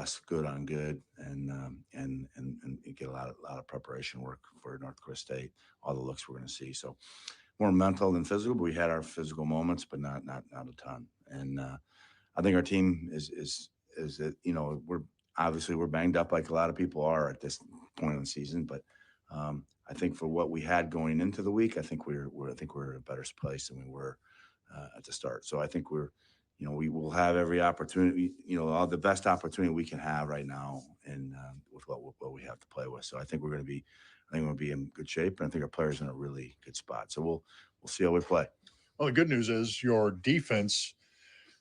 us good on good, and get a lot of preparation work for North Dakota State. All the looks we're going to see. So more mental than physical, but we had our physical moments, but not a ton. And I think our team is that, we're banged up like a lot of people are at this point in the season, but I think for what we had going into the week, I think we're in a better place than we were at the start. So I think we will have every opportunity, all the best opportunity we can have right now, and with what we have to play with. So I think we're going to be, in good shape, and I think our players are in a really good spot. So we'll see how we play. Well, the good news is your defense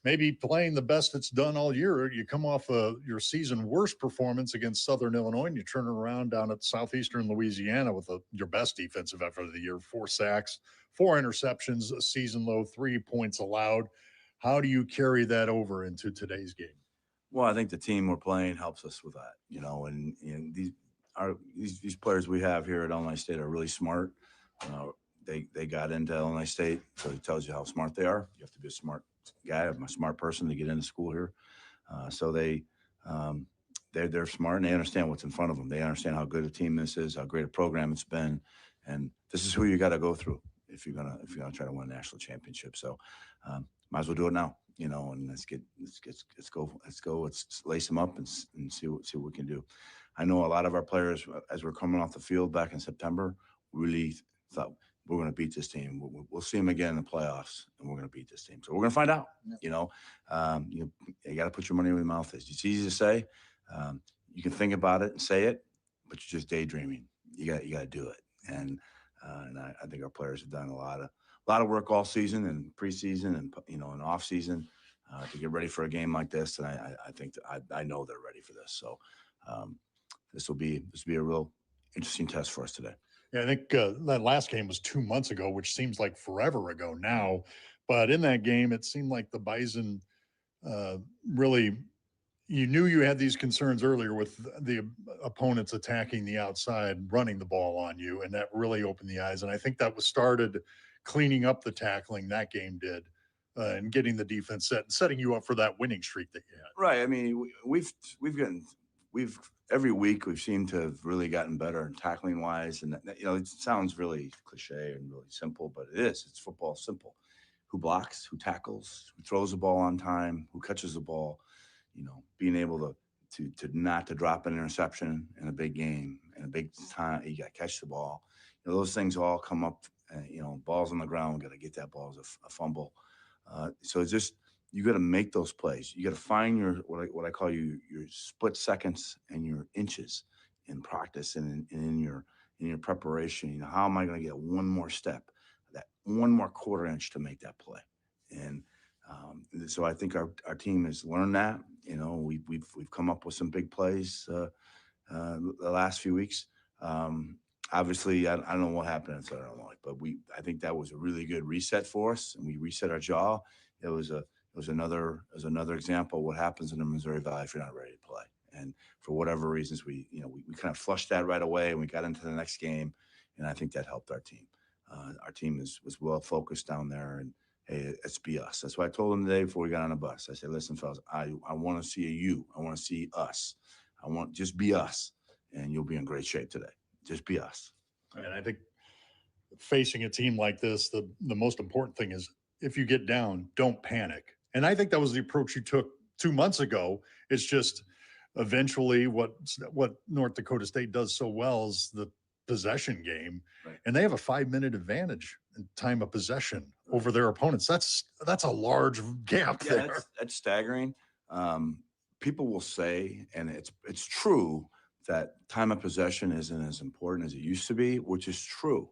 maybe playing the best it's done all year. You come off your season worst performance against Southern Illinois, and you turn it around down at Southeastern Louisiana with your best defensive effort of the year, 4 sacks, 4 interceptions, a season low, 3 points allowed. How do you carry that over into today's game? Well, I think the team we're playing helps us with that, and these players we have here at Illinois State are really smart. They got into Illinois State, so it tells you how smart they are. You have to be a smart guy, a smart person to get into school here. So they're smart, and they understand what's in front of them. They understand how good a team this is, how great a program it's been, and this is who you got to go through if you're gonna try to win a national championship. So might as well do it now, and let's go. Let's lace them up and see what we can do. I know a lot of our players, as we're coming off the field back in September, really thought we're going to beat this team. We'll see them again in the playoffs, and we're going to beat this team. So we're going to find out. Yeah. You got to put your money where your mouth is. It's easy to say. You can think about it and say it, but you're just daydreaming. You got to do it. And I think our players have done a lot of work all season and preseason and and off season to get ready for a game like this. And I think I know they're ready for this. So this will be a real interesting test for us today. Yeah, I think that last game was 2 months ago, which seems like forever ago now. But in that game, it seemed like the Bison really, you knew you had these concerns earlier with the opponents attacking the outside, running the ball on you, and that really opened the eyes. And I think that was started cleaning up the tackling that game did, and getting the defense set and setting you up for that winning streak that you had. Right. I mean, we've every week we've seemed to have really gotten better in tackling wise, and it sounds really cliche and really simple, but it is. It's football simple. Who blocks, who tackles, who throws the ball on time, who catches the ball. Being able to not to drop an interception in a big game, in a big time, you got to catch the ball. Those things all come up. Balls on the ground, got to get that ball as a fumble. So it's just, you got to make those plays. You got to find your what I call your split seconds and your inches in practice and in your preparation. How am I going to get one more step, that one more quarter inch to make that play? And so I think our team has learned that. We've come up with some big plays the last few weeks. Obviously, I don't know what happened in Southern Illinois, but I think that was a really good reset for us, and we reset our jaw. It was another example of what happens in the Missouri Valley if you're not ready to play. And for whatever reasons, we kind of flushed that right away, and we got into the next game, and I think that helped our team. Our team was well focused down there, and hey, let's be us. That's what I told them today before we got on the bus. I said, listen, fellas, I want to see you. I want to see us. Just be us, and you'll be in great shape today. Just be us. And I think facing a team like this, the most important thing is if you get down, don't panic. And I think that was the approach you took 2 months ago. It's just eventually what North Dakota State does so well is the possession game, right. And they have a 5-minute advantage in time of possession over their opponents. That's a large gap there. That's staggering. People will say, and it's true, that time of possession isn't as important as it used to be, which is true.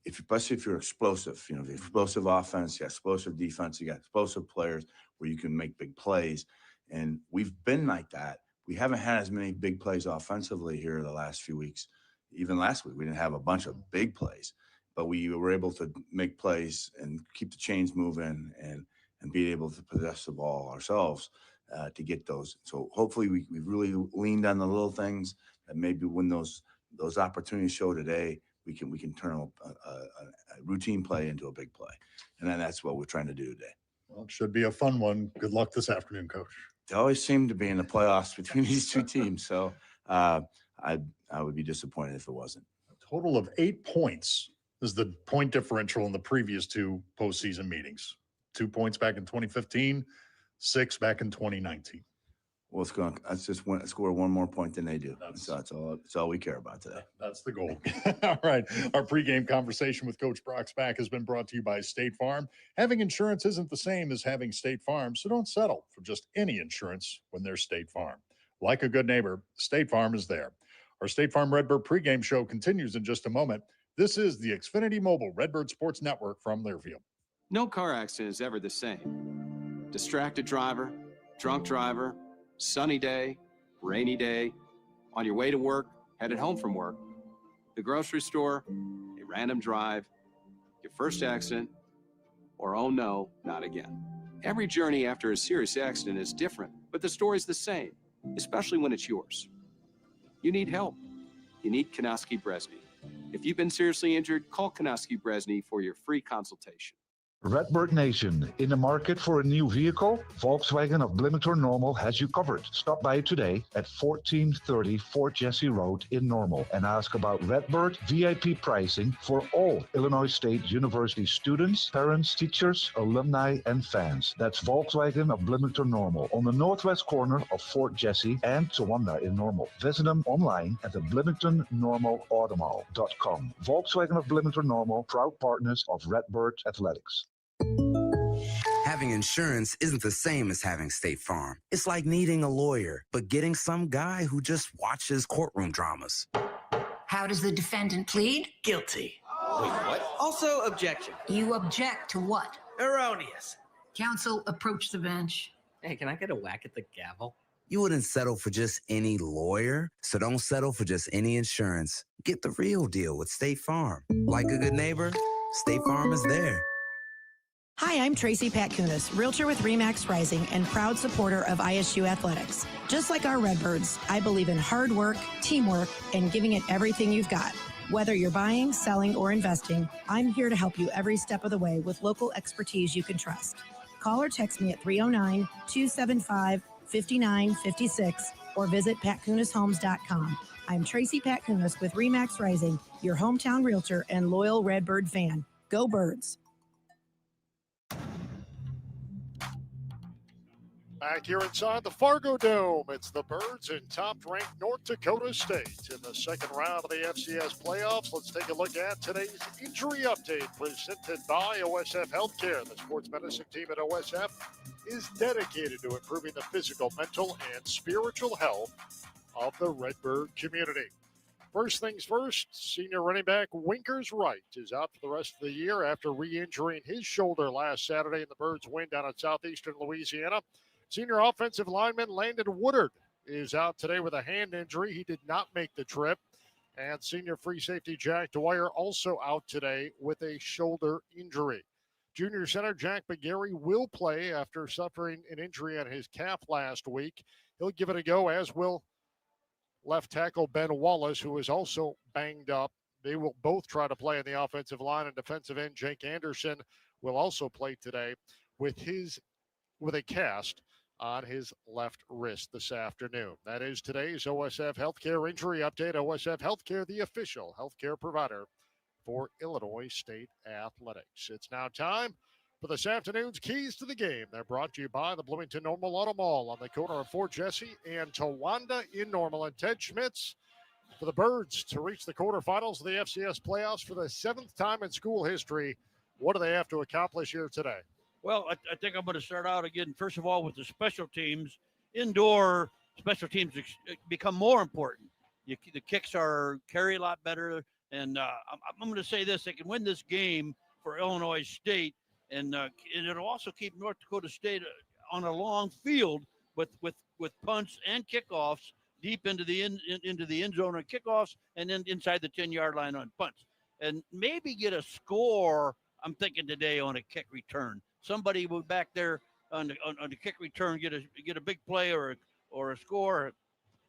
Especially if you're explosive, the explosive offense, you got explosive defense, you got explosive players where you can make big plays. And we've been like that. We haven't had as many big plays offensively here the last few weeks. Even last week, we didn't have a bunch of big plays, but we were able to make plays and keep the chains moving and be able to possess the ball ourselves to get those. So hopefully we've really leaned on the little things that maybe when those opportunities show today, we can turn a routine play into a big play. And then that's what we're trying to do today. Well, it should be a fun one. Good luck this afternoon, Coach. They always seem to be in the playoffs between these two teams. So I would be disappointed if it wasn't. A total of 8 points is the point differential in the previous two postseason meetings. 2 points back in 2015, 6 back in 2019. Well, let's just score one more point than they do. That's all we care about today. That's the goal. All right. Our pregame conversation with Coach Brock's back has been brought to you by State Farm. Having insurance isn't the same as having State Farm, so don't settle for just any insurance when there's State Farm. Like a good neighbor, State Farm is there. Our State Farm Redbird pregame show continues in just a moment. This is the Xfinity Mobile Redbird Sports Network from Learfield. No car accident is ever the same. Distracted driver, drunk driver, sunny day, rainy day, on your way to work, headed home from work, the grocery store, a random drive, your first accident, or oh no, not again. Every journey after a serious accident is different, but the story's the same, especially when it's yours. You need help. You need Kanowski Bresny. If you've been seriously injured, call Kanowski Bresny for your free consultation. Redbird Nation, in the market for a new vehicle? Volkswagen of Bloomington Normal has you covered. Stop by today at 1430 Fort Jesse Road in Normal and ask about Redbird VIP pricing for all Illinois State University students, parents, teachers, alumni, and fans. That's Volkswagen of Bloomington Normal on the northwest corner of Fort Jesse and Towanda in Normal. Visit them online at the BloomingtonNormalAutomall.com. Volkswagen of Bloomington Normal, proud partners of Redbird Athletics. Having insurance isn't the same as having State Farm. It's like needing a lawyer, but getting some guy who just watches courtroom dramas. How does the defendant plead? Guilty. Wait, what? Also, objection. You object to what? Erroneous. Counsel, approach the bench. Hey, can I get a whack at the gavel? You wouldn't settle for just any lawyer, so don't settle for just any insurance. Get the real deal with State Farm. Like a good neighbor, State Farm is there. Hi, I'm Tracy Patkunas, realtor with RE/MAX Rising and proud supporter of ISU athletics. Just like our Redbirds, I believe in hard work, teamwork, and giving it everything you've got. Whether you're buying, selling, or investing, I'm here to help you every step of the way with local expertise you can trust. Call or text me at 309-275-5956 or visit patkunashomes.com. I'm Tracy Patkunas with RE/MAX Rising, your hometown realtor and loyal Redbird fan. Go Birds! Back here inside the Fargo Dome, it's the Birds in top-ranked North Dakota State. In the second round of the FCS playoffs, let's take a look at today's injury update presented by OSF Healthcare. The sports medicine team at OSF is dedicated to improving the physical, mental, and spiritual health of the Redbird community. First things first, senior running back Winkers Wright is out for the rest of the year after re-injuring his shoulder last Saturday in the Birds' win down in southeastern Louisiana. Senior offensive lineman Landon Woodard is out today with a hand injury. He did not make the trip. And senior free safety Jack Dwyer also out today with a shoulder injury. Junior center Jack McGarry will play after suffering an injury on his calf last week. He'll give it a go, as will left tackle Ben Wallace, who is also banged up. They will both try to play in the offensive line, and defensive end Jake Anderson will also play today with a cast on his left wrist this afternoon. That is today's OSF Healthcare Injury Update. OSF Healthcare, the official healthcare provider for Illinois State Athletics. It's now time for this afternoon's Keys to the Game. They're brought to you by the Bloomington Normal Auto Mall on the corner of Fort Jesse and Towanda in Normal. And Ted Schmitz for the Birds to reach the quarterfinals of the FCS playoffs for the 7th time in school history. What do they have to accomplish here today? Well, I think I'm going to start out again, first of all, with the special teams. Indoor special teams become more important. The kicks carry a lot better. And I'm going to say this, they can win this game for Illinois State. And it'll also keep North Dakota State on a long field with punts and kickoffs deep into the end zone on kickoffs and then inside the 10-yard line on punts. And maybe get a score, I'm thinking today, on a kick return. Somebody will back there on the kick return get a big play or a score,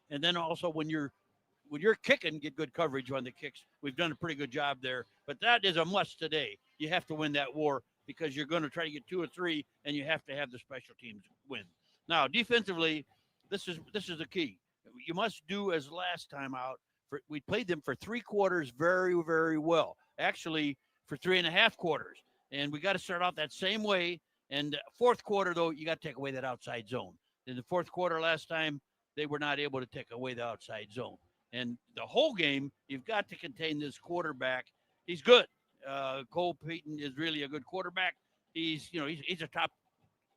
and then also when you're kicking, get good coverage on the kicks. We've done a pretty good job there, but that is a must today. You have to win that war because you're going to try to get 2 or 3, and you have to have the special teams win. Now, defensively, this is the key. You must do as last time out. We played them for 3 quarters very, very well. Actually, for 3.5 quarters. And we got to start out that same way. And fourth quarter, though, you got to take away that outside zone. In the fourth quarter last time, they were not able to take away the outside zone. And the whole game, you've got to contain this quarterback. He's good. Cole Payton is really a good quarterback. He's a top,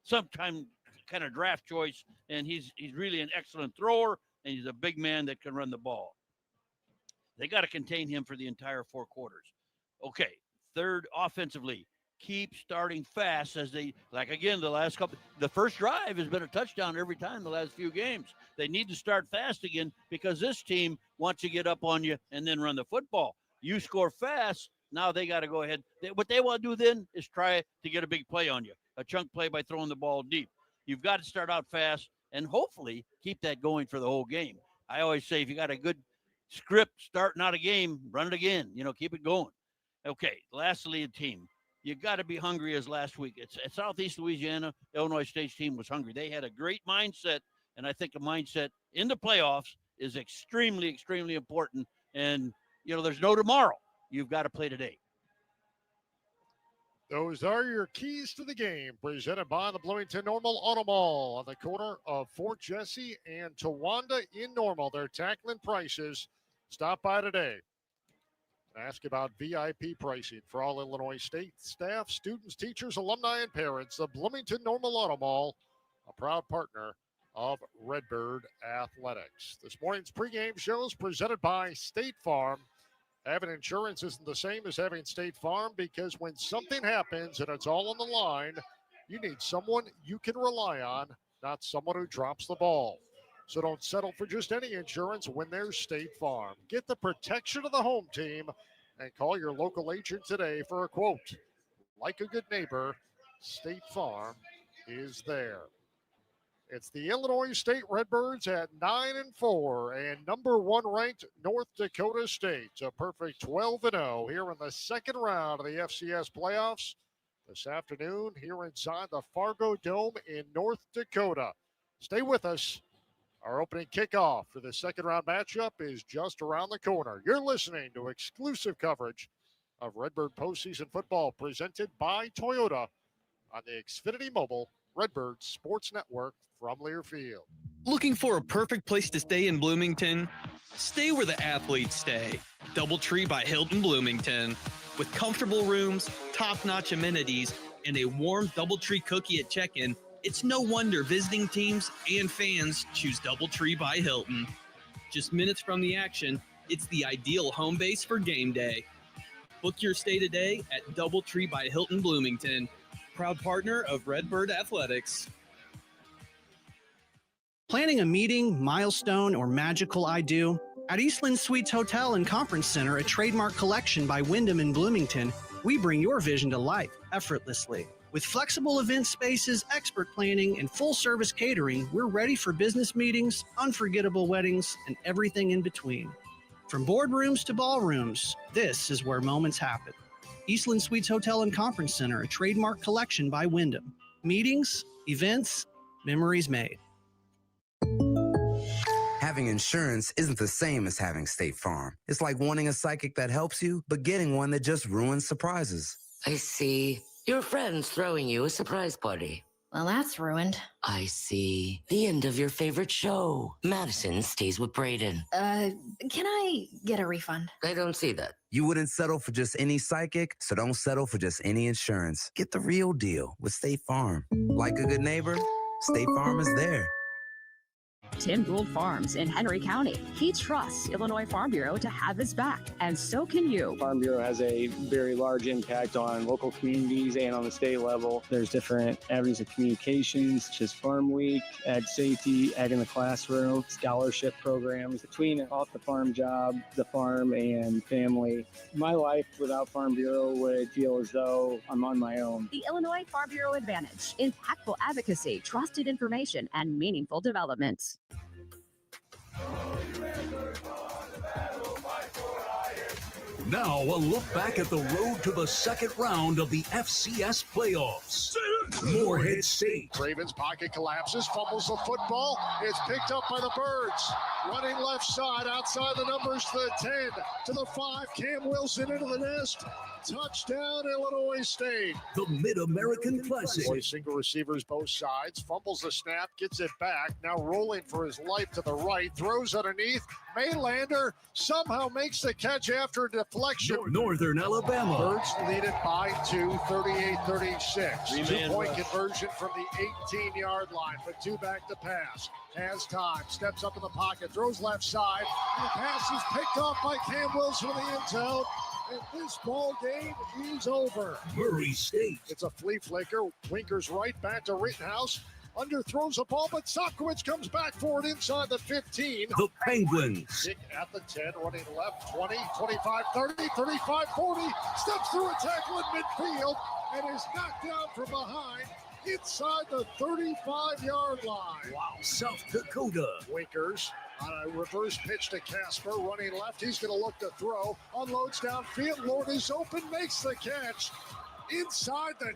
sometime kind of draft choice, and he's really an excellent thrower, and he's a big man that can run the ball. They got to contain him for the entire 4 quarters. Okay, third, offensively, keep starting fast as they, like again, the first drive has been a touchdown every time the last few games. They need to start fast again because this team wants to get up on you and then run the football. You score fast, now they got to go ahead. What they want to do then is try to get a big play on you, a chunk play by throwing the ball deep. You've got to start out fast and hopefully keep that going for the whole game. I always say if you got a good script starting out a game, run it again. Keep it going. Okay, lastly, a team. You got to be hungry as last week. It's at Southeast Louisiana. Illinois State's team was hungry. They had a great mindset, and I think the mindset in the playoffs is extremely, extremely important. And, there's no tomorrow. You've got to play today. Those are your keys to the game, presented by the Bloomington Normal Auto Mall on the corner of Fort Jesse and Towanda in Normal. They're tackling prices. Stop by today. Ask about VIP pricing for all Illinois State staff, students, teachers, alumni, and parents. The Bloomington Normal Auto Mall, a proud partner of Redbird Athletics. This morning's pregame show is presented by State Farm. Having insurance isn't the same as having State Farm because when something happens and it's all on the line, you need someone you can rely on, not someone who drops the ball. So don't settle for just any insurance when there's State Farm. Get the protection of the home team and call your local agent today for a quote. Like a good neighbor, State Farm is there. It's the Illinois State Redbirds at 9-4 and number 1 ranked North Dakota State. A perfect 12-0 here in the second round of the FCS playoffs this afternoon here inside the Fargo Dome in North Dakota. Stay with us. Our opening kickoff for the second round matchup is just around the corner. You're listening to exclusive coverage of Redbird postseason football presented by Toyota on the Xfinity Mobile Redbird Sports Network from Learfield. Looking for a perfect place to stay in Bloomington? Stay where the athletes stay. DoubleTree by Hilton Bloomington. With comfortable rooms, top-notch amenities, and a warm DoubleTree cookie at check-in, it's no wonder visiting teams and fans choose DoubleTree by Hilton. Just minutes from the action, it's the ideal home base for game day. Book your stay today at DoubleTree by Hilton Bloomington, proud partner of Redbird Athletics. Planning a meeting, milestone, or magical I do? At Eastland Suites Hotel and Conference Center, a trademark collection by Wyndham in Bloomington, we bring your vision to life effortlessly. With flexible event spaces, expert planning, and full-service catering, we're ready for business meetings, unforgettable weddings, and everything in between. From boardrooms to ballrooms, this is where moments happen. Eastland Suites Hotel and Conference Center, a trademark collection by Wyndham. Meetings, events, memories made. Having insurance isn't the same as having State Farm. It's like wanting a psychic that helps you, but getting one that just ruins surprises. I see. Your friend's throwing you a surprise party. Well, that's ruined. I see. The end of your favorite show. Madison stays with Braden. Can I get a refund? I don't see that. You wouldn't settle for just any psychic, so don't settle for just any insurance. Get the real deal with State Farm. Like a good neighbor, State Farm is there. Tim Gould Farms in Henry County. He trusts Illinois Farm Bureau to have his back, and so can you. Farm Bureau has a very large impact on local communities and on the state level. There's different avenues of communications, such as Farm Week, Ag Safety, Ag in the Classroom, scholarship programs. Between off the farm job, the farm, and family, my life without Farm Bureau would feel as though I'm on my own. The Illinois Farm Bureau Advantage. Impactful advocacy, trusted information, and meaningful development. Now a look back at the road to the second round of the FCS playoffs. Morehead State. Ravens pocket collapses, fumbles the football. It's picked up by the Birds. Running left side, outside the numbers to the 10, to the 5. Cam Wilson into the nest. Touchdown, Illinois State. The Mid-American Classic. Boy, single receivers both sides. Fumbles the snap, gets it back. Now rolling for his life to the right. Throws underneath. Maylander somehow makes the catch after a deflection. Northern Alabama. Birds lead it by 2, 38-36. 2-point conversion from the 18-yard line, but 2 back to pass. Has time, steps up in the pocket, throws left side. And the pass is picked off by Cam Wilson in the end zone. And this ball game is over. Murray State. It's a flea flicker. Winkers right back to Rittenhouse. Underthrows the ball, but Sopkowitz comes back for it inside the 15. The Penguins. Sick at the 10, running left, 20, 25, 30, 35, 40. Steps through a tackle in midfield and is knocked down from behind inside the 35-yard line. Wow. South Dakota. Winkers on a reverse pitch to Casper, running left. He's going to look to throw. Unloads downfield. Lord is open, makes the catch inside the 10.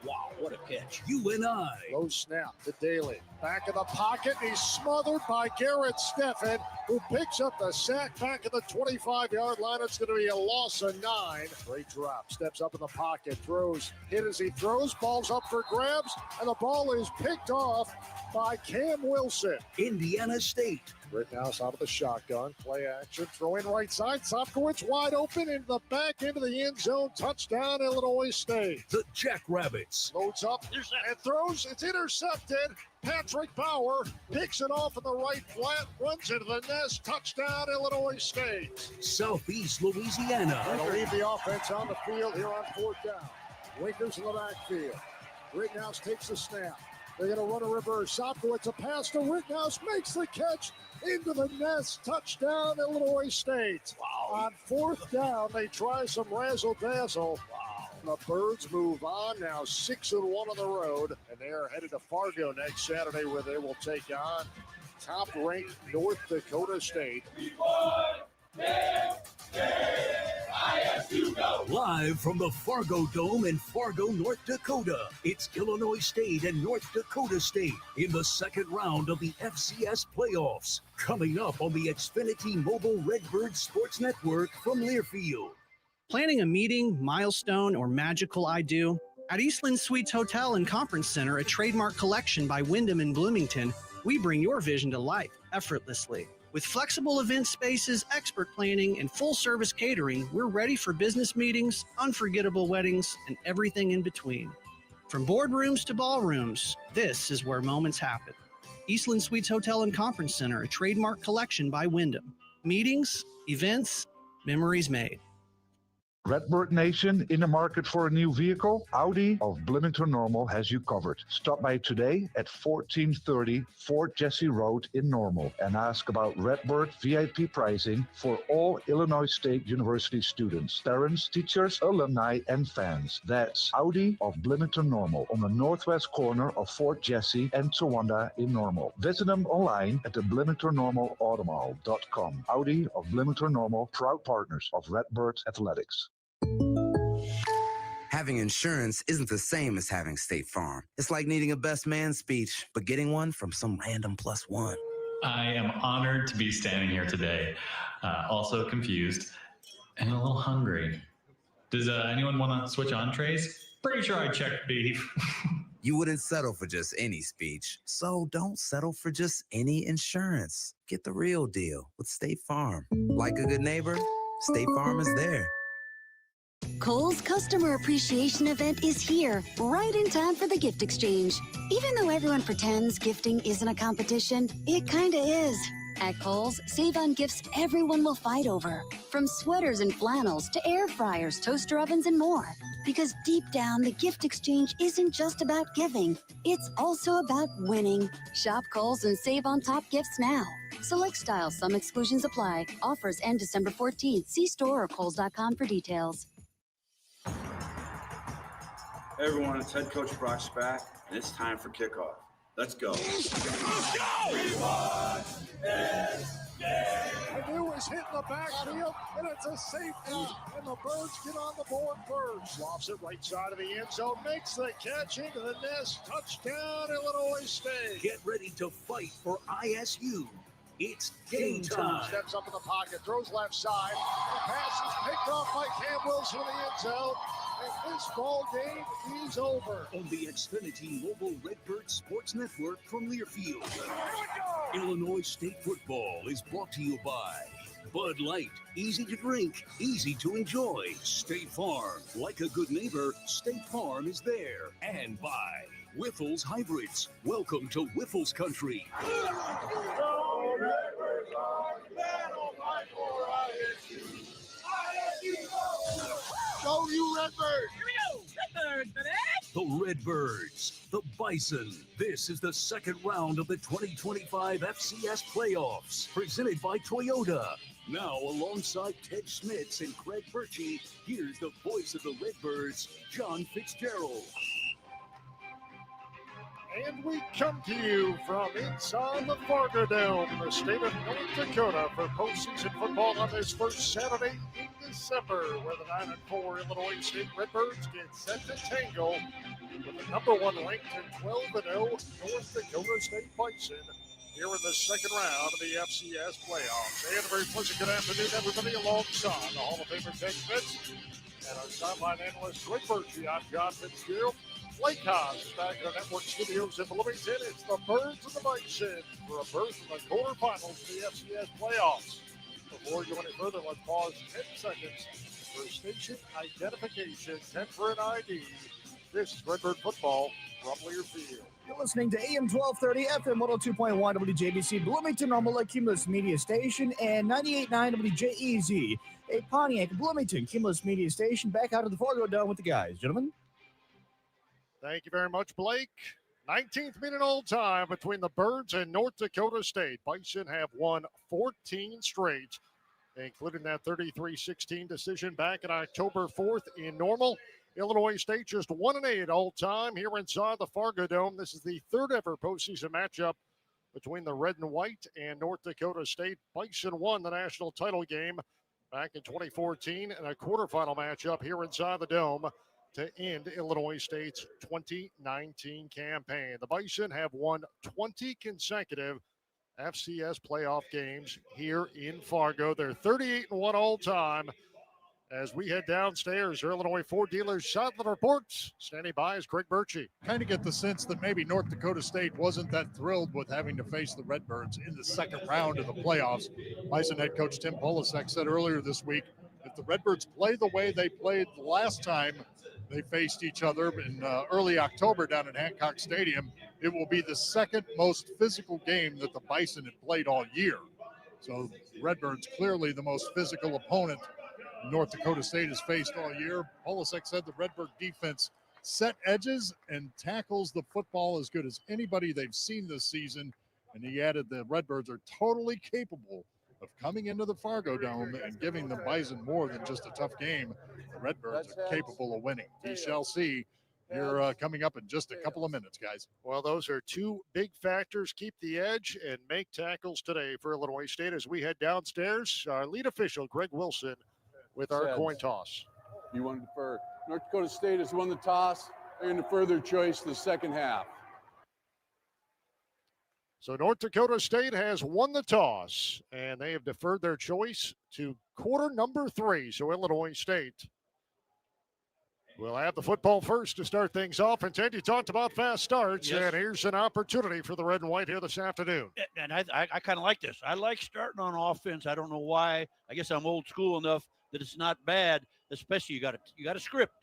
Wow, what a catch. UNI. Low snap to Daly. Back in the pocket. He's smothered by Garrett Steffen, who picks up the sack back at the 25-yard line. It's going to be a loss of 9. Great drop. Steps up in the pocket. Throws. Hit as he throws. Ball's up for grabs. And the ball is picked off by Cam Wilson. Indiana State. Rittenhouse out of the shotgun. Play action. Throwing right side. Sopkowitz wide open in the back into the end zone. Touchdown, Illinois State. The Jackrabbits. Loads up and throws. It's intercepted. Patrick Bauer picks it off in the right flat. Runs into the nest. Touchdown, Illinois State. Southeast Louisiana. They'll leave the offense on the field here on 4th down. Winkers in the backfield. Rittenhouse takes the snap. They're going to run a reverse. Sopkowitz a pass to Rittenhouse. Makes the catch into the nest. Touchdown, Illinois State. Wow. On 4th down, they try some razzle-dazzle. Wow. The Birds move on, now 6-1 on the road, and they are headed to Fargo next Saturday, where they will take on top-ranked North Dakota State. Live from the Fargo Dome in Fargo, North Dakota, it's Illinois State and North Dakota State in the second round of the FCS playoffs. Coming up on the Xfinity Mobile Redbird Sports Network from Learfield. Planning a meeting, milestone, or magical I-Do? At Eastland Suites Hotel and Conference Center, a trademark collection by Wyndham in Bloomington, we bring your vision to life effortlessly. With flexible event spaces, expert planning, and full-service catering, we're ready for business meetings, unforgettable weddings, and everything in between. From boardrooms to ballrooms, this is where moments happen. Eastland Suites Hotel and Conference Center, a trademark collection by Wyndham. Meetings, events, memories made. Redbird Nation, in the market for a new vehicle? Audi of Bloomington Normal has you covered. Stop by today at 1430 Fort Jesse Road in Normal and ask about Redbird VIP pricing for all Illinois State University students, parents, teachers, alumni, and fans. That's Audi of Bloomington Normal on the northwest corner of Fort Jesse and Towanda in Normal. Visit them online at the BloomingtonNormalAutomall.com. Audi of Bloomington Normal, proud partners of Redbird Athletics. Having insurance isn't the same as having State Farm. It's like needing a best man speech, but getting one from some random +1. I am honored to be standing here today, also confused and a little hungry. Does anyone want to switch entrees? Pretty sure I checked beef. You wouldn't settle for just any speech, so don't settle for just any insurance. Get the real deal with State Farm. Like a good neighbor, State Farm is there. Kohl's Customer Appreciation Event is here, right in time for the gift exchange. Even though everyone pretends gifting isn't a competition, it kinda is. At Kohl's, save on gifts everyone will fight over. From sweaters and flannels to air fryers, toaster ovens, and more. Because deep down, the gift exchange isn't just about giving. It's also about winning. Shop Kohl's and save on top gifts now. Select styles, some exclusions apply. Offers end December 14th. See store or kohls.com for details. Hey everyone, it's head coach Brock Spack, and it's time for kickoff. Let's go. Purdue is hitting the the backfield, and it's a safety, and the Birds get on the board first. Lofts it right side of the end zone, makes the catch into the nest. Touchdown, Illinois State. Get ready to fight for ISU. It's game time. Steps up in the pocket, throws left side. The pass is picked off by Cam Wilson in the end zone. And this ball game is over. On the Xfinity Mobile Redbird Sports Network from Learfield. Illinois State football is brought to you by Bud Light. Easy to drink, easy to enjoy. State Farm. Like a good neighbor, State Farm is there. And by Whiffles Hybrids. Welcome to Whiffles Country. Go you Redbird! Here we go! Redbirds, baby! The Redbirds, the Bison. This is the second round of the 2025 FCS playoffs, presented by Toyota. Now, alongside Ted Schmitz and Craig Birchie, here's the voice of the Redbirds, John Fitzgerald. And we come to you from inside the Fargo Dome, the state of North Dakota, for postseason football on this first Saturday in December, where the 9-4 Illinois State Redbirds get set to tangle with the number one ranked and 12-0 North Dakota State Bison here in the second round of the FCS playoffs. And a very pleasant good afternoon, everybody, alongside the Hall of Famer Ted Schmitz and our sideline analyst Craig Birchie. I'm John Fitzgerald. Lake House back in our network studios in Bloomington. It's the Birds and the Bison for a berth in the quarterfinals of the FCS playoffs. Before we go any further, let's pause 10 seconds for station identification, 10 for an ID. This is Redbird football from Learfield. You're listening to AM 1230, FM 102.1 WJBC, Bloomington Normal Cumulus Media Station, and 98.9 WJEZ, a Pontiac Bloomington Cumulus Media Station. Back out of the Fargo Dome with the guys, gentlemen. Thank you very much, Blake. 19th minute all time between the Birds and North Dakota State. Bison have won 14 straight, including that 33-16 decision back on October 4th in Normal. Illinois State just 1-8 all time here inside the Fargo Dome. This is the third ever postseason matchup between the Red and White and North Dakota State. Bison won the national title game back in 2014 in a quarterfinal matchup here inside the Dome to end Illinois State's 2019 campaign. The Bison have won 20 consecutive FCS playoff games here in Fargo. They're 38-1 all time. As we head downstairs, our Illinois Ford dealers Shotland reports. Standing by is Craig Birchie. Kind of get the sense that maybe North Dakota State wasn't that thrilled with having to face the Redbirds in the second round of the playoffs. Bison head coach Tim Polasek said earlier this week, if the Redbirds play the way they played the last time they faced each other in early October down at Hancock Stadium, it will be the second most physical game that the Bison have played all year. So Redbirds clearly the most physical opponent North Dakota State has faced all year. Polasek said the Redbird defense set edges and tackles the football as good as anybody they've seen this season. And he added the Redbirds are totally capable of coming into the Fargo Dome and giving the Bison more than just a tough game. The Redbirds are capable of winning. We shall see here coming up in just a couple of minutes, guys. Well, those are two big factors. Keep the edge and make tackles today for Illinois State as we head downstairs. Our lead official, Greg Wilson, with our coin toss. You want to defer. North Dakota State has won the toss. They're going to defer their choice the second half. So North Dakota State has won the toss, and they have deferred their choice to quarter number 3. So Illinois State will have the football first to start things off. And Ted, you talked about fast starts, Yes. and here's an opportunity for the Red and White here this afternoon. And I kind of like this. I like starting on offense. I don't know why. I guess I'm old school enough that it's not bad, especially you got a script.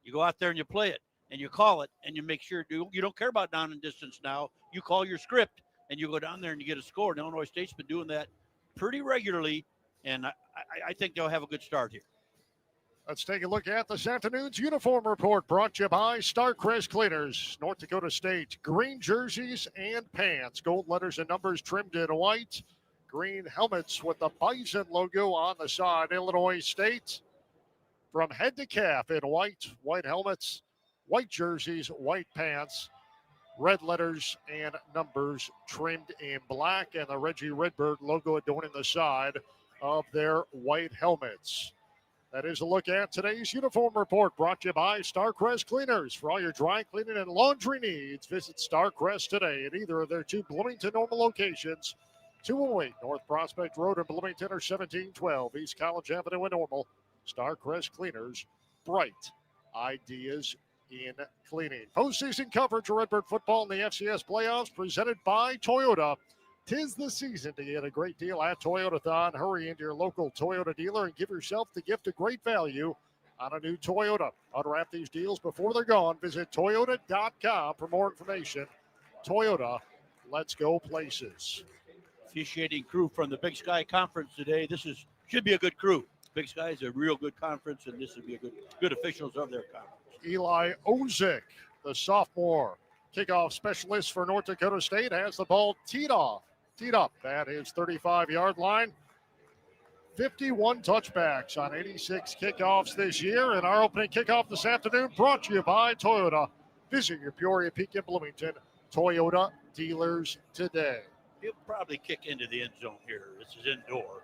You go out there and you play it, and you call it, and you make sure you don't care about down and distance now. You call your script, and you go down there and you get a score. And Illinois State's been doing that pretty regularly, and I think they'll have a good start here. Let's take a look at this afternoon's uniform report brought to you by Starcrest Cleaners. North Dakota State, green jerseys and pants, gold letters and numbers trimmed in white, green helmets with the Bison logo on the side. Illinois State, from head to calf in white helmets, white jerseys, white pants, red letters and numbers trimmed in black, and the Reggie Redbird logo adorning the side of their white helmets. That is a look at today's uniform report, brought to you by Starcrest Cleaners. For all your dry cleaning and laundry needs, visit Starcrest today at either of their two Bloomington Normal locations, 208 North Prospect Road in Bloomington or 1712 East College Avenue in Normal. Starcrest Cleaners, bright ideas in cleaning. Postseason coverage of Redbird football in the FCS playoffs presented by Toyota. 'Tis the season to get a great deal at Toyotathon. Hurry into your local Toyota dealer and give yourself the gift of great value on a new Toyota. Unwrap these deals before they're gone. Visit Toyota.com for more information. Toyota, let's go places. Officiating crew from the Big Sky Conference today. Should be a good crew. Big Sky is a real good conference, and this would be a good officials of their conference. Eli Ozick, the sophomore kickoff specialist for North Dakota State, has the ball teed up at his 35-yard line. 51 touchbacks on 86 kickoffs this year. And our opening kickoff this afternoon brought to you by Toyota. Visit your Peoria, Peak, and Bloomington Toyota dealers today. He'll probably kick into the end zone here. This is indoor.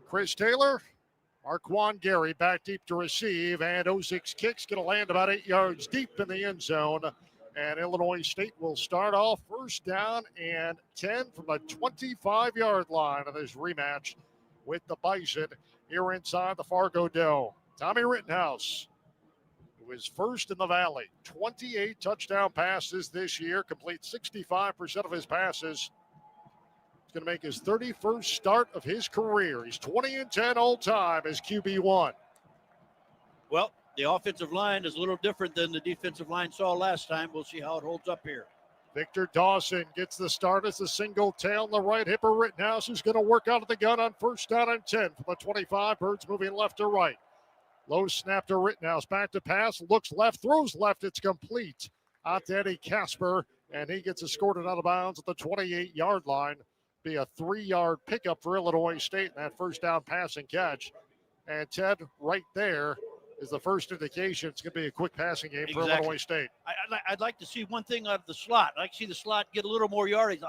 Chris Taylor, Marquand Gary back deep to receive, and Ozick's kick's going to land about 8 yards deep in the end zone. And Illinois State will start off first down and 10 from the 25-yard line of this rematch with the Bison here inside the Fargo Dome. Tommy Rittenhouse, who is first in the Valley, 28 touchdown passes this year, completes 65% of his passes. He's going to make his 31st start of his career. He's 20-10 all time as QB1. Well, the offensive line is a little different than the defensive line saw last time. We'll see how it holds up here. Victor Dawson gets the start as a single tail on the right hip of Rittenhouse, who's going to work out of the gun on first down and 10 from the 25. Birds moving left to right. Low snap to Rittenhouse. Back to pass. Looks left. Throws left. It's complete. Out to Eddie Casper, and he gets escorted out of bounds at the 28-yard line. Be a 3-yard pickup for Illinois State in that first down passing catch. And Ted, right there is the first indication it's going to be a quick passing game for Illinois State. I'd like to see one thing out of the slot. I'd like to see the slot get a little more yardage.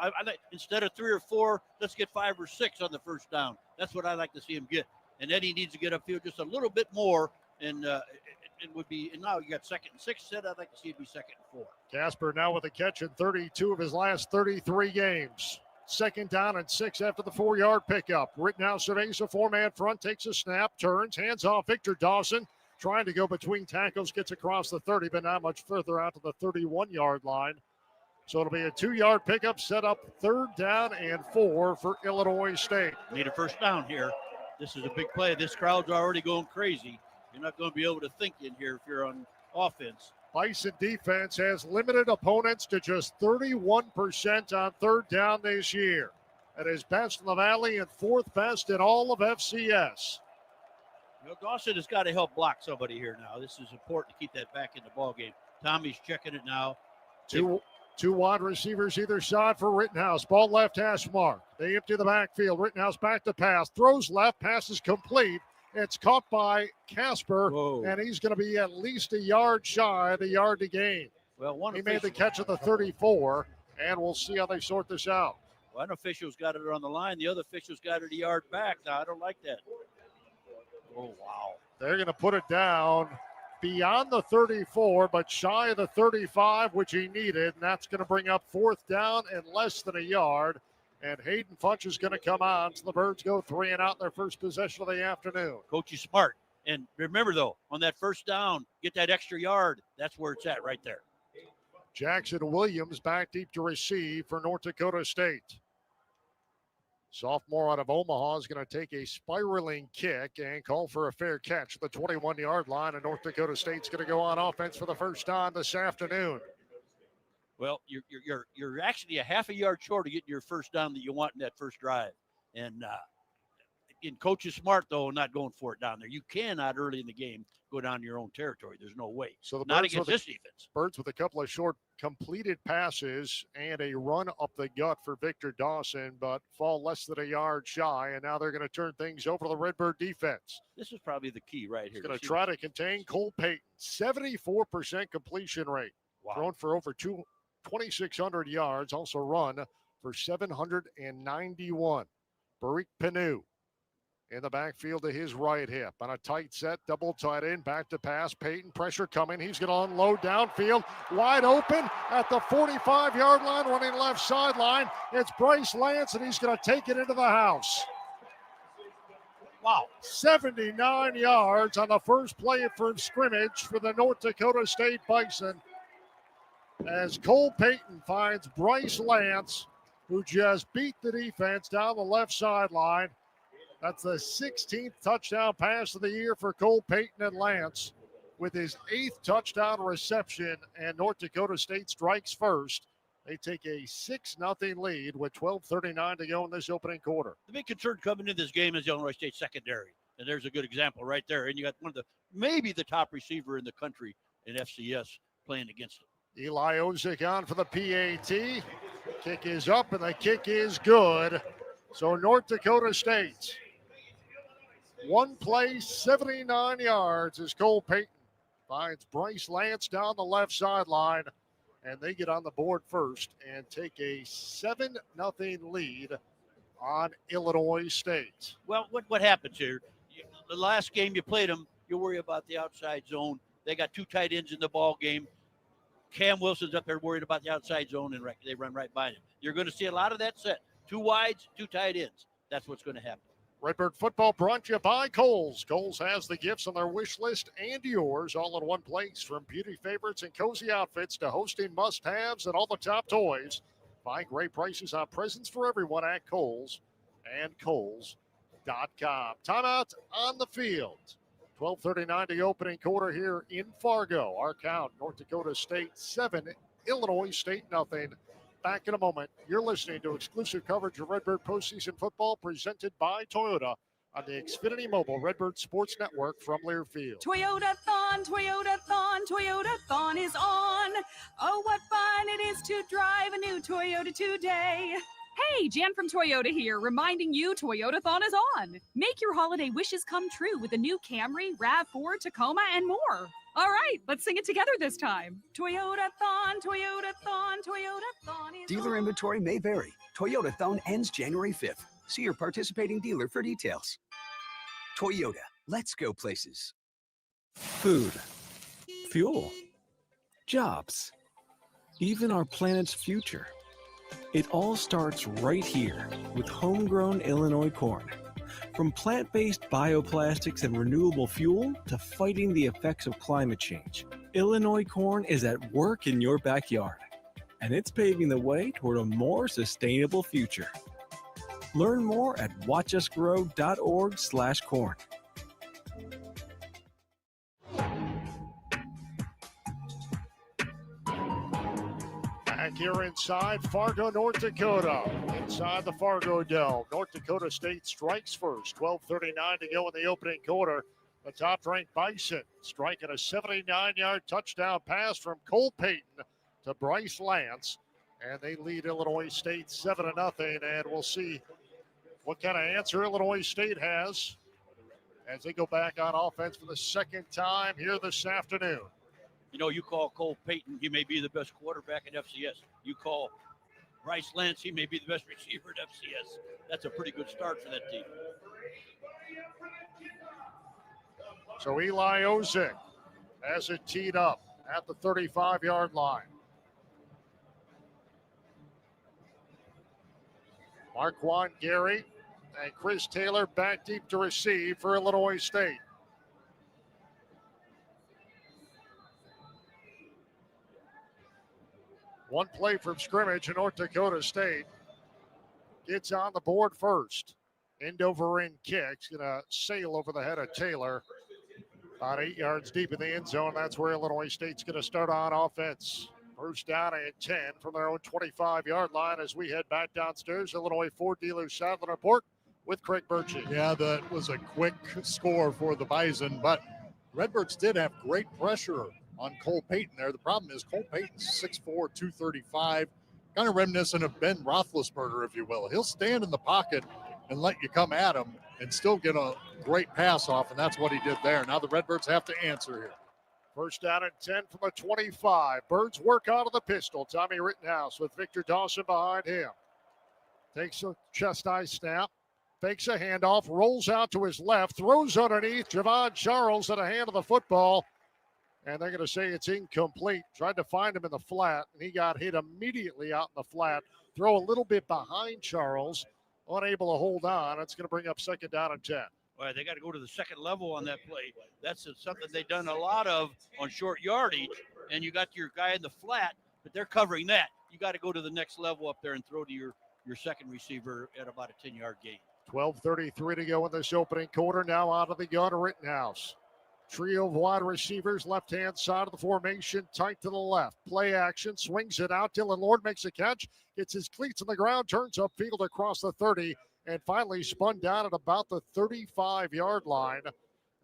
Instead of 3 or 4, let's get 5 or 6 on the first down. That's what I'd like to see him get. And Eddie needs to get upfield just a little bit more, and it would be. And now you got 2nd and 6. Said I'd like to see it be 2nd and 4. Casper now with a catch in 32 of his last 33 games. 2nd down and 6 after the 4-yard pickup. Rittenhouse surveys a 4-man front, takes a snap, turns, hands off Victor Dawson. Trying to go between tackles, gets across the 30, but not much further out to the 31-yard line. So it'll be a 2-yard pickup, set up 3rd down and 4 for Illinois State. Need a first down here. This is a big play. This crowd's already going crazy. You're not going to be able to think in here if you're on offense. Bison defense has limited opponents to just 31% on 3rd down this year. That is best in the Valley and 4th best in all of FCS. You know, Dawson has got to help block somebody here now. This is important to keep that back in the ball game. Tommy's checking it now. Two wide receivers either side for Rittenhouse. Ball left hash mark. They empty the backfield. Rittenhouse back to pass. Throws left. Pass is complete. It's caught by Casper, and he's going to be at least a yard shy of the yard to gain. Well, he made the catch at the 34, and we'll see how they sort this out. One official's got it on the line. The other official's got it a yard back. Now, I don't like that. Oh, wow. They're going to put it down beyond the 34, but shy of the 35, which he needed. And that's going to bring up 4th down and less than a yard. And Hayden Funch is going to come on. So the Birds go 3 and out in their first possession of the afternoon. Coach is smart. And remember, though, on that first down, get that extra yard. That's where it's at right there. Jackson Williams back deep to receive for North Dakota State. Sophomore out of Omaha is going to take a spiraling kick and call for a fair catch at the 21-yard line. And North Dakota State's going to go on offense for the first time this afternoon. Well, you're actually a half a yard short of getting your first down that you want in that first drive. And Coach is smart, though, not going for it down there. You cannot early in the game go down your own territory. There's no way. So the not Birds against this defense. Birds with a couple of short completed passes and a run up the gut for Victor Dawson, but fall less than a yard shy. And now they're going to turn things over to the Redbird defense. This is probably the key right here. He's going to try to contain Cole Payton. 74% completion rate. Wow. Thrown for over 2,600 yards. Also run for 791. Barik Panu in the backfield to his right hip. On a tight set, double tight end, back to pass. Peyton, pressure coming. He's going to unload downfield. Wide open at the 45-yard line, running left sideline. It's Bryce Lance, and he's going to take it into the house. Wow. 79 yards on the first play from scrimmage for the North Dakota State Bison, as Cole Payton finds Bryce Lance, who just beat the defense down the left sideline. That's the 16th touchdown pass of the year for Cole Payton and Lance, with his 8th touchdown reception, and North Dakota State strikes first. They take a 6-0 lead with 12:39 to go in this opening quarter. The big concern coming into this game is the Illinois State secondary, and there's a good example right there. And you got one of maybe the top receiver in the country in FCS playing against him. Eli Ozick on for the PAT. Kick is up, and the kick is good. So North Dakota State, one play, 79 yards, as Cole Payton finds Bryce Lance down the left sideline, and they get on the board first and take a 7-0 lead on Illinois State. Well, what happens here? The last game you played them, you worry about the outside zone. They got 2 tight ends in the ball game. Cam Wilson's up there worried about the outside zone, and they run right by him. You're going to see a lot of that set. 2 wides, 2 tight ends. That's what's going to happen. Redbird football brought to you by Kohl's. Kohl's has the gifts on their wish list and yours all in one place. From beauty favorites and cozy outfits to hosting must-haves and all the top toys. Find great prices on presents for everyone at Kohl's and Kohl's.com. Timeout on the field. 12:39 the opening quarter here in Fargo. Our count, North Dakota State 7, Illinois State nothing. Back in a moment. You're listening to exclusive coverage of Redbird postseason football presented by Toyota on the Xfinity Mobile Redbird Sports Network from Learfield. Toyota-thon, Toyota-thon, Toyota-thon is on. Oh, what fun it is to drive a new Toyota today. Hey, Jan from Toyota here, reminding you Toyota-thon is on. Make your holiday wishes come true with the new Camry, RAV4, Tacoma, and more. All right, let's sing it together this time. Toyota-thon, Toyota-thon, Toyota-thon is Dealer on. inventory may vary. Toyota-thon ends January 5th. See your participating dealer for details. Toyota, let's go places. Food, fuel, jobs, even our planet's future. It all starts right here with homegrown Illinois corn. From plant-based bioplastics and renewable fuel to fighting the effects of climate change, Illinois corn is at work in your backyard, and it's paving the way toward a more sustainable future. Learn more at watchusgrow.org/corn. Back here inside Fargo, North Dakota. Inside the Fargo Dome. North Dakota State strikes first. 12:39 to go in the opening quarter. The top-ranked Bison striking a 79-yard touchdown pass from Cole Payton to Bryce Lance. And they lead Illinois State 7-0. And we'll see what kind of answer Illinois State has as they go back on offense for the second time here this afternoon. You know, you call Cole Payton, he may be the best quarterback in FCS. You call Bryce Lance, he may be the best receiver in FCS. That's a pretty good start for that team. So Eli Ozick has it teed up at the 35-yard line. Marquand Gary and Chris Taylor back deep to receive for Illinois State. One play from scrimmage, and North Dakota State gets on the board first. End over end kicks, gonna sail over the head of Taylor. About 8 yards deep in the end zone. That's where Illinois State's gonna start on offense. First down and 10 from their own 25-yard line as we head back downstairs. Illinois Ford Dealer Saddler Report with Craig Birchie. Yeah, that was a quick score for the Bison, but Redbirds did have great pressure on Cole Payton there. The problem is Cole Payton's 6'4", 235, kind of reminiscent of Ben Roethlisberger, if you will. He'll stand in the pocket and let you come at him and still get a great pass off, and that's what he did there. Now the Redbirds have to answer here. First down and 10 from the 25. Birds work out of the pistol. Tommy Rittenhouse with Victor Dawson behind him. Takes a chest-high snap. fakes a handoff, rolls out to his left, throws underneath. Javon Charles at a hand of the football. And they're going to say it's incomplete. Tried to find him in the flat, and he got hit immediately out in the flat. Throw a little bit behind Charles, unable to hold on. It's going to bring up second down and 10. Well, they got to go to the second level on that play. That's something they've done a lot of on short yardage, and you got your guy in the flat, but they're covering that. You got to go to the next level up there and throw to your second receiver at about a 10-yard gain. 12:33 to go in this opening quarter. Now out of the gun, Rittenhouse. Trio of wide receivers, left-hand side of the formation, tight to the left. Play action, swings it out. Dylan Lord makes a catch, gets his cleats on the ground, turns upfield across the 30, and finally spun down at about the 35-yard line.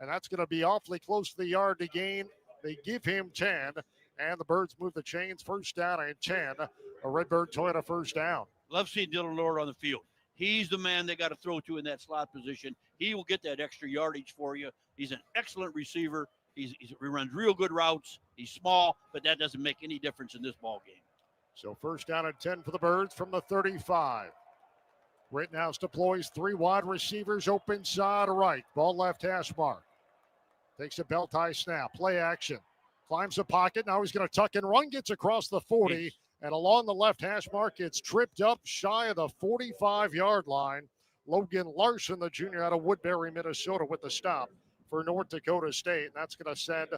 And that's going to be awfully close to the yard to gain. They give him 10, and the Birds move the chains. First down and 10. A Redbird Toyota first down. Love seeing Dylan Lord on the field. He's the man they got to throw to in that slot position. He will get that extra yardage for you. He's an excellent receiver. He runs real good routes. He's small, but that doesn't make any difference in this ball game. So first down and 10 for the Birds from the 35. Rittenhouse deploys 3 wide receivers, open side right. Ball left hash mark. Takes a belt tie snap. Play action. Climbs the pocket. Now he's going to tuck and run. Gets across the 40. And along the left hash mark, it's tripped up shy of the 45-yard line. Logan Larson, the junior out of Woodbury, Minnesota, with the stop for North Dakota State. And that's going to send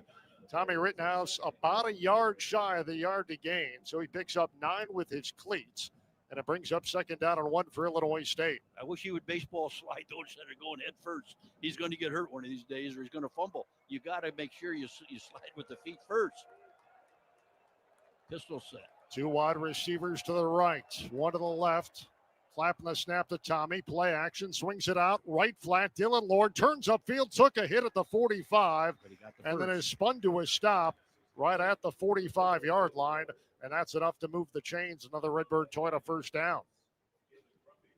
Tommy Rittenhouse about a yard shy of the yard to gain. So he picks up 9 with his cleats. And it brings up second down and 1 for Illinois State. I wish he would baseball slide those instead of going head first. He's going to get hurt one of these days or he's going to fumble. You got to make sure you slide with the feet first. Pistol set. 2 wide receivers to the right, 1 to the left. Clapping the snap to Tommy. Play action, swings it out. Right flat, Dylan Lord turns upfield, took a hit at the 45, and then is spun to a stop right at the 45-yard line. And that's enough to move the chains. Another Redbird Toyota first down.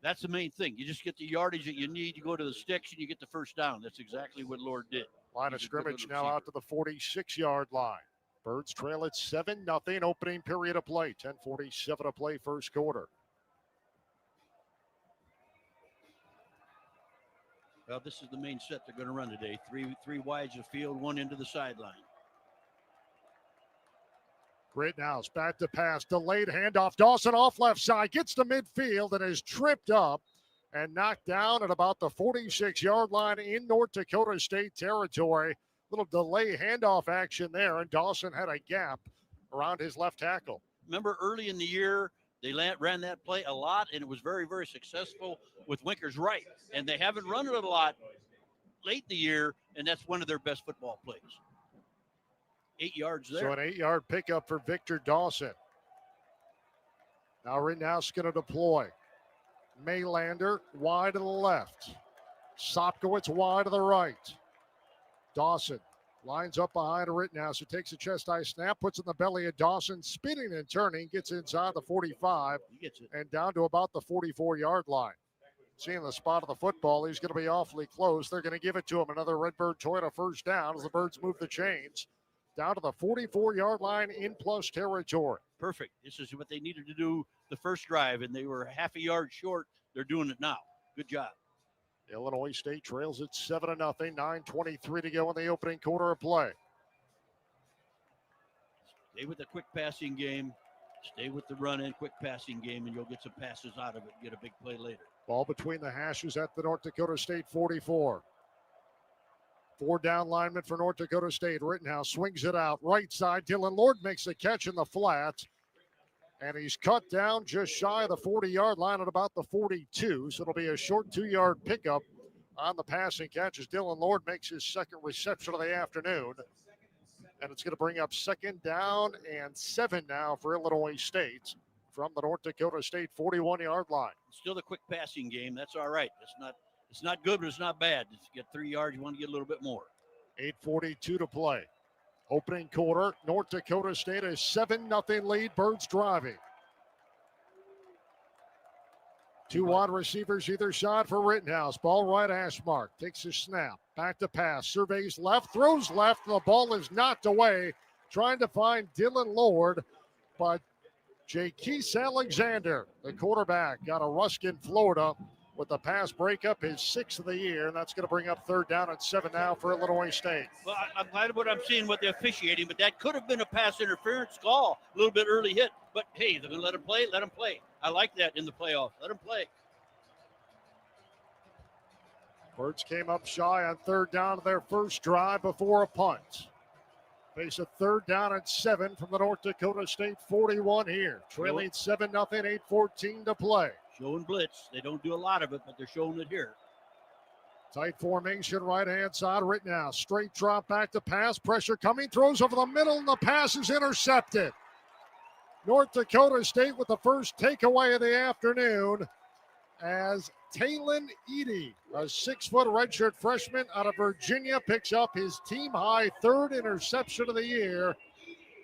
That's the main thing. You just get the yardage that you need. You go to the sticks and you get the first down. That's exactly what Lord did. Line of scrimmage now out to the 46-yard line. Birds trail at 7-0, opening period of play. 10:47 to play, first quarter. Well, this is the main set they're going to run today. Three wides of field, 1 into the sideline. Rittenhouse back to pass, delayed handoff. Dawson off left side, gets to midfield and is tripped up and knocked down at about the 46-yard line in North Dakota State territory. Little delay handoff action there, and Dawson had a gap around his left tackle. Remember early in the year, they ran that play a lot, and it was very, very successful with Winker's right. And they haven't run it a lot late in the year, and that's one of their best football plays. 8 yards there. So an 8-yard pickup for Victor Dawson. Now Rittenhouse going to deploy. Maylander wide to the left. Sopkowitz wide to the right. Dawson lines up behind Rittenhouse, who takes a chest-high snap, puts in the belly of Dawson, spinning and turning, gets inside the 45 and down to about the 44-yard line. Seeing the spot of the football, he's going to be awfully close. They're going to give it to him. Another Redbird Toyota first down as the Birds move the chains down to the 44-yard line in plus territory. Perfect. This is what they needed to do the first drive, and they were half a yard short. They're doing it now. Good job. Illinois State trails at 7-0. 9:23 to go in the opening quarter of play. Stay with the quick passing game. Stay with the run and quick passing game, and you'll get some passes out of it and get a big play later. Ball between the hashes at the North Dakota State 44. 4 down linemen for North Dakota State. Rittenhouse swings it out. Right side, Dylan Lord makes a catch in the flat. And he's cut down just shy of the 40-yard line at about the 42. So it'll be a short 2-yard pickup on the passing catch as Dylan Lord makes his second reception of the afternoon. And it's going to bring up second down and 7 now for Illinois State from the North Dakota State 41-yard line. Still the quick passing game. That's all right. It's not good, but it's not bad. It's get 3 yards. You want to get a little bit more. 8:42 to play. Opening quarter, North Dakota State a 7-0 lead. Birds driving. 2 wide receivers either side for Rittenhouse. Ball right hash mark. Takes a snap. Back to pass. Surveys left. Throws left. The ball is knocked away. Trying to find Dylan Lord. But Jaquise Alexander, the quarterback, out of Ruskin, Florida, with the pass breakup, his 6th of the year, and that's going to bring up 3rd down and 7 now for Illinois State. Well, I'm glad what I'm seeing with the officiating, but that could have been a pass interference call, a little bit early hit. But hey, they're going to let him play. Let him play. I like that in the playoffs. Let him play. Birds came up shy on 3rd down of their first drive before a punt. Face a 3rd down and 7 from the North Dakota State 41 here. Trailing 7-0, 8:14 to play. Showing blitz. They don't do a lot of it, but they're showing it here. Tight formation, right-hand side, Rittenhouse. Straight drop back to pass. Pressure coming. Throws over the middle, and the pass is intercepted. North Dakota State with the first takeaway of the afternoon as Talon Edey, a 6-foot redshirt freshman out of Virginia, picks up his team-high 3rd interception of the year.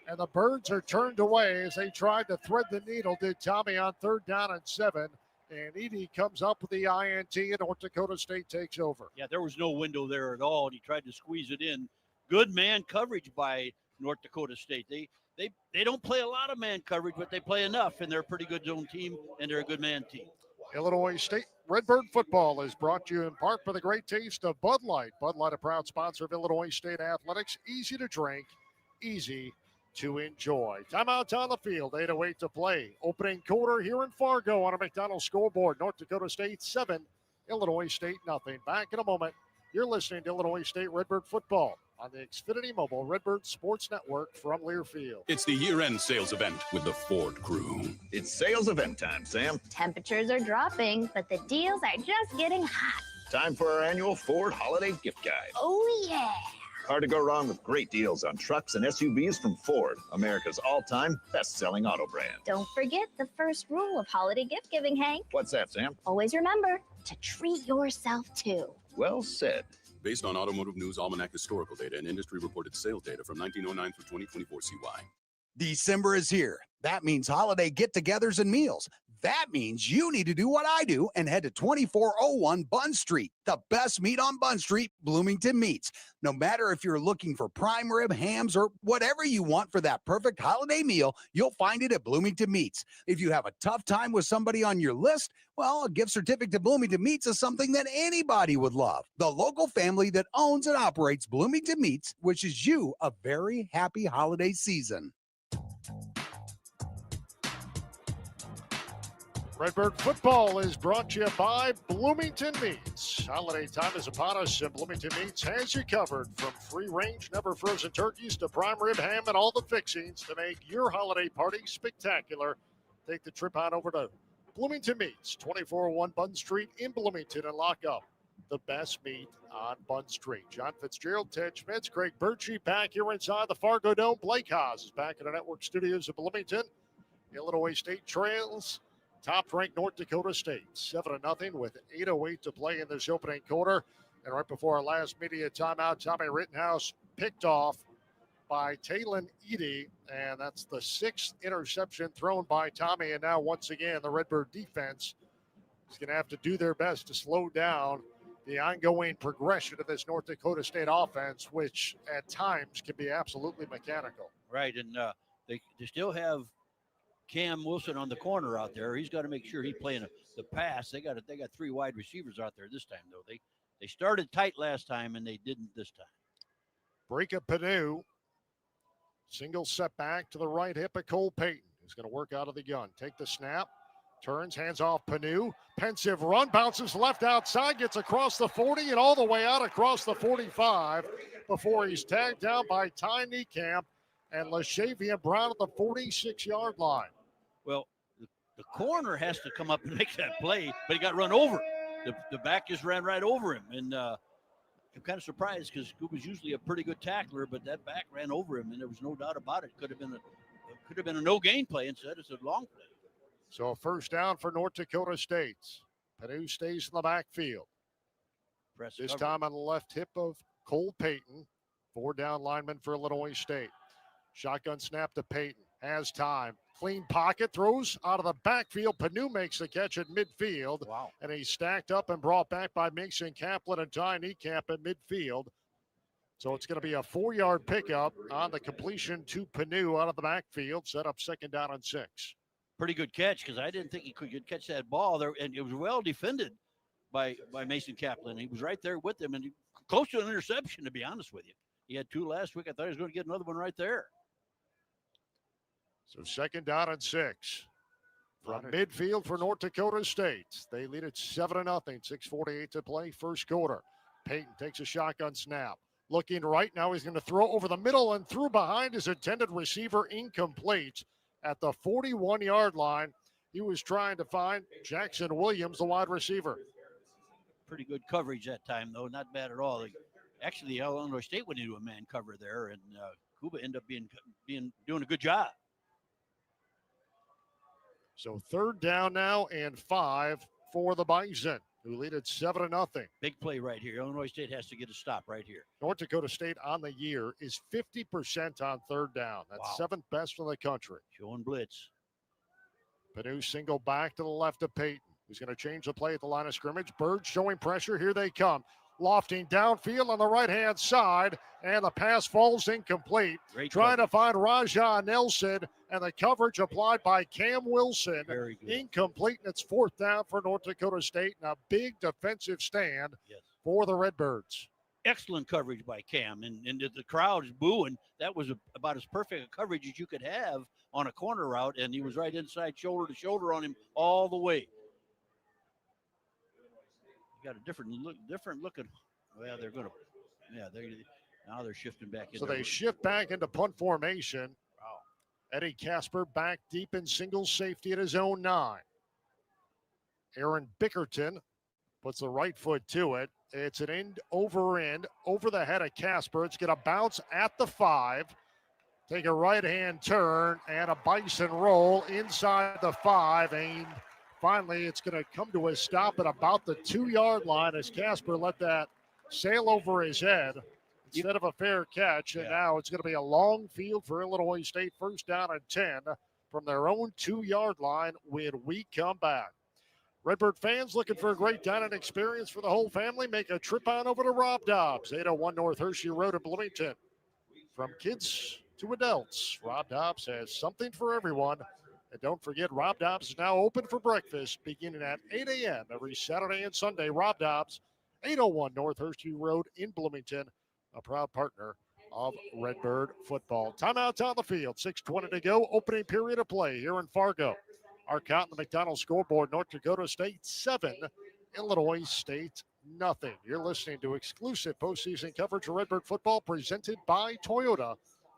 And the Birds are turned away as they tried to thread the needle, did Tommy on 3rd down and 7. And Edey comes up with the INT, and North Dakota State takes over. Yeah, there was no window there at all, and he tried to squeeze it in. Good man coverage by North Dakota State. They don't play a lot of man coverage, but they play enough, and they're a pretty good zone team, and they're a good man team. Illinois State Redbird football is brought to you in part by the great taste of Bud Light. Bud Light, a proud sponsor of Illinois State athletics. Easy to drink, easy to enjoy. Timeout on the field, 8:08 to play. Opening quarter here in Fargo on a McDonald's scoreboard. North Dakota State 7, Illinois State nothing. Back in a moment. You're listening to Illinois State Redbird football on the Xfinity Mobile Redbird Sports Network from Learfield. It's the year-end sales event with the Ford crew. It's sales event time, Sam. Temperatures are dropping, but the deals are just getting hot. Time for our annual Ford Holiday Gift Guide. Oh, yeah. Hard to go wrong with great deals on trucks and SUVs from Ford, America's all-time best-selling auto brand. Don't forget the first rule of holiday gift giving, Hank. What's that, Sam? Always remember to treat yourself, too. Well said. Based on Automotive News Almanac historical data and industry-reported sales data from 1909 through 2024 CY. December is here. That means holiday get-togethers and meals. That means you need to do what I do and head to 2401 Bunn Street. The best meat on Bunn Street, Bloomington Meats. No matter if you're looking for prime rib, hams, or whatever you want for that perfect holiday meal, you'll find it at Bloomington Meats. If you have a tough time with somebody on your list, well, a gift certificate to Bloomington Meats is something that anybody would love. The local family that owns and operates Bloomington Meats wishes you a very happy holiday season. Redbird football is brought to you by Bloomington Meats. Holiday time is upon us, and Bloomington Meats has you covered from free-range, never-frozen turkeys to prime rib ham and all the fixings to make your holiday party spectacular. Take the trip on over to Bloomington Meats, 2401 Bunn Street in Bloomington, and lock up the best meat on Bunn Street. John Fitzgerald, Ted Schmitz, Craig Birchie back here inside the Fargo Dome. Blake Haas is back in the network studios of Bloomington. Illinois State trails top-ranked North Dakota State, 7-0 with 8:08 to play in this opening quarter. And right before our last media timeout, Tommy Rittenhouse picked off by Talon Edey, and that's the 6th interception thrown by Tommy. And now, once again, the Redbird defense is going to have to do their best to slow down the ongoing progression of this North Dakota State offense, which at times can be absolutely mechanical. Right, and they still have Cam Wilson on the corner out there. He's got to make sure he's playing the pass. They got 3 wide receivers out there this time, though. They started tight last time, and they didn't this time. Break of Panu. Single setback to the right hip of Cole Payton. He's going to work out of the gun. Take the snap. Turns, hands off Panu. Pensive run, bounces left outside, gets across the 40 and all the way out across the 45 before he's tagged down by Ty Niekamp and LaShavian Brown at the 46-yard line. Well, the corner has to come up and make that play, but he got run over. The back just ran right over him, and I'm kind of surprised because Scuba's usually a pretty good tackler, but that back ran over him, and there was no doubt about it. Could have been a no-gain play. Instead, it's a long play. So a first down for North Dakota State. Purdue stays in the backfield. This time on the left hip of Cole Payton, 4-down lineman for Illinois State. Shotgun snap to Payton. Has time. Clean pocket. Throws out of the backfield. Panu makes the catch at midfield. Wow. And he's stacked up and brought back by Mason Kaplan and Ty Niekamp at midfield. So it's going to be a 4-yard pickup on the completion to Panu out of the backfield. Set up 2nd down and 6. Pretty good catch because I didn't think he could catch that ball there, and it was well defended by Mason Kaplan. He was right there with him, and close to an interception, to be honest with you. He had 2 last week. I thought he was going to get another one right there. So 2nd down and 6 from midfield for North Dakota State. They lead it 7-0. 6:48 to play, first quarter. Payton takes a shotgun snap. Looking right now, he's going to throw over the middle and through behind his intended receiver, incomplete at the 41-yard line. He was trying to find Jackson Williams, the wide receiver. Pretty good coverage that time, though. Not bad at all. Actually, Illinois State went into a man cover there, and Cuba ended up doing a good job. So 3rd down now and 5 for the Bison, who lead it 7-0. Big play right here. Illinois State has to get a stop right here. North Dakota State on the year is 50% on 3rd down. That's 7th best in the country. Showing blitz. Panu single back to the left of Payton, who's going to change the play at the line of scrimmage. Birds showing pressure. Here they come. Lofting downfield on the right-hand side, and the pass falls incomplete. Trying to find Rajah Nelson, and the coverage applied by Cam Wilson. Very good. Incomplete, and it's 4th down for North Dakota State, and a big defensive stand for the Redbirds. Excellent coverage by Cam, and the crowd is booing. That was about as perfect a coverage as you could have on a corner route, and he was right inside, shoulder to shoulder on him all the way. Got a different looking. Well, they're going to, now they're shifting back into. So they shift back into punt formation. Wow. Eddie Casper back deep in single safety at his own 9. Aaron Bickerton puts the right foot to it. It's an end over the head of Casper. It's going to bounce at the 5. Take a right-hand turn and a Bison roll inside the 5. And finally, it's going to come to a stop at about the 2-yard line as Casper let that sail over his head instead of a fair catch. And now it's going to be a long field for Illinois State. 1st down and 10 from their own 2-yard line when we come back. Redbird fans looking for a great dining experience for the whole family? Make a trip on over to Rob Dobbs, 801 North Hershey Road in Bloomington. From kids to adults, Rob Dobbs has something for everyone. And don't forget, Rob Dobbs is now open for breakfast beginning at 8 a.m. every Saturday and Sunday. Rob Dobbs, 801 North Hershey Road in Bloomington, a proud partner of Redbird football. Timeout's on the field, 6:20 to go. Opening period of play here in Fargo. Our count on the McDonald's scoreboard, North Dakota State 7, Illinois State nothing. You're listening to exclusive postseason coverage of Redbird football presented by Toyota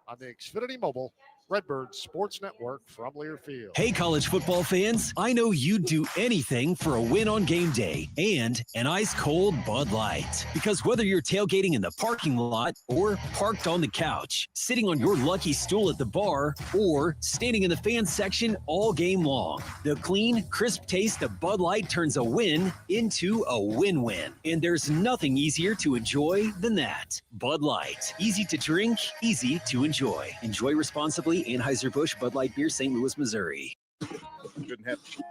on the Xfinity Mobile Redbird Sports Network from Learfield. Hey, college football fans, I know you'd do anything for a win on game day and an ice-cold Bud Light. Because whether you're tailgating in the parking lot or parked on the couch, sitting on your lucky stool at the bar, or standing in the fan section all game long, the clean, crisp taste of Bud Light turns a win into a win-win. And there's nothing easier to enjoy than that. Bud Light. Easy to drink, easy to enjoy. Enjoy responsibly. Anheuser-Busch Bud Light Beer, St. Louis, Missouri.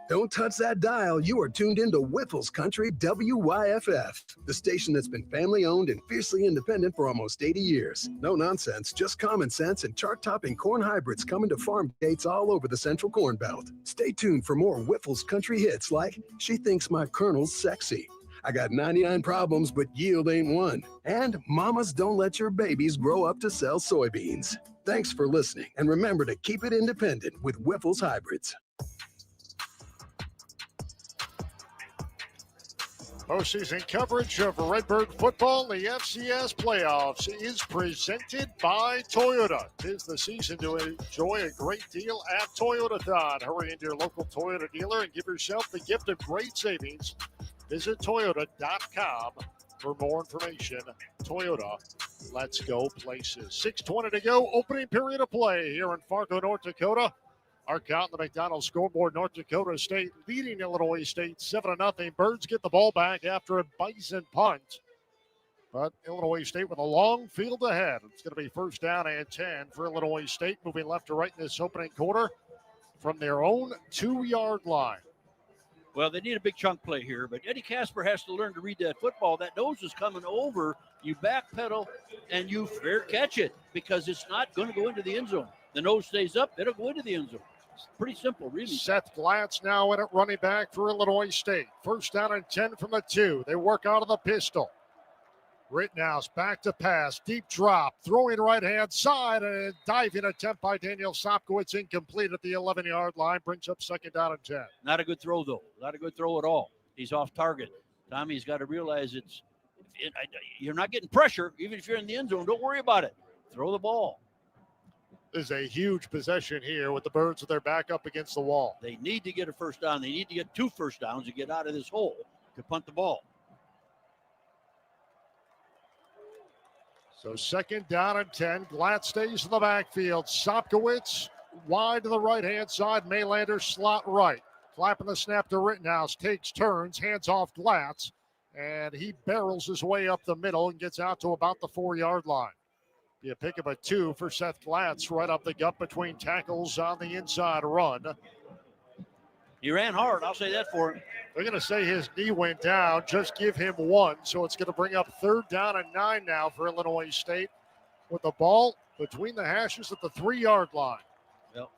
Don't touch that dial. You are tuned into Whiffles Country WYFF, the station that's been family-owned and fiercely independent for almost 80 years. No nonsense, just common sense and chart-topping corn hybrids coming to farm gates all over the Central Corn Belt. Stay tuned for more Whiffles Country hits like She Thinks My Colonel's Sexy, I Got 99 Problems But Yield Ain't One, and Mamas Don't Let Your Babies Grow Up to Sell Soybeans. Thanks for listening, and remember to keep it independent with Whiffles Hybrids. Postseason coverage of Redbird football in the FCS playoffs is presented by Toyota. 'Tis the season to enjoy a great deal at Toyotathon. Hurry into your local Toyota dealer and give yourself the gift of great savings. Visit Toyota.com for more information. Toyota, let's go places. 6:20 to go, opening period of play here in Fargo, North Dakota. Our count on the McDonald's scoreboard, North Dakota State leading Illinois State 7-0. Birds get the ball back after a Bison punt. But Illinois State with a long field ahead. It's going to be 1st down and 10 for Illinois State, moving left to right in this opening quarter from their own 2-yard line. Well, they need a big chunk play here, but Eddie Casper has to learn to read that football. That nose is coming over. You backpedal, and you fair catch it because it's not going to go into the end zone. The nose stays up. It'll go into the end zone. It's pretty simple, really. Seth Glatz now in at running back for Illinois State. First down and 10 from the 2. They work out of the pistol. Rittenhouse back to pass, deep drop, throwing right-hand side, and a diving attempt by Daniel Sopkowitz incomplete at the 11-yard line, brings up second down and 10. Not a good throw, though. Not a good throw at all. He's off target. Tommy's got to realize you're not getting pressure, even if you're in the end zone. Don't worry about it. Throw the ball. This is a huge possession here with the Birds with their back up against the wall. They need to get a first down. They need to get 2 first downs to get out of this hole to punt the ball. So second down and 10. Glatt stays in the backfield. Sopkowitz wide to the right-hand side. Maylander slot right. Clapping the snap to Rittenhouse. Takes turns. Hands off Glatz. And he barrels his way up the middle and gets out to about the 4-yard line. Be a pick of a 2 for Seth Glatz right up the gut between tackles on the inside run. He ran hard. I'll say that for him. They're going to say his knee went down. Just give him 1. So it's going to bring up third down and 9 now for Illinois State with the ball between the hashes at the 3-yard line. Well,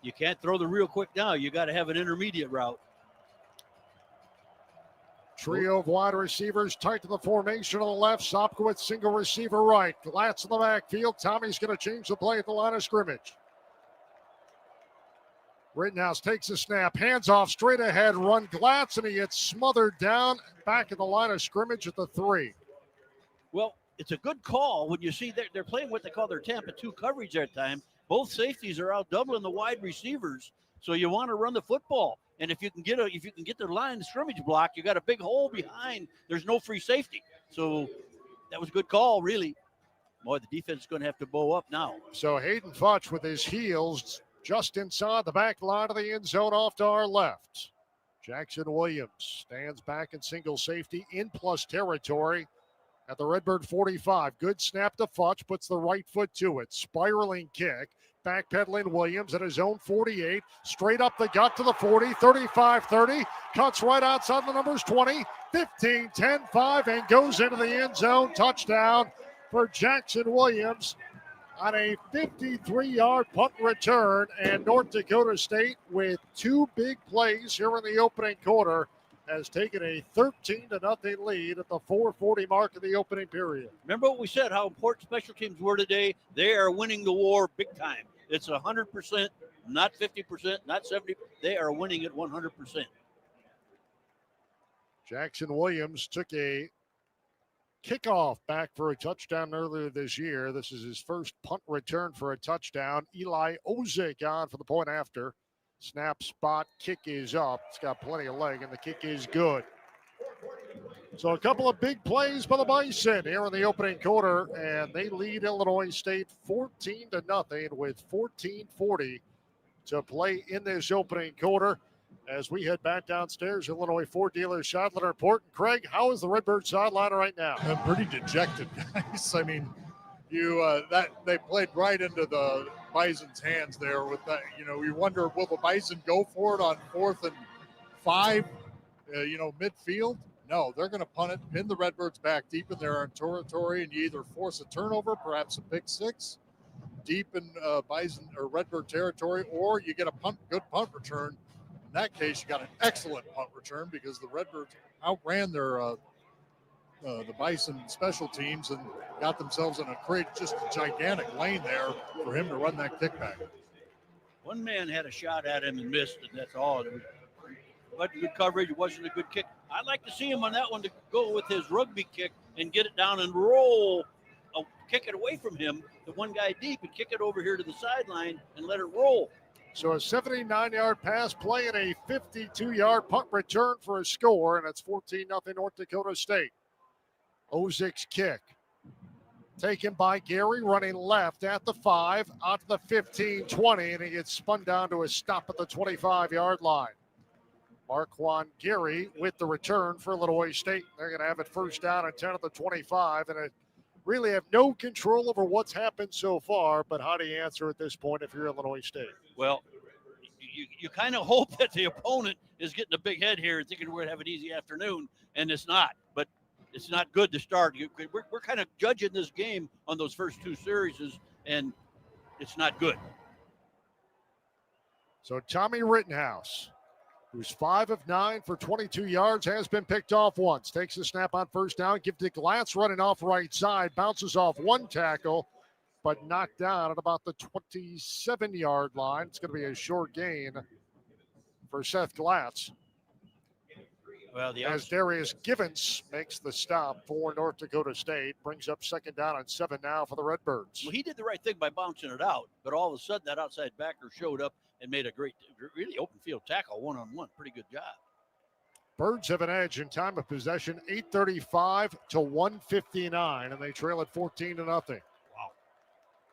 you can't throw the real quick now. You got to have an intermediate route. Trio of wide receivers tight to the formation on the left. Sopkowitz single receiver right. Glatz in the backfield. Tommy's going to change the play at the line of scrimmage. Rittenhouse takes a snap, hands off, straight ahead, run Glatz, and he gets smothered down back at the line of scrimmage at the 3. Well, it's a good call when you see they're playing what they call their Tampa 2 coverage that time. Both safeties are out doubling the wide receivers, so you want to run the football. And if you can get the line of scrimmage block, you got a big hole behind. There's no free safety. So that was a good call, really. Boy, the defense is going to have to bow up now. So Hayden Futch with his heels just inside the back line of the end zone off to our left. Jackson Williams stands back in single safety in plus territory at the Redbird 45. Good snap to Futch, puts the right foot to it. Spiraling kick. Backpedaling Williams at his own 48. Straight up the gut to the 40, 35, 30. Cuts right outside the numbers 20, 15, 10, 5, and goes into the end zone. Touchdown for Jackson Williams on a 53-yard punt return. And North Dakota State, with 2 big plays here in the opening quarter, has taken a 13-0 lead at the 4:40 mark of the opening period. Remember what we said, how important special teams were today? They are winning the war big time. It's 100%, not 50%, not 70%. They are winning it 100%. Jackson Williams took a kickoff back for a touchdown earlier this year. This is his first punt return for a touchdown. Eli Ozick on for the point after. Snap, spot, kick is up. It's got plenty of leg, and the kick is good. So a couple of big plays by the Bison here in the opening quarter, and they lead Illinois State 14-0 with 14:40 to play in this opening quarter. As we head back downstairs, Illinois Ford dealer sideline report. And Craig, how is the Redbird sideline right now? I'm pretty dejected, guys. I mean, they played right into the Bison's hands there with that. You wonder, will the Bison go for it on 4th and 5, midfield? No, they're going to punt it, pin the Redbirds back deep in their own territory, and you either force a turnover, perhaps a pick 6, deep in Bison or Redbird territory, or you get a good punt return. In that case, you got an excellent punt return because the Redbirds outran their the Bison special teams and got themselves in just a gigantic lane there for him to run that kickback. One man had a shot at him and missed, and that's all. It wasn't good coverage. It wasn't a good kick. I'd like to see him on that one to go with his rugby kick and get it down and roll, kick it away from him, the one guy deep, and kick it over here to the sideline and let it roll. So a 79-yard pass play and a 52-yard punt return for a score, and it's 14-0 North Dakota State. Ozick's kick taken by Gary, running left at the 5, out to the 15, 20, and he gets spun down to a stop at the 25-yard line. Marquand Gary with the return for Illinois State. They're going to have it first down and 10 at the 25, and really have no control over what's happened so far, but how do you answer at this point if you're Illinois State? Well, you kind of hope that the opponent is getting a big head here and thinking we're going to have an easy afternoon, and it's not. But it's not good to start. We're kind of judging this game on those first 2 series, and it's not good. So Tommy Rittenhouse, who's 5 of 9 for 22 yards, has been picked off once. Takes a snap on first down. Give to Glatz running off right side. Bounces off one tackle, but knocked down at about the 27-yard line. It's going to be a short gain for Seth Glatz. Well, as Darius Givens makes the stop for North Dakota State, brings up second down and 7 now for the Redbirds. Well, he did the right thing by bouncing it out, but all of a sudden that outside backer showed up and made a great, really open field tackle, one-on-one. Pretty good job. Birds have an edge in time of possession, 8:35 to 1:59, and they trail at 14-0. Wow.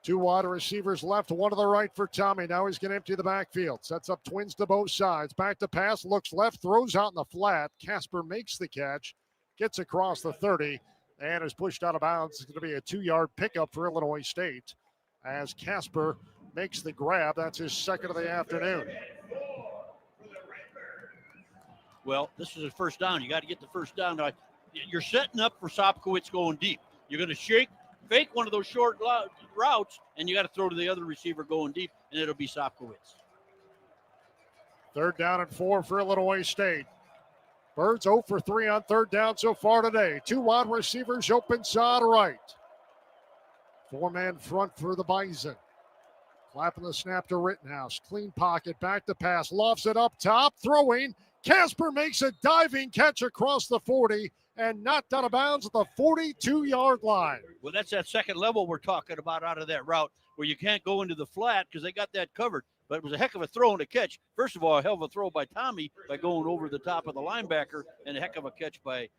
2 wide receivers left, 1 to the right for Tommy. Now he's going to empty the backfield. Sets up twins to both sides. Back to pass, looks left, throws out in the flat. Casper makes the catch, gets across the 30, and is pushed out of bounds. It's going to be a 2-yard pickup for Illinois State as Casper makes the grab. That's his second of the afternoon. Well, this is a first down. You got to get the first down. Now, you're setting up for Sopkowitz going deep. You're going to fake one of those short routes, and you got to throw to the other receiver going deep, and it'll be Sopkowitz. 3rd down and 4 for Illinois State. Birds 0 for 3 on 3rd down so far today. 2 wide receivers open side right. 4-man front for the Bison. Clapping the snap to Rittenhouse. Clean pocket, back to pass. Lofts it up top, throwing. Casper makes a diving catch across the 40 and knocked out of bounds at the 42-yard line. Well, that's that second level we're talking about out of that route where you can't go into the flat because they got that covered. But it was a heck of a throw and a catch. First of all, a hell of a throw by Tommy by going over the top of the linebacker, and a heck of a catch by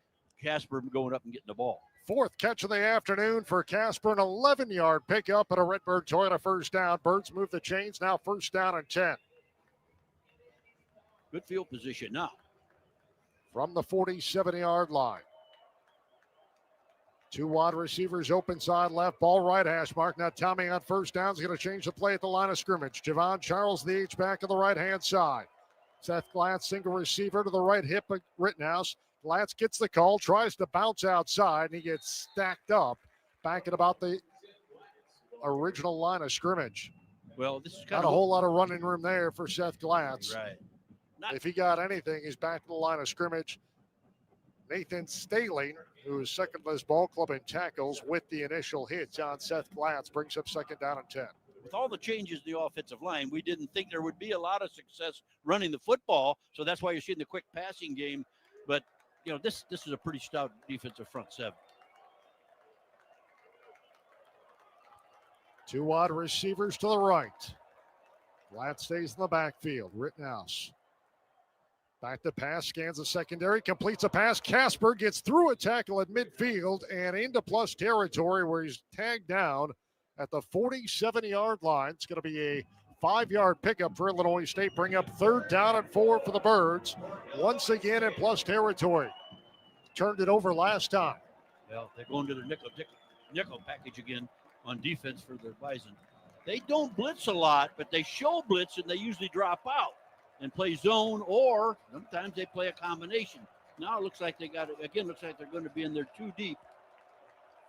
Casper going up and getting the ball. 4th catch of the afternoon for Casper, an 11-yard pickup and a Redbird Toyota first down. Birds move the chains, now 1st down and 10. Good field position now. From the 47-yard line. 2 wide receivers open side left, ball right hash mark. Now Tommy on first down is going to change the play at the line of scrimmage. Javon Charles, the H-back to the right-hand side. Seth Glatz, single receiver to the right hip of Rittenhouse. Glatz gets the call, tries to bounce outside, and he gets stacked up back at about the original line of scrimmage. Well, this is kind Not of a whole lot of running room there for Seth Glatz. Right. If he got anything, he's back to the line of scrimmage. Nathan Staling, who is second to this ball club in tackles with the initial hit on Seth Glatz, brings up second down and 10. With all the changes in the offensive line, we didn't think there would be a lot of success running the football, so that's why you're seeing the quick passing game. But, you know, this is a pretty stout defensive front 7. 2 wide receivers to the right. Glatz stays in the backfield. Rittenhouse. Back to pass, scans the secondary, completes a pass. Casper gets through a tackle at midfield and into plus territory where he's tagged down at the 47-yard line. It's going to be a 5-yard pickup for Illinois State. Bring up 3rd down and 4 for the Birds. Once again in plus territory. Turned it over last time. Well, they're going to their nickel package again on defense for the Bison. They don't blitz a lot, but they show blitz and they usually drop out and play zone, or sometimes they play a combination. Now it looks like looks like they're going to be in there too deep.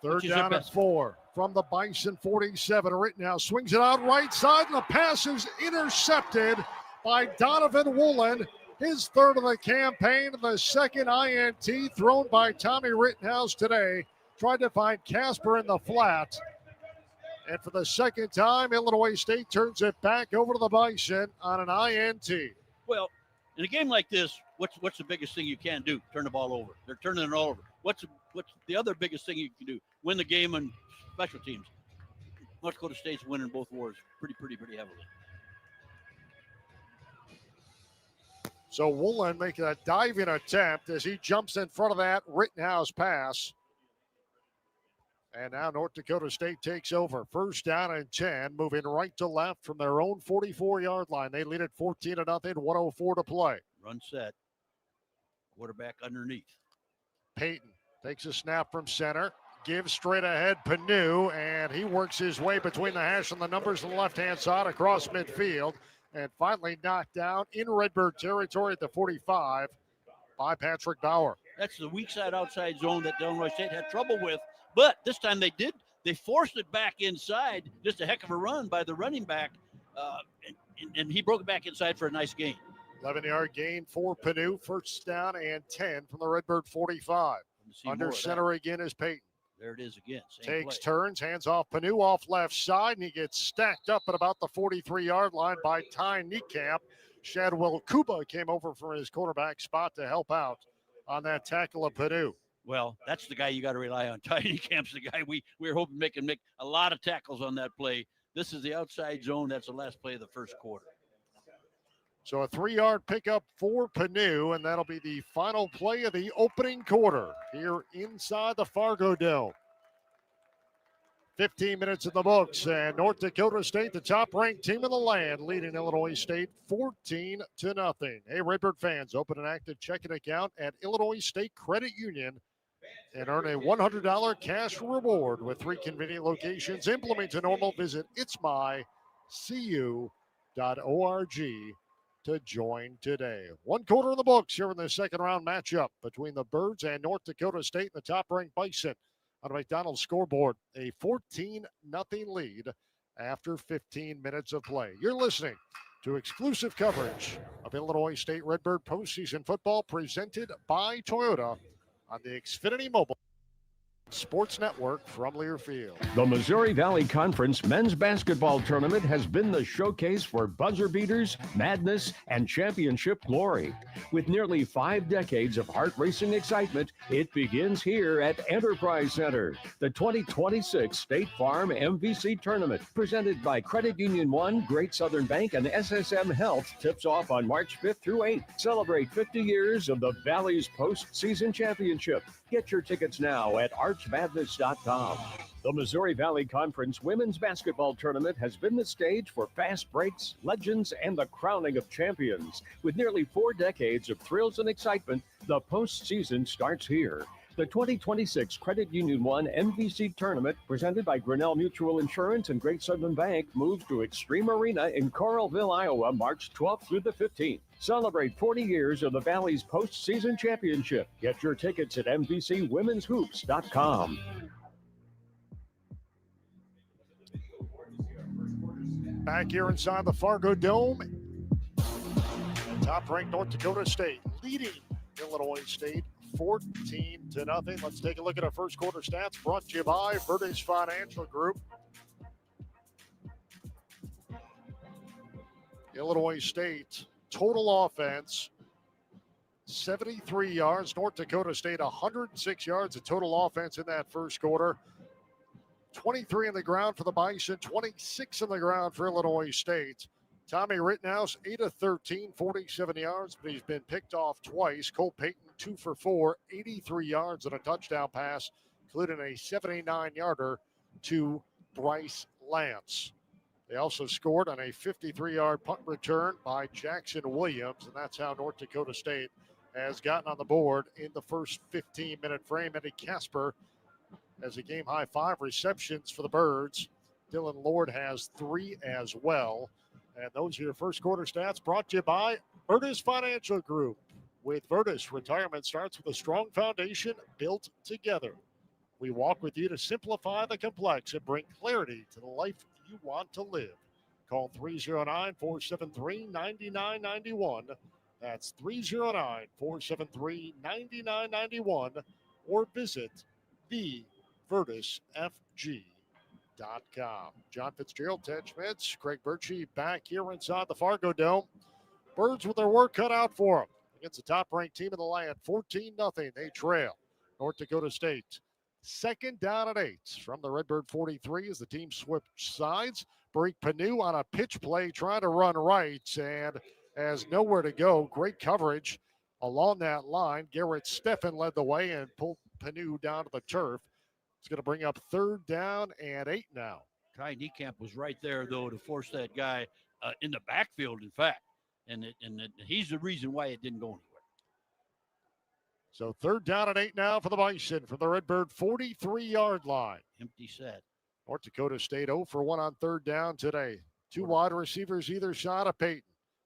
3rd down and 4 from the Bison 47. Rittenhouse swings it out right side, and the pass is intercepted by Donovan Woolen. His 3rd of the campaign, and the 2nd INT thrown by Tommy Rittenhouse today. Tried to find Casper in the flat. And for the 2nd time, Illinois State turns it back over to the Bison on an INT. Well, in a game like this, what's the biggest thing you can do? Turn the ball over. They're turning it all over. What's the other biggest thing you can do? Win the game on special teams. North Dakota State's winning both wars pretty heavily. So Woolen making a diving attempt as he jumps in front of that Rittenhouse pass. And now North Dakota State takes over. 1st down and 10, moving right to left from their own 44-yard line. They lead at 14-0, 1:04 to play. Run set. Quarterback underneath. Payton takes a snap from center. Gives straight ahead Panu, and he works his way between the hash and the numbers on the left-hand side across midfield. And finally knocked down in Redbird territory at the 45 by Patrick Bauer. That's the weak side outside zone that Illinois State had trouble with. But this time they did. They forced it back inside. Just a heck of a run by the running back. and he broke it back inside for a nice gain. 11-yard gain for Panu. First down and 10 from the Redbird 45. Under center again is Peyton. There it is again. Takes turns, hands off Panu off left side, and he gets stacked up at about the 43-yard line by Ty Niekamp. Shadwell Kuba came over from his quarterback spot to help out on that tackle of Panu. Well, that's the guy you got to rely on. Ty Niecamp's the guy we were hoping can make a lot of tackles on that play. This is the outside zone. That's the last play of the first quarter. So a 3-yard pickup for Panu, and that'll be the final play of the opening quarter here inside the Fargo Dome. 15 minutes in the books, and North Dakota State, the top-ranked team in the land, leading Illinois State 14-0. Hey, Redbird fans, open an active checking account at Illinois State Credit Union and earn a $100 cash reward with 3 convenient locations. Implement to normal. Visit itsmycu.org to join today. 1 quarter in the books here in the second round matchup between the Birds and North Dakota State, the top-ranked Bison. On a McDonald's scoreboard, a 14-0 lead after 15 minutes of play. You're listening to exclusive coverage of Illinois State Redbird postseason football presented by Toyota on the Xfinity Mobile Sports Network from Learfield. The Missouri Valley Conference men's basketball tournament has been the showcase for buzzer beaters, madness, and championship glory. With nearly 5 decades of heart-racing excitement, it begins here at Enterprise Center. The 2026 State Farm MVC Tournament, presented by Credit Union One, Great Southern Bank, and SSM Health, tips off on March 5th through 8th. Celebrate 50 years of the Valley's postseason championship. Get your tickets now at archmadness.com. The Missouri Valley Conference Women's Basketball Tournament has been the stage for fast breaks, legends, and the crowning of champions. With nearly 4 decades of thrills and excitement, the postseason starts here. The 2026 Credit Union One MVC Tournament, presented by Grinnell Mutual Insurance and Great Southern Bank, moves to Extreme Arena in Coralville, Iowa, March 12th through the 15th. Celebrate 40 years of the Valley's postseason championship. Get your tickets at MVCWomen'sHoops.com. Back here inside the Fargo Dome, top-ranked North Dakota State leading Illinois State 14-0. Let's take a look at our first quarter stats brought to you by Verdes Financial Group. Illinois State total offense 73 yards. North Dakota State 106 yards of total offense in that first quarter. 23 on the ground for the Bison, 26 on the ground for Illinois State. Tommy Rittenhouse, 8 of 13, 47 yards, but he's been picked off twice. Cole Payton, 2 for 4, 83 yards and a touchdown pass, including a 79-yarder to Bryce Lance. They also scored on a 53-yard punt return by Jackson Williams, and that's how North Dakota State has gotten on the board in the first 15-minute frame. Eddie Casper has a game-high 5 receptions for the Birds. Dylan Lord has 3 as well. And those are your first quarter stats brought to you by Verdes Financial Group. With Verdes, retirement starts with a strong foundation built together. We walk with you to simplify the complex and bring clarity to the life you want to live. Call 309-473-9991. That's 309-473-9991. Or visit theverdesfg.com. John Fitzgerald, Ted Schmitz, Craig Birchie back here inside the Fargo Dome. Birds with their work cut out for them against the top-ranked team in the land. 14-0. They trail North Dakota State. Second down and 8 from the Redbird 43 as the team switch sides. Barik Panu on a pitch play trying to run right and has nowhere to go. Great coverage along that line. Garrett Steffen led the way and pulled Panu down to the turf. It's going to bring up 3rd down and 8 now. Ty Niekamp was right there, though, to force that guy in the backfield, in fact. And he's the reason why it didn't go anywhere. So 3rd down and 8 now for the Bison from the Redbird 43-yard line. Empty set. North Dakota State 0 for 1 on 3rd down today. 2 wide receivers either side of Peyton.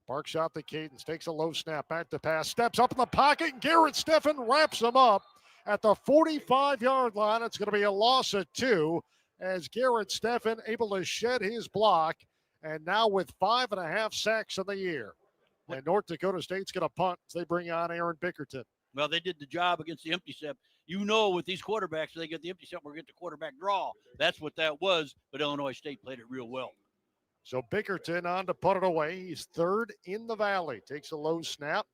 Barks out the cadence, takes a low snap, back to pass, steps up in the pocket, and Garrett Steffen wraps him up at the 45-yard line. It's going to be a loss of 2 as Garrett Steffen able to shed his block and now with 5.5 sacks in the year. And North Dakota State's going to punt as they bring on Aaron Bickerton. Well, they did the job against the empty set. You know, with these quarterbacks, they get the empty set, we're going to get the quarterback draw. That's what that was, but Illinois State played it real well. So Bickerton on to put it away. He's third in the valley. Takes a low snap,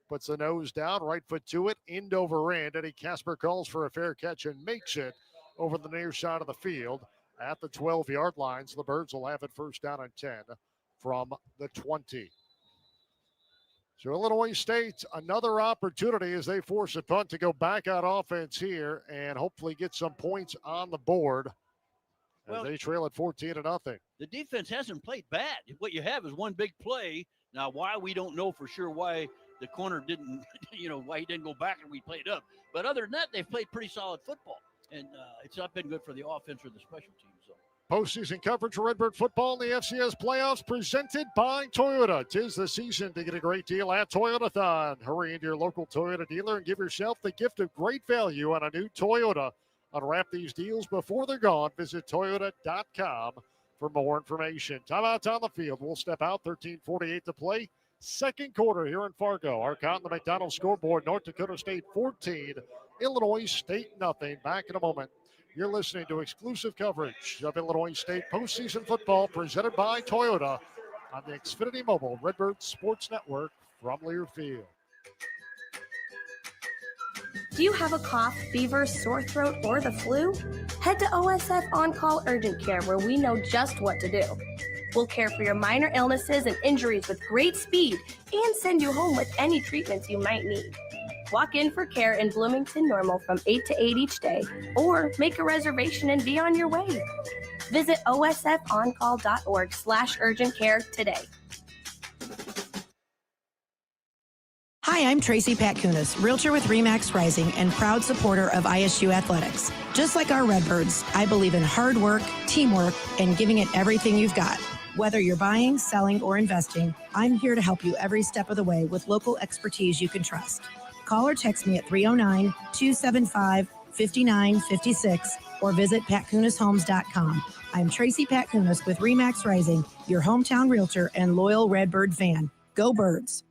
puts the nose down, right foot to it, end over end. Eddie Casper calls for a fair catch and makes it over the near side of the field at the 12-yard line. So the Birds will have it first down and 10 from the 20. So Illinois State, another opportunity as they force a punt to go back on offense here and hopefully get some points on the board as they trail at 14-0. The defense hasn't played bad. What you have is one big play. Now, why we don't know for sure why the corner didn't, why he didn't go back and we played up. But other than that, they've played pretty solid football. And it's not been good for the offense or the special teams. So. Postseason coverage for Redbird football in the FCS playoffs presented by Toyota. 'Tis the season to get a great deal at Toyotathon. Hurry into your local Toyota dealer and give yourself the gift of great value on a new Toyota. Unwrap these deals before they're gone. Visit Toyota.com for more information. Timeout on the field. We'll step out. 13:48 to play. Second quarter here in Fargo. Our count on the McDonald's scoreboard. North Dakota State 14, Illinois State nothing. Back in a moment. You're listening to exclusive coverage of Illinois State postseason football presented by Toyota on the Xfinity Mobile Redbird Sports Network from Learfield. Do you have a cough, fever, sore throat, or the flu? Head to OSF On-Call Urgent Care where we know just what to do. We'll care for your minor illnesses and injuries with great speed and send you home with any treatments you might need. Walk in for care in Bloomington Normal from 8 to 8 each day, or make a reservation and be on your way. Visit osfoncall.org/urgent care today. Hi, I'm Tracy Patkunas, realtor with RE/MAX Rising and proud supporter of ISU Athletics. Just like our Redbirds, I believe in hard work, teamwork, and giving it everything you've got. Whether you're buying, selling, or investing, I'm here to help you every step of the way with local expertise you can trust. Call or text me at 309-275-5956 or visit patkunashomes.com. I'm Tracy Patkunas with RE/MAX Rising, your hometown realtor and loyal Redbird fan. Go Birds!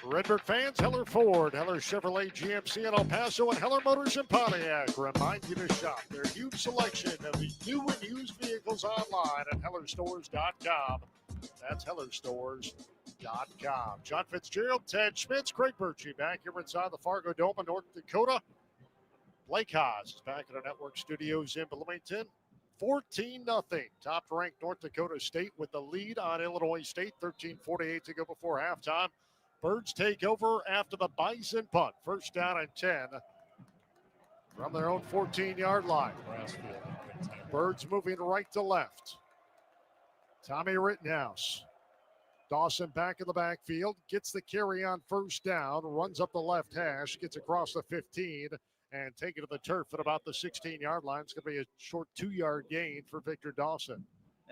Redbird fans, Heller Ford, Heller Chevrolet GMC in El Paso, and Heller Motors in Pontiac remind you to shop their huge selection of the new and used vehicles online at hellerstores.com. That's hellerstores.com. John Fitzgerald, Ted Schmitz, Craig Birchie back here inside the Fargo Dome in North Dakota. Blake Haas is back at our network studios in Bloomington. 14-0. Top-ranked North Dakota State with the lead on Illinois State. 13:48 to go before halftime. Birds take over after the Bison punt. First down and 10 from their own 14-yard line. Birds moving right to left. Tommy Rittenhouse. Dawson back in the backfield. Gets the carry on first down. Runs up the left hash. Gets across the 15 and take it to the turf at about the 16-yard line. It's going to be a short 2-yard gain for Victor Dawson.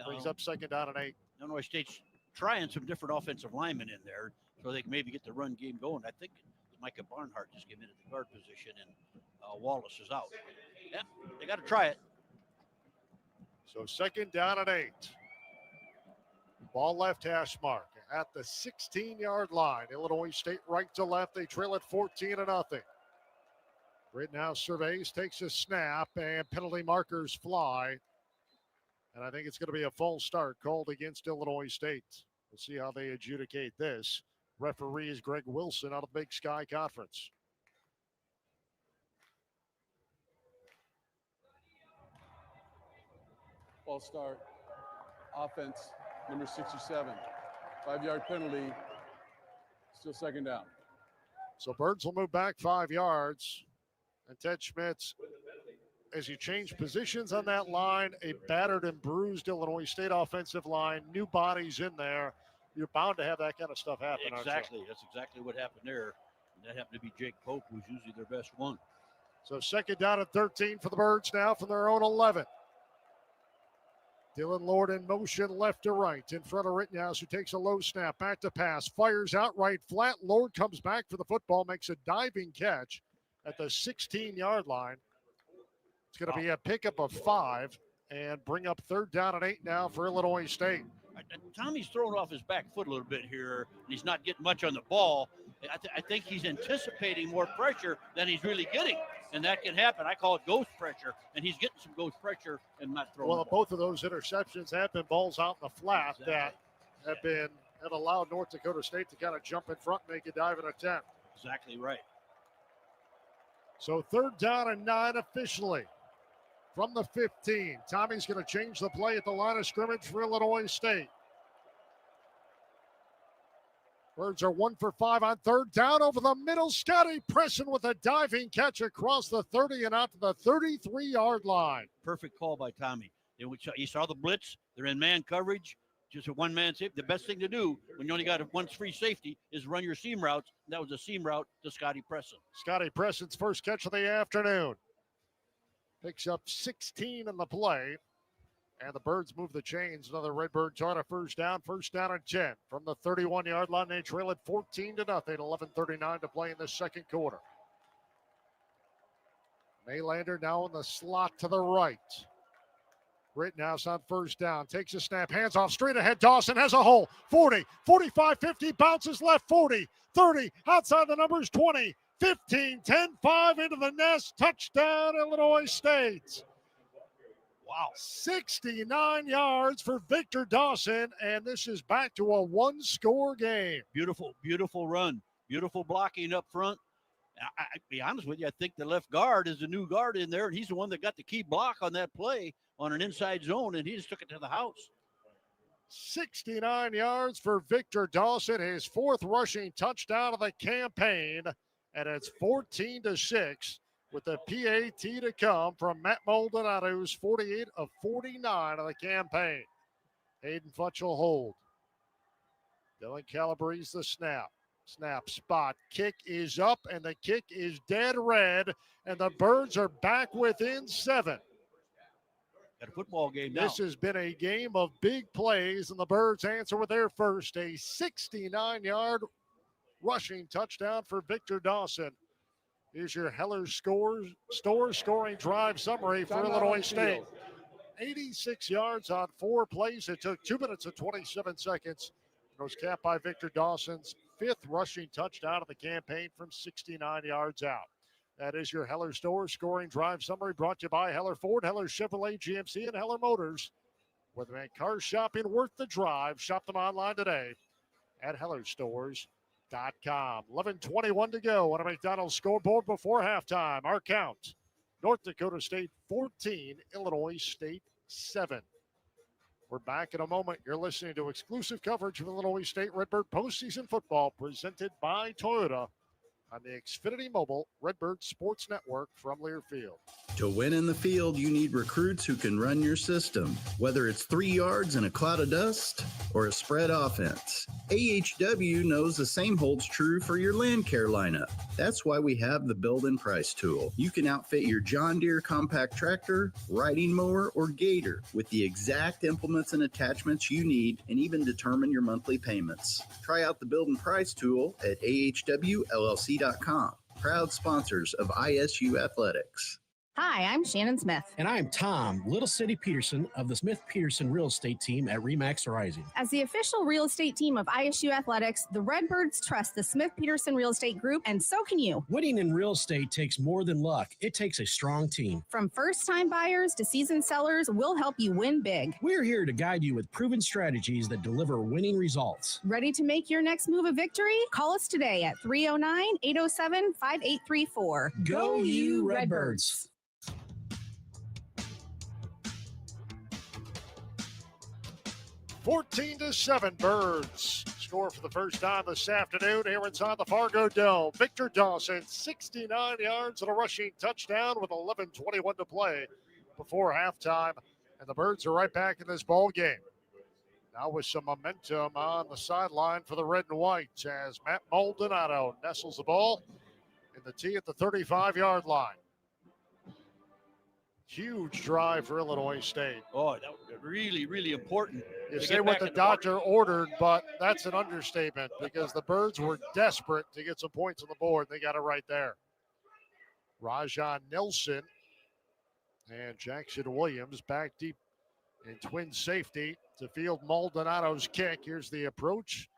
Brings up second down and 8. Illinois State's trying some different offensive linemen in there so they can maybe get the run game going. I think Micah Barnhart just came in at the guard position and Wallace is out. Yeah, they got to try it. So second down and 8. Ball left hash mark at the 16-yard line. Illinois State right to left. They trail at 14-0. Rittenhouse surveys, takes a snap, and penalty markers fly. And I think it's going to be a false start called against Illinois State. We'll see how they adjudicate this. Referee is Greg Wilson out of Big Sky Conference. False start. Offense, number 67. 5-yard penalty. Still second down. So Birds will move back 5 yards. And Ted Schmitz, as you change positions on that line, a battered and bruised Illinois State offensive line, new bodies in there, you're bound to have that kind of stuff happen. Exactly. That's exactly what happened there. And that happened to be Jake Pope, who's usually their best one. So second down at 13 for the Birds now from their own 11. Dylan Lord in motion left to right in front of Rittenhouse, who takes a low snap, back to pass, fires out right flat. Lord comes back for the football, makes a diving catch at the 16-yard line. It's going to be a pickup of 5 and bring up 3rd down and 8 now for Illinois State. Tommy's throwing off his back foot a little bit here, and he's not getting much on the ball. I think he's anticipating more pressure than he's really getting, and that can happen. I call it ghost pressure, and he's getting some ghost pressure and not throwing. Well, both of those interceptions have been balls out in the flat that have allowed North Dakota State to kind of jump in front and make a dive and attempt. Exactly right. So 3rd down and 9 officially from the 15. Tommy's going to change the play at the line of scrimmage for Illinois State. Birds are 1 for 5 on 3rd down over the middle. Scotty Presson with a diving catch across the 30 and out to the 33-yard line. Perfect call by Tommy. You saw the blitz. They're in man coverage. Just a one-man safety. The best thing to do when you only got one free safety is run your seam routes. That was a seam route to Scotty Presson. Scotty Presson's first catch of the afternoon. Picks up 16 in the play. And the Birds move the chains. Another Redbirds on a first down and 10. From the 31-yard line, they trail it 14-0. 11:39 to play in the second quarter. Maylander now in the slot to the right. Rittenhouse on first down. Takes a snap. Hands off. Straight ahead. Dawson has a hole. 40, 45, 50. Bounces left. 40, 30. Outside the numbers. 20, 15, 10, 5 into the nest. Touchdown, Illinois State. Wow. 69 yards for Victor Dawson, and this is back to a one-score game. Beautiful, beautiful run. Beautiful blocking up front. I'll be honest with you, I think the left guard is the new guard in there, and he's the one that got the key block on that play on an inside zone, and he just took it to the house. 69 yards for Victor Dawson, his 4th rushing touchdown of the campaign, and it's 14-6 with the PAT to come from Matt Maldonado's 48 of 49 of the campaign. Hayden Futch will hold. Dylan Calabrese the snap. Snap, spot, kick is up, and the kick is dead red, and the Birds are back within 7. Got a football game now. This has been a game of big plays, and the Birds answer with their first, a 69-yard rushing touchdown for Victor Dawson. Here's your Heller scoring drive summary for Illinois State. 86 yards on 4 plays. It took 2 minutes and 27 seconds. It was capped by Victor Dawson's 5th rushing touchdown of the campaign from 69 yards out. That is your Heller scoring drive summary, brought to you by Heller Ford, Heller Chevrolet GMC, and Heller Motors. Where they make car shopping worth the drive. Shop them online today at hellerstores.com. 11:21 to go on a McDonald's scoreboard before halftime. Our count: North Dakota State 14, Illinois State 7. We're back in a moment. You're listening to exclusive coverage of Illinois State Redbird postseason football presented by Toyota on the Xfinity Mobile Redbird Sports Network from Learfield. To win in the field, you need recruits who can run your system, whether it's 3 yards in a cloud of dust or a spread offense. AHW knows the same holds true for your land care lineup. That's why we have the Build and Price tool. You can outfit your John Deere compact tractor, riding mower, or gator with the exact implements and attachments you need, and even determine your monthly payments. Try out the Build and Price tool at ahwllc.com. Proud sponsors of ISU Athletics. Hi, I'm Shannon Smith. And I'm Tom, Little City Peterson of the Smith Peterson Real Estate Team at RE/MAX Rising. As the official real estate team of ISU Athletics, the Redbirds trust the Smith Peterson Real Estate Group, and so can you. Winning in real estate takes more than luck. It takes a strong team. From first-time buyers to seasoned sellers, we'll help you win big. We're here to guide you with proven strategies that deliver winning results. Ready to make your next move a victory? Call us today at 309-807-5834. Go you Redbirds! 14-7 Birds score for the first time this afternoon here inside the Fargo Dome. Victor Dawson, 69 yards and a rushing touchdown with 11:21 to play before halftime. And the Birds are right back in this ball game. Now with some momentum on the sideline for the red and white as Matt Maldonado nestles the ball in the tee at the 35-yard line. Huge drive for Illinois State. Oh, that was really, really important. You say what the doctor ordered, but that's an understatement because the Birds were desperate to get some points on the board. They got it right there. Rajon Nelson And Jackson Williams back deep in twin safety to field Maldonado's kick. Here's the approach.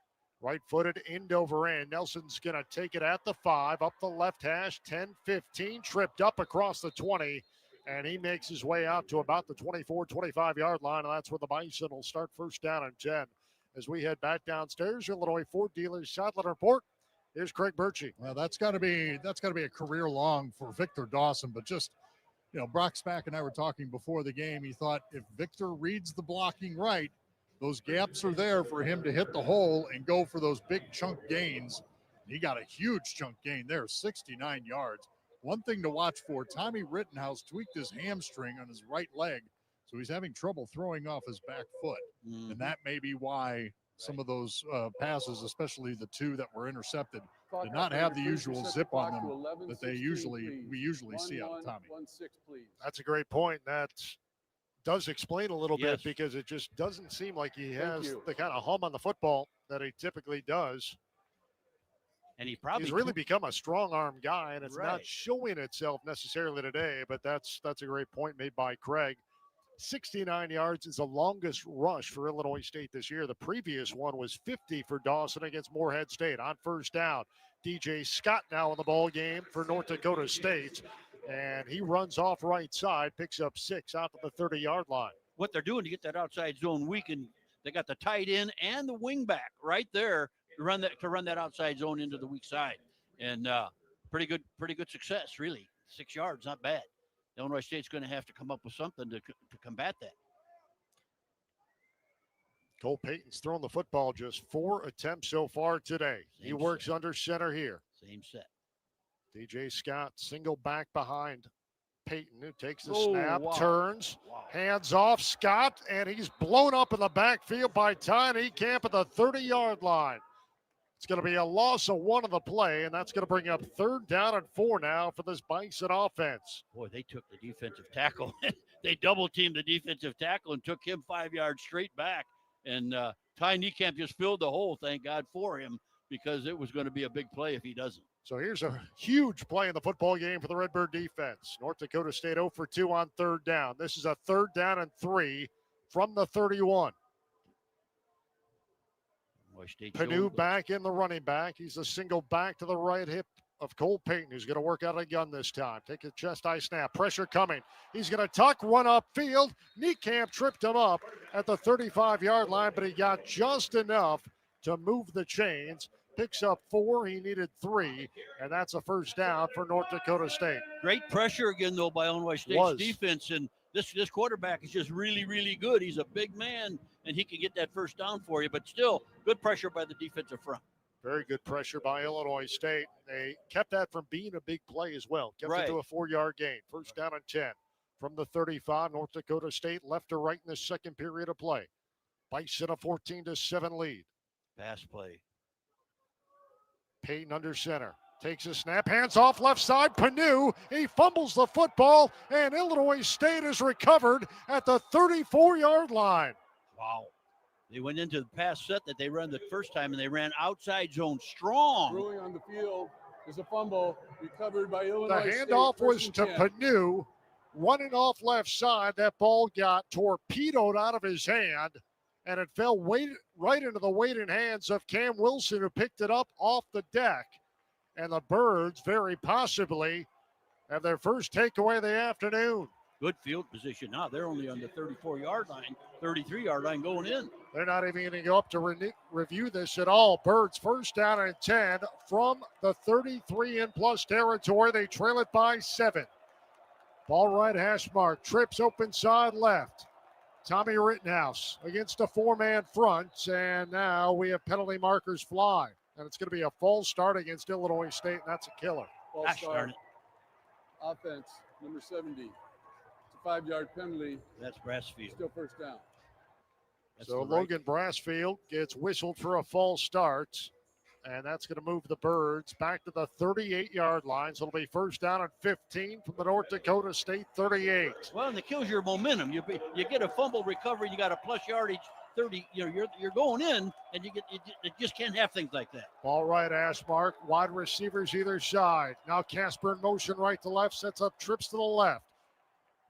Right-footed end over end. Nelson's going to take it at the 5, up the left hash, 10-15, tripped up across the 20, and he makes his way out to about the 24, 25-yard line, and that's where the Bison will start first down and 10. As we head back downstairs, Illinois Ford Dealers Sideline Report. Here's Craig Birchie. Well, that's got to be a career long for Victor Dawson, but just, Brock Spack and I were talking before the game. He thought if Victor reads the blocking right, those gaps are there for him to hit the hole and go for those big chunk gains. He got a huge chunk gain there, 69 yards. One thing to watch for, Tommy Rittenhouse tweaked his hamstring on his right leg, so he's having trouble throwing off his back foot. And that may be why some of those passes, especially the 2 that were intercepted, did not have the usual zip on them that we usually see out of Tommy. That's a great point. That does explain a little bit because it just doesn't seem like he has the kind of hum on the football that he typically does. And he's really become a strong arm guy, and it's not showing itself necessarily today, but that's a great point made by Craig. 69 yards is the longest rush for Illinois State this year. The previous one was 50 for Dawson against Morehead State. On first down, DJ Scott now in the ball game for North Dakota State, and he runs off right side, picks up 6 out to the 30-yard line. What they're doing to get that outside zone weakened, they got the tight end and the wing back right there to run that outside zone into the weak side, and pretty good success, really. 6 yards, not bad. Illinois State's going to have to come up with something to combat that. Cole Payton's thrown the football just 4 attempts so far today. He works under center here. Same set. DJ Scott single back behind Payton, who takes the snap, turns, hands off Scott, and he's blown up in the backfield by Tiny Camp at the 30-yard line. It's going to be a loss of 1 on the play, and that's going to bring up 3rd down and 4 now for this Bison offense. Boy, they took the defensive tackle. They double-teamed the defensive tackle and took him 5 yards straight back. And Ty Niekamp just filled the hole, thank God for him, because it was going to be a big play if he doesn't. So here's a huge play in the football game for the Redbird defense. North Dakota State 0 for 2 on 3rd down. This is a 3rd down and 3 from the 31. Panu back in the running back. He's a single back to the right hip of Cole Payton, who's going to work out a gun this time. Take a chest-high snap. Pressure coming. He's going to tuck, run upfield. Niekamp tripped him up at the 35-yard line, but he got just enough to move the chains. Picks up 4. He needed 3, and that's a first down for North Dakota State. Great pressure again, though, by Illinois State's defense, and this quarterback is just really, really good. He's a big man, and he can get that first down for you, but still good pressure by the defensive front. Very good pressure by Illinois State. They kept that from being a big play as well. Kept it to a 4-yard gain. First down and 10 from the 35. North Dakota State left to right in the second period of play. Bison a 14-7 lead. Pass play. Payton under center. Takes a snap, hands off left side, Panu. He fumbles the football, and Illinois State is recovered at the 34-yard line. Wow. They went into the pass set that they ran the first time, and they ran outside zone strong. Ruling on the field is a fumble recovered by Illinois State. The handoff was to Panu, running off left side. That ball got torpedoed out of his hand, and it fell right into the waiting hands of Cam Wilson, who picked it up off the deck. And the Birds very possibly have their first takeaway of the afternoon. Good field position. Now they're only on the 34-yard line, 33-yard line going in. They're not even going to go up to review this at all. Birds first down and 10 from the 33 in plus territory. They trail it by 7. Ball right hash mark. Trips open side left. Tommy Rittenhouse against a 4-man front. And now we have penalty markers fly. And it's going to be a false start against Illinois State, and that's a killer. False start. Offense, number 70. It's a 5-yard penalty. That's Brassfield. Still first down. So Logan Brassfield gets whistled for a false start, and that's going to move the Birds back to the 38-yard line. So it'll be first down and 15 from the North Dakota State 38. Well, and it kills your momentum. You get a fumble recovery, you got a plus yardage 30. You're going in, and you just can't have things like that. Ball right hash mark. Wide receivers either side. Now Casper in motion right to left, sets up trips to the left.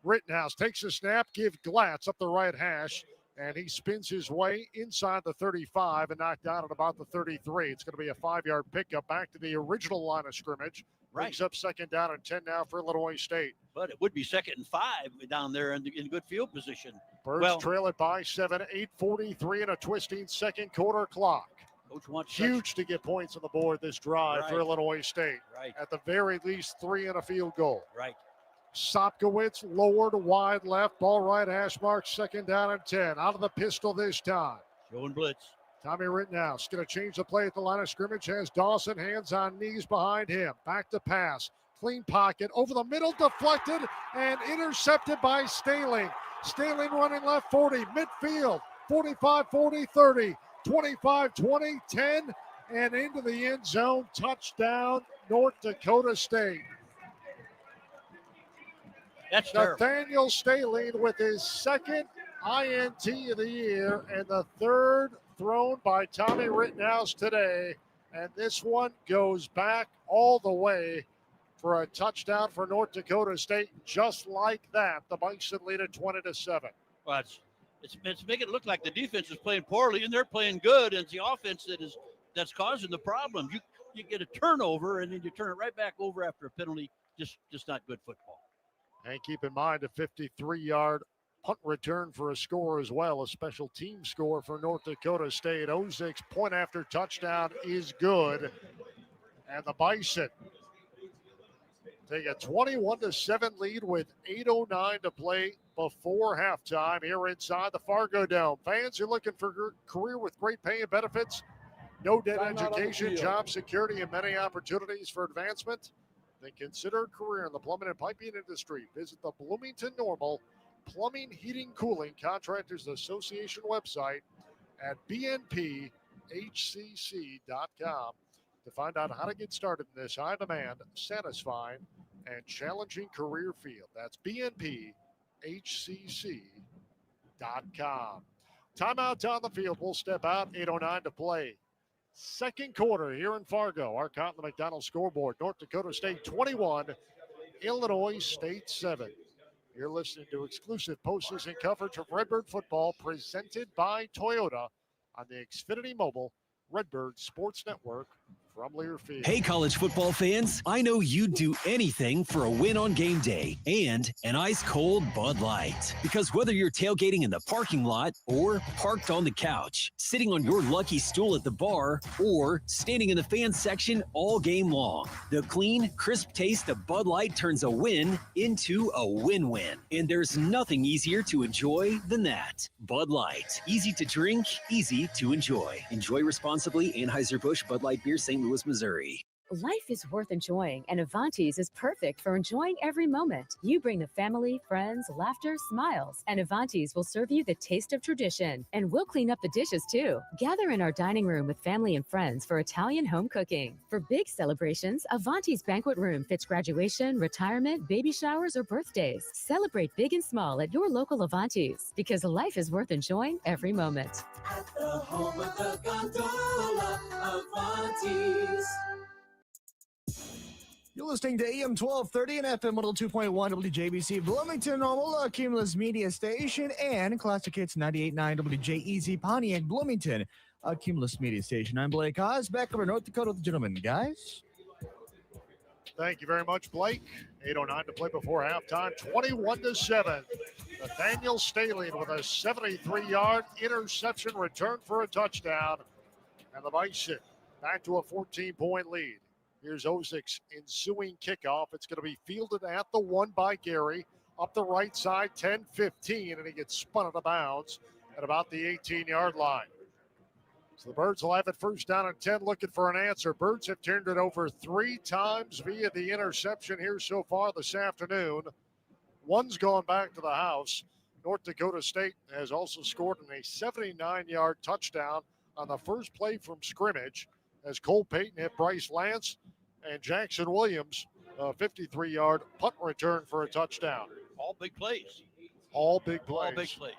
Rittenhouse takes a snap, give Glatz up the right hash, and he spins his way inside the 35 and knocked down at about the 33. It's going to be a 5-yard pickup back to the original line of scrimmage. Brings up second down and 10 now for Illinois State. But it would be 2nd and 5 down there in good field position. Birds trail it by 7, 8:43 and a twisting second quarter clock. Coach wants huge to get points on the board this drive for Illinois State. At the very least, 3 and a field goal. Sopkowitz lowered wide left, ball right hash mark, second down and 10. Out of the pistol this time. Showing blitz. Tommy Rittenhouse going to change the play at the line of scrimmage. Has Dawson hands on knees behind him. Back to pass. Clean pocket. Over the middle, deflected and intercepted by Staling. Staling running left 40, midfield. 45, 40, 30, 25, 20, 10, and into the end zone. Touchdown, North Dakota State. That's Nathaniel Staling with his second INT of the year and the third thrown by Tommy Rittenhouse today. And this one goes back all the way for a touchdown for North Dakota State. Just like that, the Bison lead at 20-7. Well, it's making it look like the defense is playing poorly and they're playing good, and it's the offense that's causing the problem. You get a turnover and then you turn it right back over after a penalty. Just not good football. And keep in mind a 53-yard punt return for a score as well, a special team score for North Dakota State. Ozik's point after touchdown is good. And the Bison take a 21-7 lead with 8:09 to play before halftime here inside the Fargo Dome. Fans, you're looking for a career with great pay and benefits, no debt education, job security, and many opportunities for advancement? Then consider a career in the plumbing and piping industry. Visit the Bloomington Normal Plumbing, Heating, Cooling Contractors Association website at bnphcc.com to find out how to get started in this high-demand, satisfying, and challenging career field. That's bnphcc.com. Timeout on the field. We'll step out. 8:09 to play. Second quarter here in Fargo. Our count on the McDonald's scoreboard. North Dakota State 21, Illinois State 7. You're listening to exclusive postseason coverage of Redbird football presented by Toyota on the Xfinity Mobile Redbird Sports Network from Learfield. Hey, college football fans, I know you'd do anything for a win on game day and an ice-cold Bud Light. Because whether you're tailgating in the parking lot or parked on the couch, sitting on your lucky stool at the bar, or standing in the fan section all game long, the clean, crisp taste of Bud Light turns a win into a win-win. And there's nothing easier to enjoy than that. Bud Light. Easy to drink, easy to enjoy. Enjoy responsibly. Anheuser-Busch Bud Light Beer, St. Louis, Missouri. Life is worth enjoying, and Avanti's is perfect for enjoying every moment. You bring the family, friends, laughter, smiles, and Avanti's will serve you the taste of tradition. And we'll clean up the dishes too. Gather in our dining room with family and friends for Italian home cooking. For big celebrations, Avanti's banquet room fits graduation, retirement, baby showers, or birthdays. Celebrate big and small at your local Avanti's, because life is worth enjoying every moment. At the home of the gondola, Avanti's. You're listening to AM 1230 and FM 102.1 WJBC Bloomington Normal, a Cumulus Media Station, and Classic Hits 98.9 WJEZ Pontiac Bloomington, a Cumulus Media Station. I'm Blake Haas, back over North Dakota with the gentlemen, guys. Thank you very much, Blake. 8:09 to play before halftime, 21-7. Nathaniel Staling with a 73-yard interception return for a touchdown. And the Bison back to a 14-point lead. Here's Ozik's ensuing kickoff. It's going to be fielded at the 1 by Gary. Up the right side, 10-15, and he gets spun out of bounds at about the 18-yard line. So the Birds will have it first down and 10, looking for an answer. Birds have turned it over 3 times via the interception here so far this afternoon. One's gone back to the house. North Dakota State has also scored in a 79-yard touchdown on the first play from scrimmage as Cole Payton hit Bryce Lance, and Jackson Williams, a 53-yard punt return for a touchdown. All big plays. All big plays. All big plays.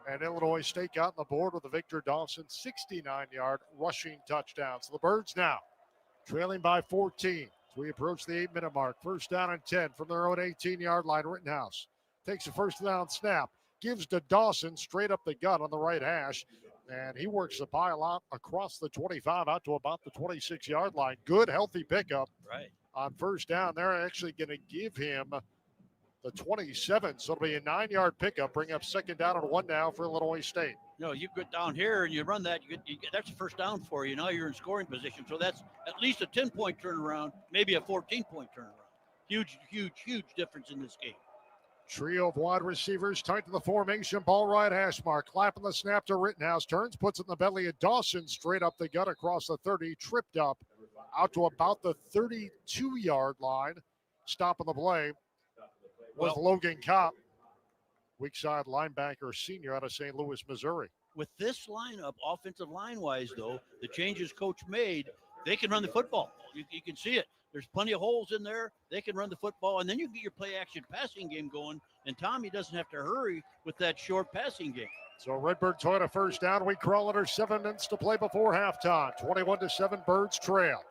And Illinois State got on the board with a Victor Dawson 69-yard rushing touchdown. So the Birds now trailing by 14 as we approach the 8-minute mark. First down and 10 from their own 18-yard line. Rittenhouse takes a first down snap, gives to Dawson straight up the gut on the right hash, and he works the pile out across the 25 out to about the 26-yard line. Good, healthy pickup on first down. They're actually going to give him the 27, so it'll be a 9-yard pickup, bring up second down and 1 now for Illinois State. No, you get down here and you run that, that's a first down for you. Now you're in scoring position, so that's at least a 10-point turnaround, maybe a 14-point turnaround. Huge difference in this game. Trio of wide receivers tight to the formation, ball right hash mark. Clapping the snap to Rittenhouse, turns, puts it in the belly of Dawson, straight up the gut across the 30, tripped up out to about the 32-yard line. Stopping the play was Logan Kopp, weak side linebacker senior out of St. Louis, Missouri. With this lineup, offensive line-wise, though, the changes coach made, they can run the football. You can see it. There's plenty of holes in there. They can run the football, and then you can get your play-action passing game going, and Tommy doesn't have to hurry with that short passing game. So Redbird Toyota first down. We crawl under 7 minutes to play before halftime. 21-7, Birds trail.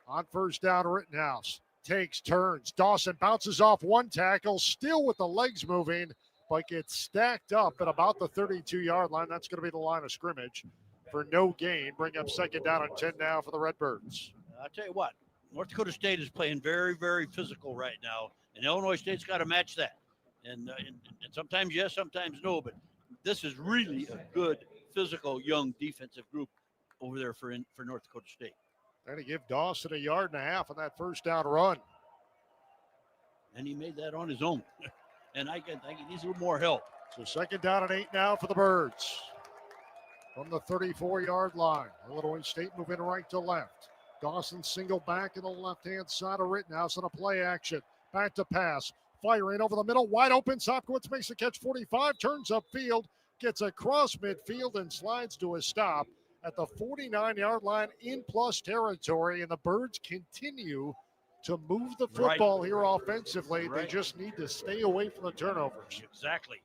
On first down, Rittenhouse takes, turns. Dawson bounces off one tackle, still with the legs moving, but gets stacked up at about the 32-yard line. That's going to be the line of scrimmage for no gain. Bring up second down and 10 now for the Redbirds. I'll tell you what, North Dakota State is playing very, very physical right now, and Illinois State's got to match that. And sometimes yes, sometimes no, but this is really a good, physical, young defensive group over there for North Dakota State. Trying to give Dawson 1.5 yards on that first down run. And he made that on his own. And I think he needs a little more help. So second down and 8 now for the Birds. From the 34-yard line. Illinois State moving right to left. Dawson single back in the left-hand side of Rittenhouse on a play action. Back to pass. Firing over the middle. Wide open. Sopkowitz makes the catch 45. Turns upfield. Gets across midfield and slides to a stop at the 49-yard line in plus territory. And the Birds continue to move the football here offensively. They just need to stay away from the turnovers. Exactly.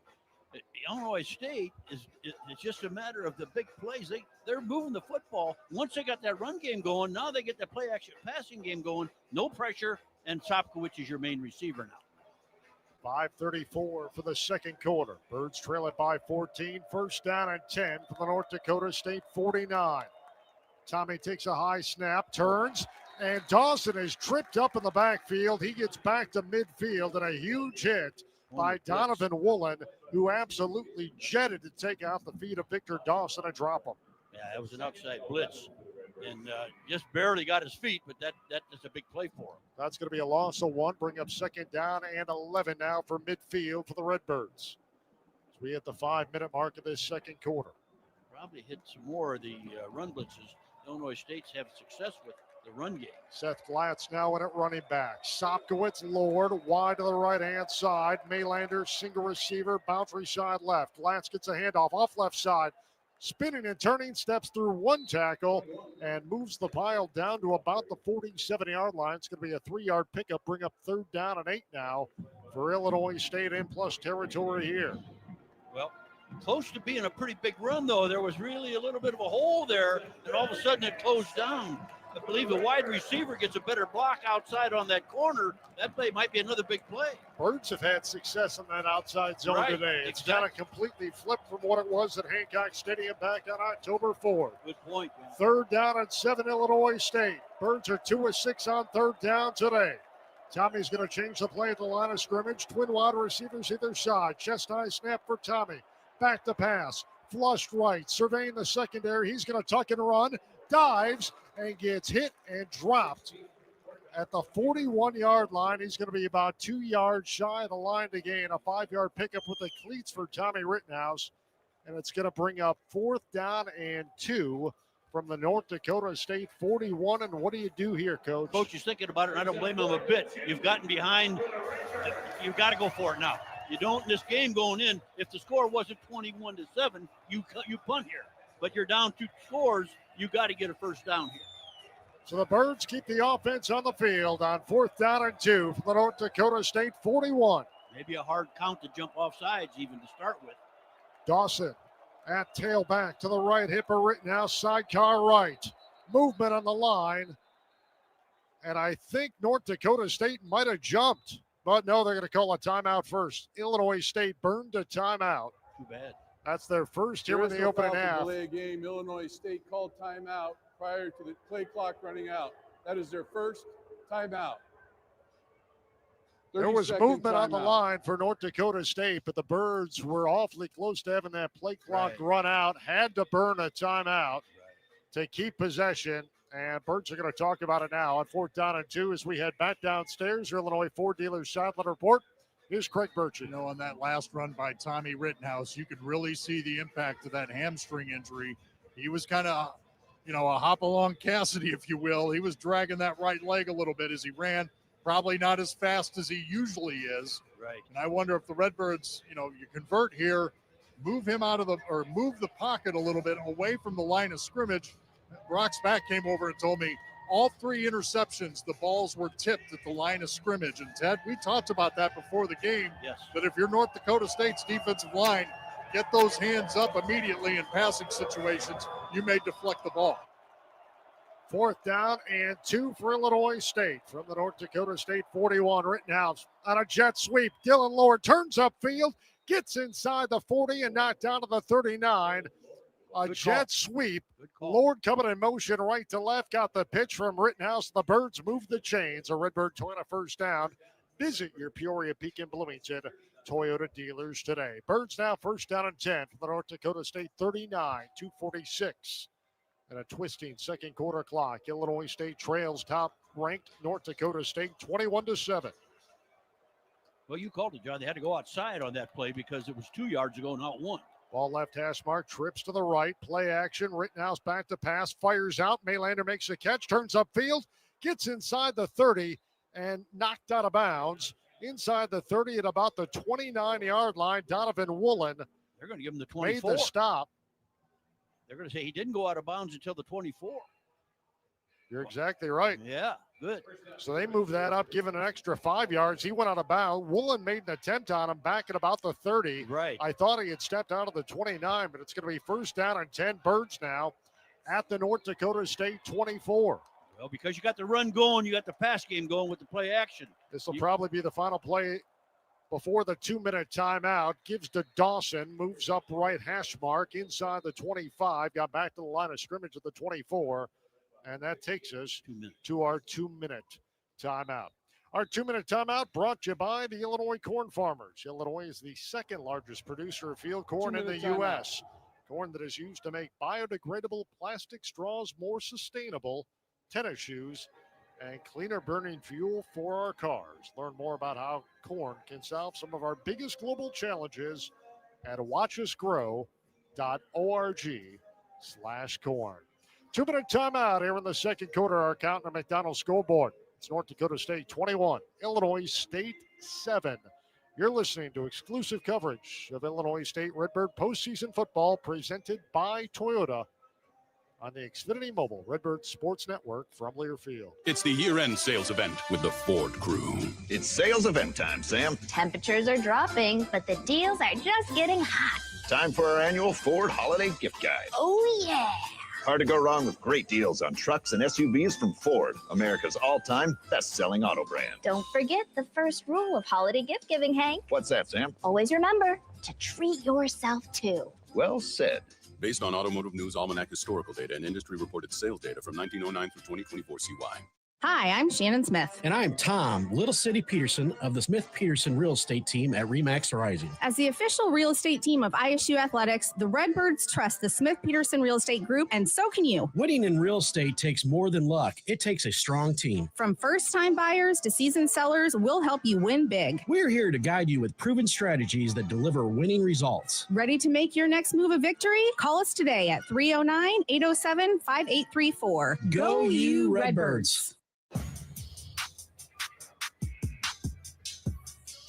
Illinois State it's just a matter of the big plays. They're moving the football. Once they got that run game going, now they get the play action passing game going. No pressure, and Sopkowitz is your main receiver now. 5:34 for the second quarter. Birds trail it by 14. First down and 10 from the North Dakota State 49. Tommy takes a high snap, turns, and Dawson is tripped up in the backfield. He gets back to midfield, and a huge hit by Donovan Woolen, who absolutely jetted to take out the feet of Victor Dawson and drop him. Yeah, that was an outside blitz, and just barely got his feet, but that is a big play for him. That's going to be a loss of 1. Bring up second down and 11 now for midfield for the Redbirds. So we hit the 5-minute mark of this second quarter. Probably hit some more of the run blitzes Illinois State's have success with the run game. Seth Glatz now in at running back. Sopkowitz, Lord, wide to the right-hand side. Maylander, single receiver, boundary side left. Glatz gets a handoff off left side. Spinning and turning, steps through one tackle and moves the pile down to about the 47-yard line. It's going to be a 3-yard pickup, bring up third down and 8 now for Illinois State in plus territory here. Well, close to being a pretty big run, though. There was really a little bit of a hole there, and all of a sudden it closed down. I believe the wide receiver gets a better block outside on that corner. That play might be another big play. Birds have had success in that outside zone today. It's kind of completely flipped from what it was at Hancock Stadium back on October 4th. Good point, man. Third down and 7, Illinois State. Birds are 2 of 6 on third down today. Tommy's going to change the play at the line of scrimmage. Twin wide receivers either side. Chest high snap for Tommy. Back to pass. Flushed right. Surveying the secondary. He's going to tuck and run. Dives and gets hit and dropped at the 41-yard line. He's going to be about 2 yards shy of the line to gain. A 5-yard pickup with the cleats for Tommy Rittenhouse. And it's going to bring up fourth down and 2 from the North Dakota State 41. And what do you do here, Coach? Coach is thinking about it, and I don't blame him a bit. You've gotten behind. You've got to go for it now. You don't, this game going in, if the score wasn't 21-7, you punt here. But you're down 2 scores. You got to get a first down here. So the Birds keep the offense on the field on fourth down and 2 from the North Dakota State 41. Maybe a hard count to jump off sides even to start with. Dawson at tailback to the right, hip of Rittenhouse, sidecar right. Movement on the line. And I think North Dakota State might have jumped. But no, they're going to call a timeout first. Illinois State burned a timeout. Too bad. That's their first here There in is the no opening foul to half. delay a game. Illinois State called timeout prior to the play clock running out. That is their first timeout. There was movement on the line for North Dakota State, but the Birds were awfully close to having that play clock run out, had to burn a timeout to keep possession. And Birds are going to talk about it now on 4th down and 2 as we head back downstairs. Your Illinois Ford Dealer Sideline Report. Here's Craig Burchett. You know, on that last run by Tommy Rittenhouse, you could really see the impact of that hamstring injury. He was kind of, a hop-along Cassidy, if you will. He was dragging that right leg a little bit as he ran. Probably not as fast as he usually is. Right. And I wonder if the Redbirds, you convert here, move the pocket a little bit away from the line of scrimmage. Brock's back came over and told me all 3 interceptions, the balls were tipped at the line of scrimmage. And Ted, we talked about that before the game. Yes. That if you're North Dakota State's defensive line, get those hands up immediately in passing situations, you may deflect the ball. 4th down and 2 for Illinois State from the North Dakota State 41. Rittenhouse on a jet sweep. Dylan Lord turns upfield, gets inside the 40 and knocked down to the 39. A jet sweep. Lord coming in motion right to left. Got the pitch from Rittenhouse. The Birds move the chains. A Redbird Toyota first down. Visit your Peoria, Pekin, Bloomington Toyota dealers today. Birds now first down and 10 from the North Dakota State 39, 2:46. And a twisting second quarter clock. Illinois State trails top-ranked North Dakota State 21-7. Well, you called it, John. They had to go outside on that play because it was 2 yards ago, not 1. Ball left hash mark, trips to the right, play action. Rittenhouse back to pass, fires out. Maylander makes a catch, turns upfield, gets inside the 30 and knocked out of bounds. Inside the 30 at about the 29-yard line, Donovan Woolen. They're going to give him the 24. Made the stop. They're going to say he didn't go out of bounds until the 24. You're exactly right. Yeah, good. So they moved that up, giving an extra 5 yards. He went out of bounds. Woolen made an attempt on him back at about the 30. Right. I thought he had stepped out of the 29, but it's going to be first down and 10. Birds now at the North Dakota State 24. Well, because you got the run going, you got the pass game going with the play action. This will probably be the final play before the 2-minute timeout. Gives to Dawson, moves up right hash mark inside the 25, got back to the line of scrimmage at the 24, and that takes us to our 2-minute timeout. Our 2-minute timeout brought to you by the Illinois Corn Farmers. Illinois is the second largest producer of field corn in the U.S. Corn that is used to make biodegradable plastic straws more sustainable, tennis shoes, and cleaner burning fuel for our cars. Learn more about how corn can solve some of our biggest global challenges at watchusgrow.org/corn. 2-minute timeout here in the second quarter. Our count on the McDonald's scoreboard. It's North Dakota State 21, Illinois State 7. You're listening to exclusive coverage of Illinois State Redbird postseason football presented by Toyota on the Xfinity Mobile Redbird Sports Network from Learfield. It's the year-end sales event with the Ford crew. It's sales event time, Sam. Temperatures are dropping, but the deals are just getting hot. Time for our annual Ford Holiday Gift Guide. Oh, yeah. Hard to go wrong with great deals on trucks and SUVs from Ford, America's all-time best-selling auto brand. Don't forget the first rule of holiday gift giving, Hank. What's that, Sam? Always remember to treat yourself, too. Well said. Based on Automotive News Almanac historical data and industry-reported sales data from 1909 through 2024 CY. Hi, I'm Shannon Smith. And I'm Tom, Little City Peterson of the Smith Peterson Real Estate Team at RE/MAX Rising. As the official real estate team of ISU Athletics, the Redbirds trust the Smith Peterson Real Estate Group, and so can you. Winning in real estate takes more than luck. It takes a strong team. From first-time buyers to seasoned sellers, we'll help you win big. We're here to guide you with proven strategies that deliver winning results. Ready to make your next move a victory? Call us today at 309-807-5834. Go you Redbirds.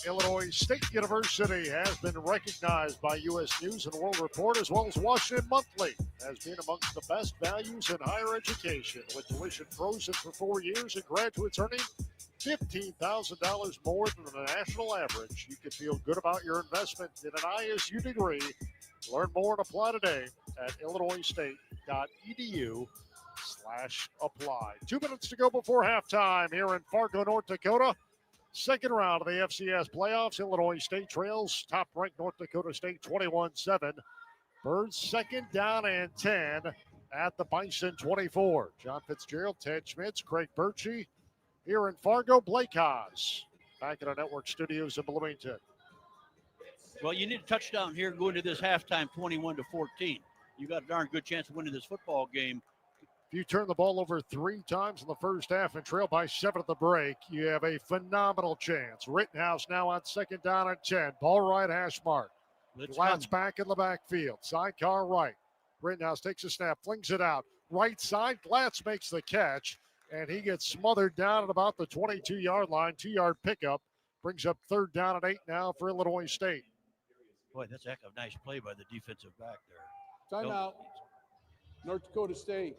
Illinois State University has been recognized by U.S. News and World Report as well as Washington Monthly as being amongst the best values in higher education, with tuition frozen for 4 years and graduates earning $15,000 more than the national average. You can feel good about your investment in an ISU degree. Learn more and apply today at illinoisstate.edu/apply. 2 minutes to go before halftime here in Fargo, North Dakota. Second round of the FCS playoffs. Illinois State trails top-ranked North Dakota State 21-7. Birds second down and 10 at the Bison 24. John Fitzgerald, Ted Schmitz, Craig Birchie here in Fargo. Blake Haas back at our network studios in Bloomington. Well, you need a touchdown here going to this halftime 21-14. You got a darn good chance of winning this football game. If you turn the ball over 3 times in the first half and trail by 7 at the break, you have a phenomenal chance. Rittenhouse now on second down and 10. Ball right hash mark. Glatz back in the backfield. Sidecar right. Rittenhouse takes a snap, flings it out. Right side, Glatz makes the catch, and he gets smothered down at about the 22-yard line. 2-yard pickup. Brings up third down and 8 now for Illinois State. Boy, that's a heck of a nice play by the defensive back there. Timeout. North Dakota State.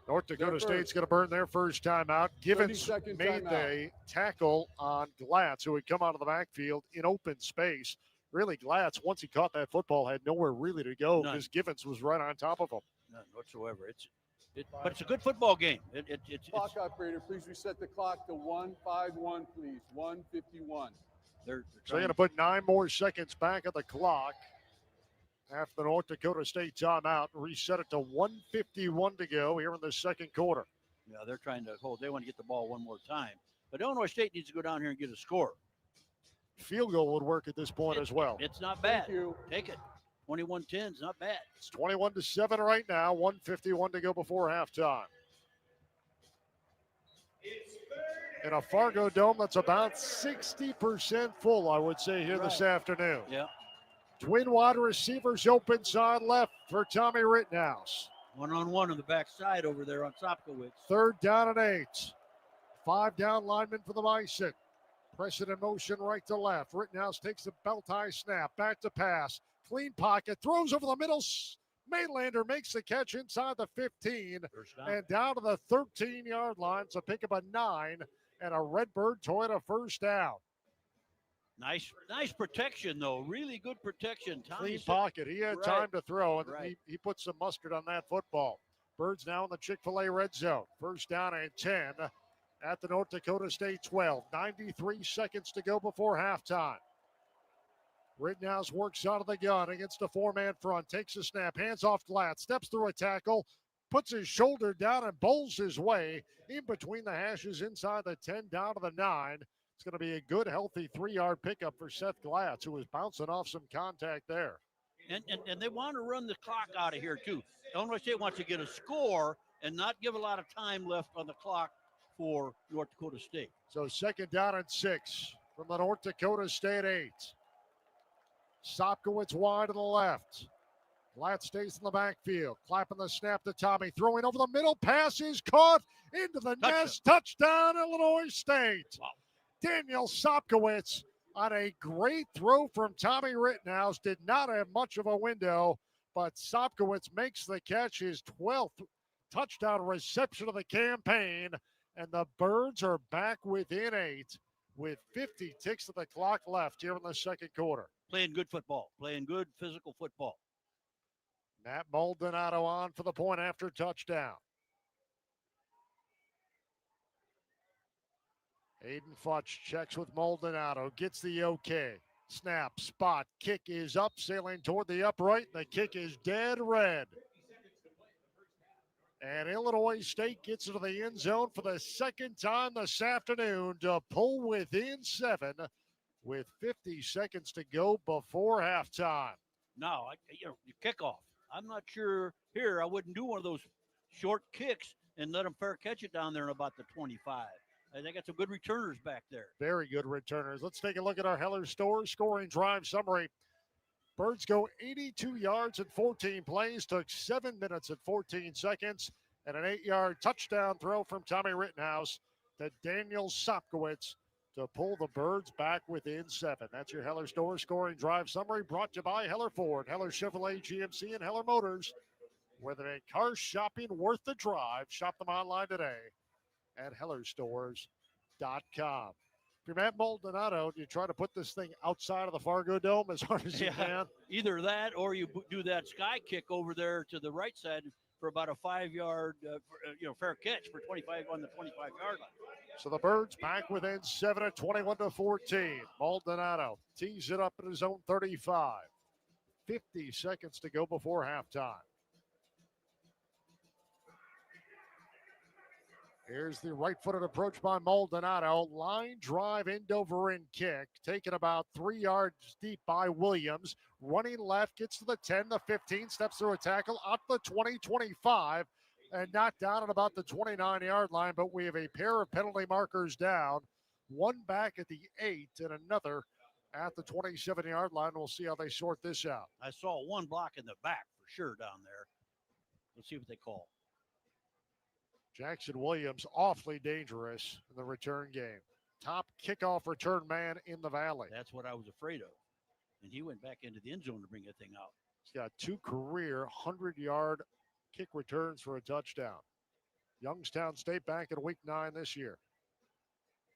North Dakota State's going to burn their first timeout. Givens made the tackle on Glatz, who had come out of the backfield in open space. Really, Glatz, once he caught that football, had nowhere really to go because Givens was right on top of him. None whatsoever. But it's a good football game. Clock operator, please reset the clock to 1:51, please. 1:51. So they're going to put 9 more seconds back on the clock after the North Dakota State timeout. Reset it to 1:51 to go here in the second quarter. Yeah, they're trying to hold. They want to get the ball one more time. But Illinois State needs to go down here and get a score. Field goal would work at this point as well. It's not bad. Take it. 21-10 is not bad. It's 21-7 right now. 1:51 to go before halftime. In a Fargo Dome that's about 60% full, I would say, here this afternoon. Yeah. Twin wide receivers open side left for Tommy Rittenhouse. One-on-one on the backside over there on Sopkowitz. Third down and 8. 5 down linemen for the Bison. Press it in motion right to left. Rittenhouse takes the belt high snap. Back to pass. Clean pocket. Throws over the middle. Mainlander makes the catch inside the 15 and down to the 13-yard line. So pick up a 9 and a Redbird Toyota first down. Nice protection, though. Really good protection. Clean pocket. He had time to throw, and he put some mustard on that football. Birds now in the Chick-fil-A red zone. First down and 10 at the North Dakota State 12. 93 seconds to go before halftime. Rittenhouse works out of the gun against a 4-man front. Takes a snap. Hands off Glatz. Steps through a tackle. Puts his shoulder down and bowls his way in between the hashes inside the 10 down to the 9. It's going to be a good, healthy 3-yard pickup for Seth Glatz, who was bouncing off some contact there. And they want to run the clock out of here, too. Illinois State wants to get a score and not give a lot of time left on the clock for North Dakota State. So second down and 6 from the North Dakota State 8. Sopkowitz wide to the left. Glatz stays in the backfield. Clapping the snap to Tommy. Throwing over the middle. Pass is caught into the nest. Touchdown, Illinois State. Wow. Daniel Sopkowitz on a great throw from Tommy Rittenhouse. Did not have much of a window, but Sopkowitz makes the catch, his 12th touchdown reception of the campaign. And the Birds are back within 8 with 50 ticks of the clock left here in the second quarter. Playing good football. Playing good physical football. Matt Maldonado on for the point after touchdown. Aiden Futch checks with Maldonado, gets the okay. Snap, spot, kick is up, sailing toward the upright. The kick is dead red. And Illinois State gets into the end zone for the second time this afternoon to pull within 7 with 50 seconds to go before halftime. Now, your kickoff. I'm not sure here. I wouldn't do one of those short kicks and let them fair catch it down there in about the 25. They got some good returners back there. Very good returners. Let's take a look at our Heller Store scoring drive summary. Birds go 82 yards in 14 plays, took 7 minutes and 14 seconds, and an 8-yard touchdown throw from Tommy Rittenhouse to Daniel Sopkowitz to pull the Birds back within 7. That's your Heller Store scoring drive summary, brought to you by Heller Ford, Heller Chevrolet GMC, and Heller Motors. Whether they car shopping worth the drive, shop them online today at hellerstores.com. If you're Matt Maldonado, do you try to put this thing outside of the Fargo Dome as hard as you can? Either that or you do that sky kick over there to the right side for about a 5-yard fair catch for 25 on the 25-yard line. So the Birds back within 7 at 21-14. Maldonado tees it up at his own 35. 50 seconds to go before halftime. Here's the right-footed approach by Maldonado. Line drive end over end kick. Taken about 3 yards deep by Williams. Running left, gets to the 10, the 15, steps through a tackle, up the 20, 25, and knocked down at about the 29-yard line. But we have a pair of penalty markers down. One back at the 8 and another at the 27-yard line. We'll see how they sort this out. I saw one block in the back for sure down there. Let's see what they call. Jackson Williams awfully dangerous in the return game. Top kickoff return man in the Valley. That's what I was afraid of. And he went back into the end zone to bring that thing out. He's got 2 career 100-yard kick returns for a touchdown. Youngstown State back in week 9 this year.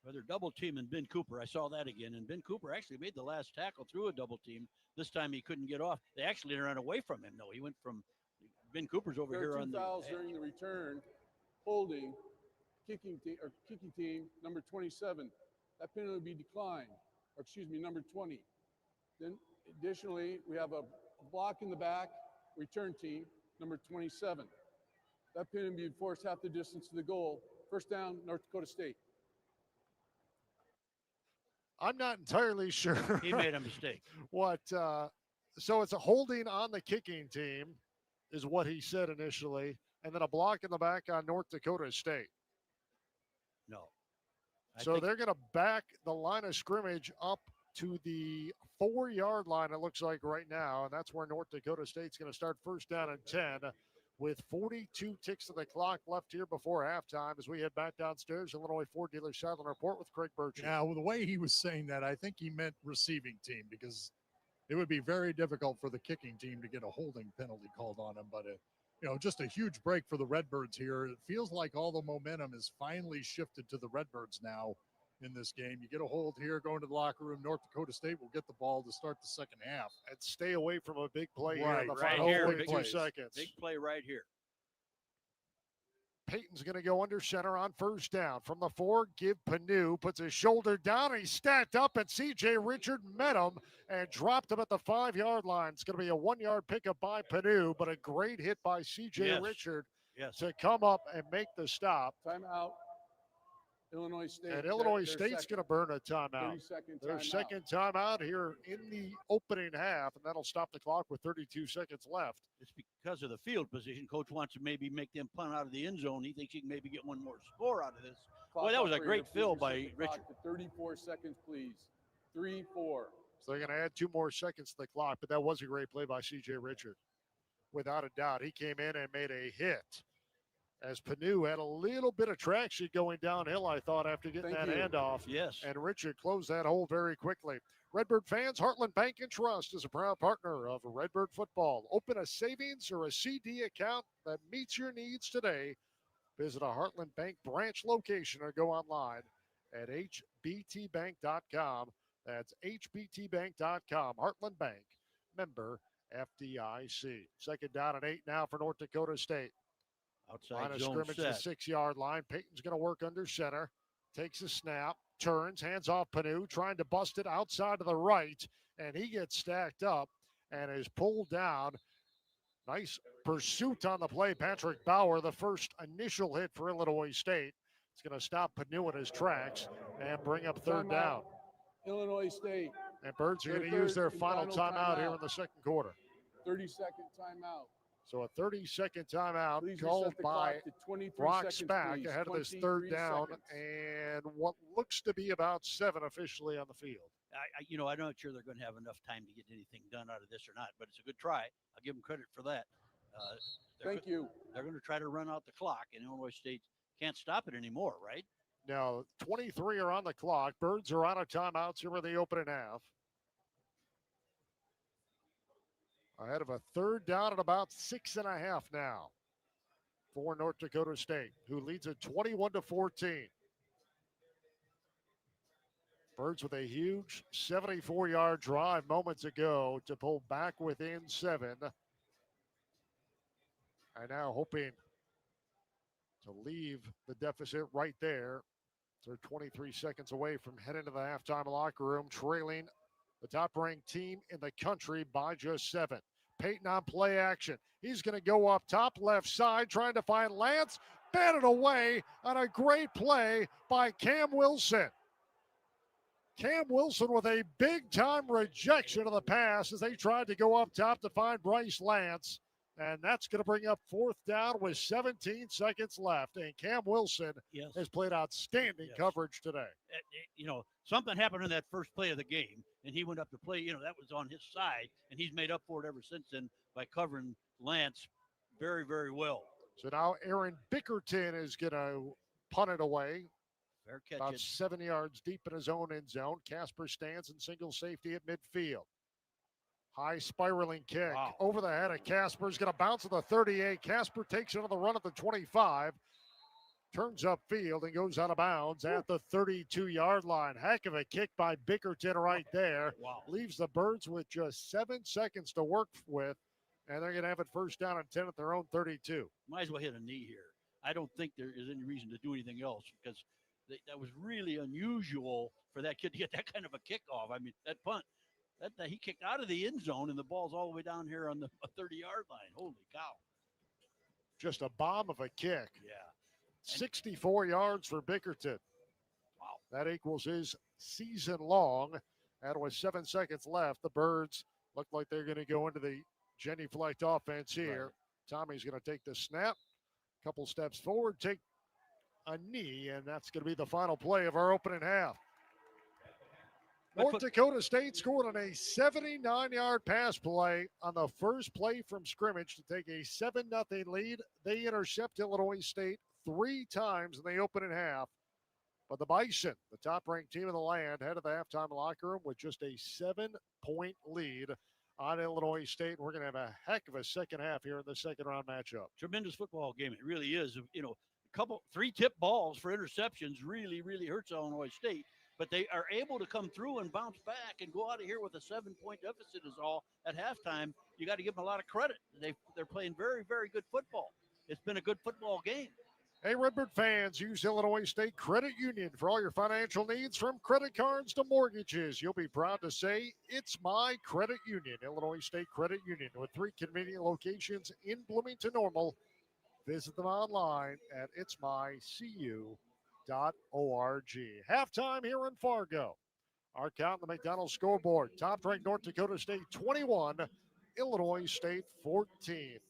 Well, they're double teaming Ben Cooper. I saw that again. And Ben Cooper actually made the last tackle through a double team. This time he couldn't get off. They actually ran away from him, though. He went from Ben Cooper's over here on the fouls during the return. Holding, kicking team, number 27. That penalty would be declined, or excuse me, number 20. Then additionally, we have a block in the back, return team, number 27. That penalty would be forced half the distance to the goal. First down, North Dakota State. I'm not entirely sure. He made a mistake. So it's a holding on the kicking team is what he said initially. And then a block in the back on North Dakota State. No. So they're going to back the line of scrimmage up to the 4-yard line, it looks like right now. And that's where North Dakota State's going to start first down and 10 with 42 ticks of the clock left here before halftime as we head back downstairs. Illinois Ford Dealer Sideline Report with Craig Birchie. Yeah, well, the way he was saying that, I think he meant receiving team because it would be very difficult for the kicking team to get a holding penalty called on him. But just a huge break for the Redbirds here. It feels like all the momentum is finally shifted to the Redbirds now in this game. You get a hold here, going to the locker room. North Dakota State will get the ball to start the second half. And stay away from a big play here in the right final here, 42 seconds. Big play right here. Peyton's going to go under center on first down. From the 4, give Panu, puts his shoulder down, and he's stacked up, and C.J. Richard met him and dropped him at the 5-yard line. It's going to be a 1-yard pickup by Panu, but a great hit by C.J. Richard to come up and make the stop. Timeout. Illinois State. And Illinois State's going to burn a timeout. 30-second Their timeout. second timeout here in the opening half, and that'll stop the clock with 32 seconds left. It's because of the field position. Coach wants to maybe make them punt out of the end zone. He thinks he can maybe get one more score out of this. Boy, that was a great fill by Richard. 34 seconds, please. 3-4. So they're going to add 2 more seconds to the clock, but that was a great play by C.J. Richard. Without a doubt, he came in and made a hit. As Panu had a little bit of traction going downhill, I thought, after getting handoff. Yes. And Richard closed that hole very quickly. Redbird fans, Heartland Bank and Trust is a proud partner of Redbird football. Open a savings or a CD account that meets your needs today. Visit a Heartland Bank branch location or go online at hbtbank.com. That's hbtbank.com. Heartland Bank, member FDIC. Second down and 8 now for North Dakota State. Outside line of zone scrimmage, the set. 6-yard line. Peyton's going to work under center. Takes a snap, turns, hands off Panu, trying to bust it outside to the right, and he gets stacked up and is pulled down. Nice pursuit on the play. Patrick Bauer, the first initial hit for Illinois State. It's going to stop Panu in his tracks and bring up third down. Illinois State. And Birds are going to use their final timeout here in the second quarter. 30-second timeout. So a 30-second timeout Please called reset the by clock to 23 Brock seconds, Spack please. ahead of this 23 third down seconds. and what looks to be about 7 officially on the field. I'm not sure they're going to have enough time to get anything done out of this or not, but it's a good try. I'll give them credit for that. Thank you. They're going to try to run out the clock, and Illinois State can't stop it anymore, right? Now, 23 are on the clock. Birds are out of timeouts here in the opening half. Ahead of a third down at about 6.5 now for North Dakota State, who leads at 21-14. Birds with a huge 74-yard drive moments ago to pull back within 7. And now hoping to leave the deficit right there They're 23 seconds away from heading to the halftime locker room, trailing the top-ranked team in the country by just 7. Peyton on play action. He's going to go up top left side, trying to find Lance. Batted away on a great play by Cam Wilson. Cam Wilson with a big-time rejection of the pass as they tried to go up top to find Bryce Lance. And that's going to bring up 4th down with 17 seconds left. And Cam Wilson has played outstanding coverage today. You know, something happened in that first play of the game, and he went up to play. You know, that was on his side, and he's made up for it ever since then by covering Lance very, very well. So now Aaron Bickerton is going to punt it away. Fair catch. About 7 yards deep in his own end zone. Casper stands in single safety at midfield. High spiraling kick over the head of Casper. Is going to bounce at the 38. Casper takes another run at the 25. Turns upfield and goes out of bounds at the 32-yard line. Heck of a kick by Bickerton right there. Leaves the Birds with just 7 seconds to work with, and they're going to have it first down and 10 at their own 32. Might as well hit a knee here. I don't think there is any reason to do anything else because that was really unusual for that kid to get that kind of a kickoff. I mean, that punt. That he kicked out of the end zone, and the ball's all the way down here on the 30-yard line. Holy cow. Just a bomb of a kick. Yeah. 64 yards for Bickerton. Wow. That equals his season long. And with 7 seconds left, the Birds look like they're going to go into the genuflect offense here. Right. Tommy's going to take the snap, couple steps forward, take a knee, and that's going to be the final play of our opening half. North Dakota State scored on a 79-yard pass play on the first play from scrimmage to take a 7-0 lead. They intercept Illinois State 3 times in the opening half. But the Bison, the top-ranked team in the land, headed to the halftime locker room with just a 7-point lead on Illinois State. We're going to have a heck of a second half here in the second-round matchup. Tremendous football game. It really is. You know, 3 tip balls for interceptions really, really hurts Illinois State. But they are able to come through and bounce back and go out of here with a 7-point deficit is all at halftime. You got to give them a lot of credit. They're playing very, very good football. It's been a good football game. Hey, Redbird fans, use Illinois State Credit Union for all your financial needs, from credit cards to mortgages. You'll be proud to say, it's my credit union. Illinois State Credit Union, with 3 convenient locations in Bloomington Normal. Visit them online at itsmycu.org. Halftime here in Fargo. Our count on the McDonald's scoreboard. Top-ranked North Dakota State 21, Illinois State 14.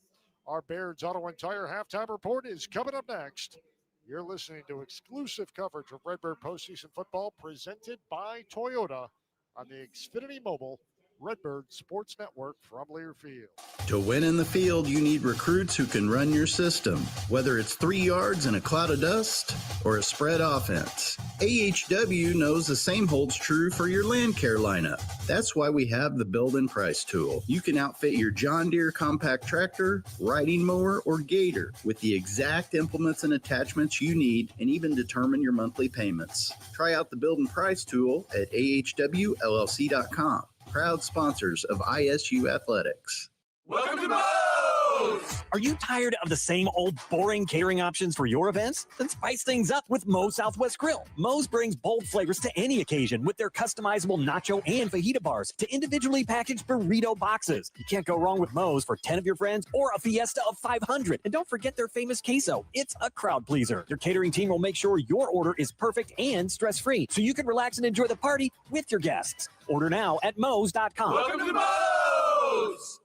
Our Baird's Auto and Tire halftime report is coming up next. You're listening to exclusive coverage of Redbird postseason football presented by Toyota on the Xfinity Mobile Redbird Sports Network from Learfield. To win in the field, you need recruits who can run your system, whether it's 3 yards in a cloud of dust or a spread offense. AHW knows the same holds true for your land care lineup. That's why we have the Build and Price tool. You can outfit your John Deere compact tractor, riding mower, or gator with the exact implements and attachments you need, and even determine your monthly payments. Try out the Build and Price tool at ahwllc.com. Proud sponsors of ISU Athletics. Welcome to Moe's! Are you tired of the same old boring catering options for your events? Then spice things up with Moe's Southwest Grill. Moe's brings bold flavors to any occasion with their customizable nacho and fajita bars to individually packaged burrito boxes. You can't go wrong with Moe's for 10 of your friends or a fiesta of 500. And don't forget their famous queso. It's a crowd pleaser. Your catering team will make sure your order is perfect and stress-free, so you can relax and enjoy the party with your guests. Order now at Moe's.com. Welcome to Moe's!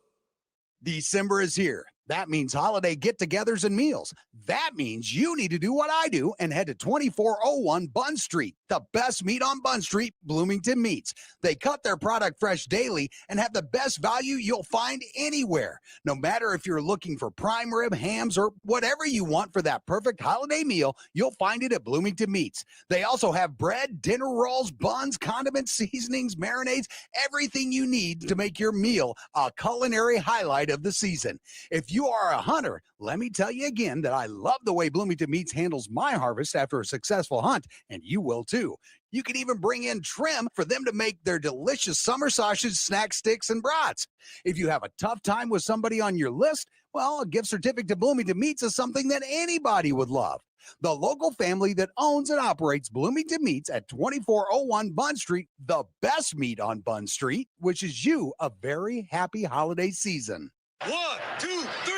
December is here. That means holiday get-togethers and meals. That means you need to do what I do and head to 2401 Bunn Street. The best meat on Bunn Street, Bloomington Meats. They cut their product fresh daily and have the best value you'll find anywhere. No matter if you're looking for prime rib, hams, or whatever you want for that perfect holiday meal, you'll find it at Bloomington Meats. They also have bread, dinner rolls, buns, condiments, seasonings, marinades, everything you need to make your meal a culinary highlight of the season. If you are a hunter, let me tell you again that I love the way Bloomington Meats handles my harvest after a successful hunt, and you will too. You can even bring in trim for them to make their delicious summer sausage, snack sticks, and brats. If you have a tough time with somebody on your list, well, a gift certificate to Bloomington Meats is something that anybody would love. The local family that owns and operates Bloomington Meats at 2401 Bun Street, the best meat on Bun Street, wishes you a very happy holiday season. 1, 2, 3.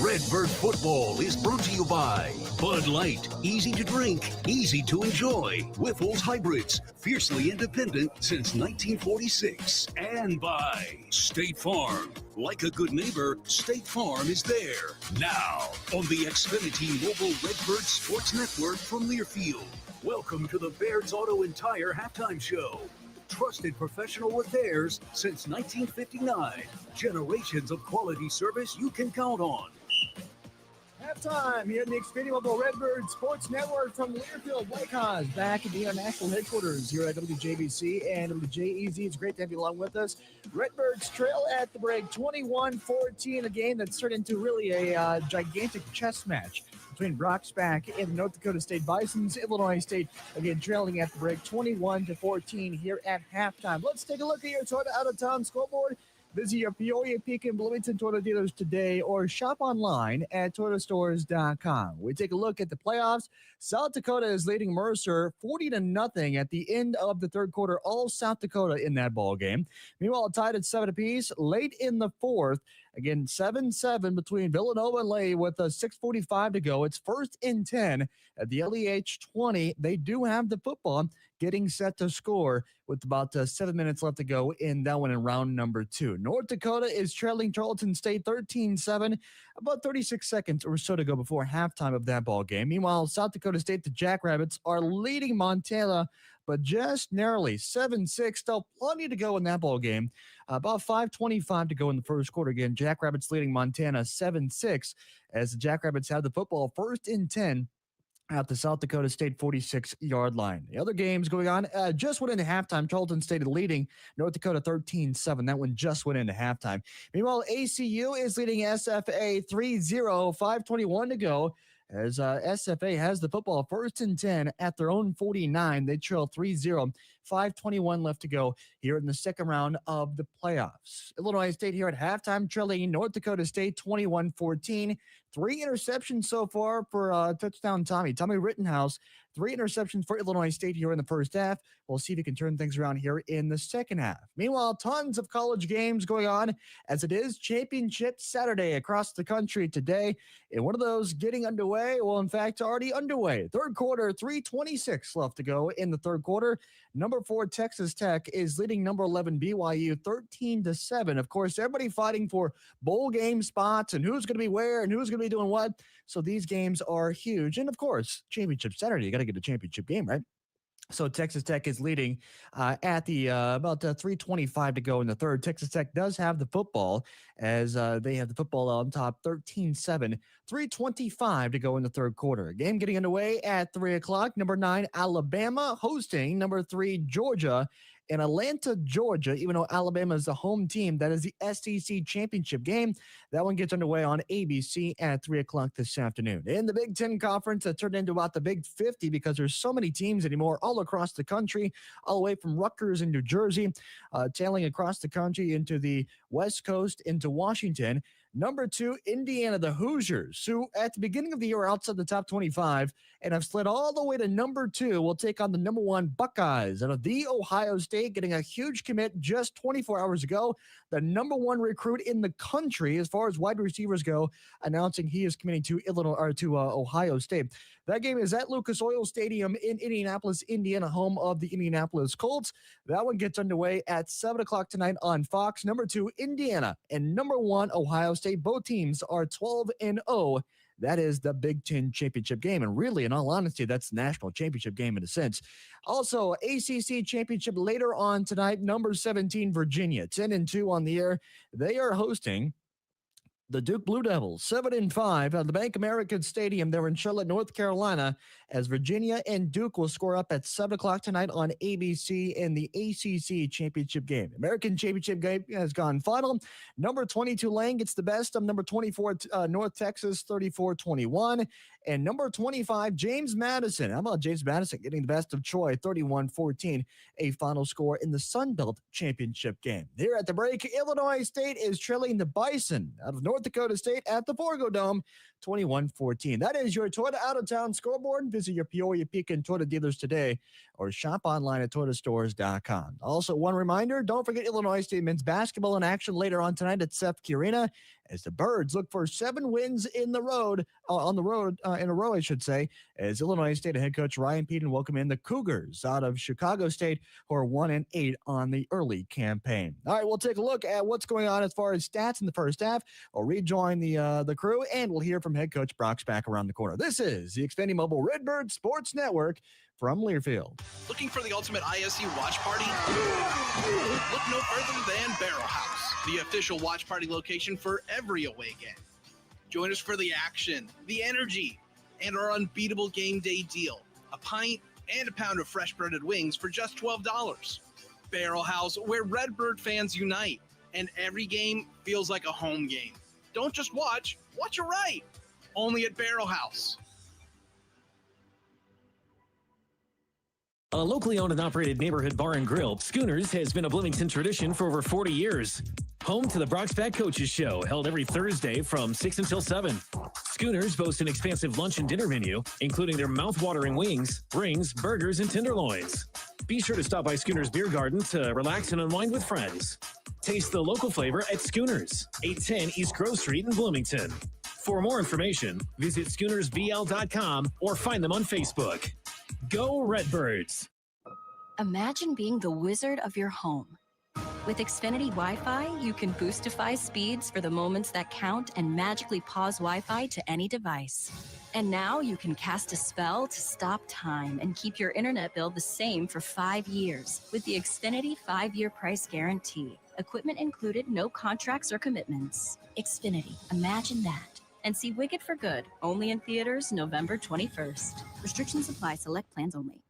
Redbird Football is brought to you by Bud Light, easy to drink, easy to enjoy. Whiffles Hybrids, fiercely independent since 1946. And by State Farm. Like a good neighbor, State Farm is there. Now, on the Xfinity Mobile Redbird Sports Network from Learfield. Welcome to the Baird's Auto and Tire Halftime Show. Trusted professional repairs since 1959. Generations of quality service you can count on. Halftime here in the Xfinity Mobile Redbird Sports Network from Learfield. Whitehawks back at the international headquarters here at WJBC and WJEZ. It's great to have you along with us. Redbirds trail at the break 21-14, a game that's turned into really a gigantic chess match between Brock Spack and the North Dakota State Bisons. Illinois State, again, trailing at the break 21-14 here at halftime. Let's take a look at your Toyota out-of-town scoreboard. Visit your Peoria, Pekin, Bloomington Toyota dealers today or shop online at toyotastores.com. We take a look at the playoffs. South Dakota is leading Mercer 40-0 at the end of the third quarter. All South Dakota in that ball game. Meanwhile, tied at 7 apiece late in the fourth. Again, 7-7 between Villanova and Lay with 6:45 to go. It's 1st and 10 at the LEH 20. They do have the football getting set to score with about 7 minutes left to go in that one in round number 2. North Dakota is trailing Charlton State 13-7, about 36 seconds or so to go before halftime of that ball game. Meanwhile, South Dakota State, the Jackrabbits, are leading Montana, but just narrowly 7-6. Still plenty to go in that ball game. About 5:25 to go in the first quarter. Again, Jackrabbits leading Montana 7-6 as the Jackrabbits have the football 1st and 10 at the South Dakota State 46-yard line. The other games going on just went into halftime. Charlton State leading North Dakota 13-7. That one just went into halftime. Meanwhile, ACU is leading SFA 3-0, 5:21 to go. As SFA has the football 1st and 10 at their own 49. They trail 3-0, 5:21 left to go here in the second round of the playoffs. Illinois State here at halftime trailing North Dakota State 21-14. 3 interceptions so far for touchdown Tommy Rittenhouse. 3 interceptions for Illinois State here in the first half. We'll see if he can turn things around here in the second half. Meanwhile, tons of college games going on as it is Championship Saturday across the country today. And one of those getting underway, well, in fact, already underway. Third quarter, 3:26 left to go in the third quarter. Number 4 Texas Tech is leading number 11 BYU 13-7. Of course, everybody fighting for bowl game spots and who's going to be where and who's going to be doing what. So these games are huge. And of course, Championship Saturday, you got to get a championship game, right? So Texas Tech is leading at the about 3:25 to go in the third. Texas Tech does have the football as they have the football on top 13-7, 3:25 to go in the third quarter. Game getting underway at 3 o'clock. Number 9, Alabama hosting number 3, Georgia. In Atlanta, Georgia, even though Alabama is the home team, that is the SEC championship game. That one gets underway on ABC at 3 o'clock this afternoon. In the Big Ten Conference, that turned into about the Big 50 because there's so many teams anymore all across the country, all the way from Rutgers in New Jersey, tailing across the country into the West Coast, into Washington. Number 2, Indiana, the Hoosiers, who at the beginning of the year were outside the top 25 and have slid all the way to number 2, will take on the number 1 Buckeyes out of the Ohio State, getting a huge commit just 24 hours ago. The number 1 recruit in the country as far as wide receivers go, announcing he is committing to Ohio State. That game is at Lucas Oil Stadium in Indianapolis, Indiana, home of the Indianapolis Colts. That one gets underway at 7 o'clock tonight on Fox. Number 2, Indiana, and number 1, Ohio State. Both teams are 12-0. That is the Big Ten championship game. And really, in all honesty, that's the national championship game in a sense. Also, ACC championship later on tonight. Number 17, Virginia, 10-2 on the year. They are hosting The Duke Blue Devils, 7-5 at the Bank American Stadium there in Charlotte, North Carolina, as Virginia and Duke will score up at 7 o'clock tonight on ABC in the ACC Championship game. American Championship game has gone final. Number 22 Tulane gets the best of number 24 North Texas, 34-21. And number 25, James Madison. How about James Madison getting the best of Troy, 31-14, a final score in the Sun Belt Championship game. Here at the break, Illinois State is trailing the Bison out of North Dakota State at the Forgo Dome, 21-14. That is your Toyota out-of-town scoreboard. Visit your Peoria Pekin Toyota dealers today or shop online at toyotastores.com. Also, one reminder, don't forget Illinois State men's basketball in action later on tonight at Sefke Arena as the Birds look for 7 wins in a row, I should say, as Illinois State head coach Ryan Peden welcome in the Cougars out of Chicago State, who are 1-8 on the early campaign. All right, we'll take a look at what's going on as far as stats in the first half. We'll rejoin the crew, and we'll hear from head coach Brock's back around the corner. This is the Xfinity Mobile Redbird Sports Network from Learfield. Looking for the ultimate ISU watch party? Look no further than Barrel House, the official watch party location for every away game. Join us for the action, the energy, and our unbeatable game day deal. A pint and a pound of fresh breaded wings for just $12. Barrel House, where Redbird fans unite, and every game feels like a home game. Don't just watch it right. Only at Barrel House. A locally owned and operated neighborhood bar and grill, Schooners has been a Bloomington tradition for over 40 years. Home to the Brock's Back Coaches Show, held every Thursday from 6 until 7. Schooners boasts an expansive lunch and dinner menu, including their mouth-watering wings, rings, burgers, and tenderloins. Be sure to stop by Schooners Beer Garden to relax and unwind with friends. Taste the local flavor at Schooners, 810 East Grove Street in Bloomington. For more information, visit SchoonersBL.com or find them on Facebook. Go Redbirds! Imagine being the wizard of your home. With Xfinity Wi-Fi, you can boostify speeds for the moments that count and magically pause Wi-Fi to any device. And now you can cast a spell to stop time and keep your internet bill the same for 5 years with the Xfinity 5-year price guarantee. Equipment included, no contracts or commitments. Xfinity, imagine that. And see Wicked for Good, only in theaters November 21st. Restrictions apply, select plans only.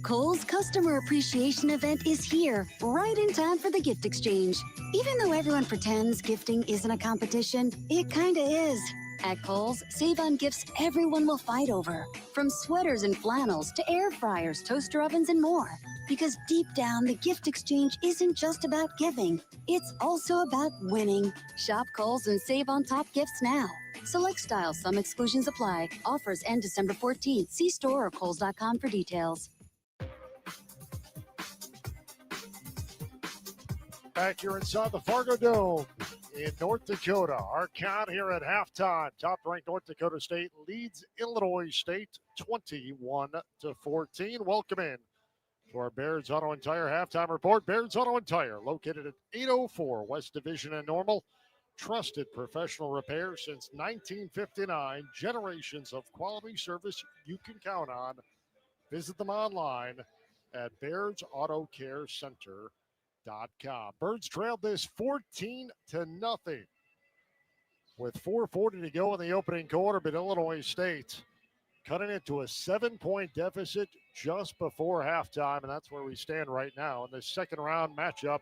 Kohl's Customer Appreciation Event is here, right in time for the gift exchange. Even though everyone pretends gifting isn't a competition, it kinda is. At Kohl's, save on gifts everyone will fight over. From sweaters and flannels to air fryers, toaster ovens, and more. Because deep down, the gift exchange isn't just about giving. It's also about winning. Shop Kohl's and save on top gifts now. Select styles, some exclusions apply. Offers end December 14th. See store or kohls.com for details. Back here inside the Fargo Dome in North Dakota. Our count here at halftime. Top-ranked North Dakota State leads Illinois State 21-14. Welcome in to our Baird's Auto and Tire halftime report. Baird's Auto and Tire, located at 804 West Division and Normal. Trusted professional repair since 1959. Generations of quality service you can count on. Visit them online at BairdsAutoCareCenter.com. Birds trailed this 14-0 with 4:40 to go in the opening quarter, but Illinois State cutting it to a 7-point deficit just before halftime, and that's where we stand right now in this second round matchup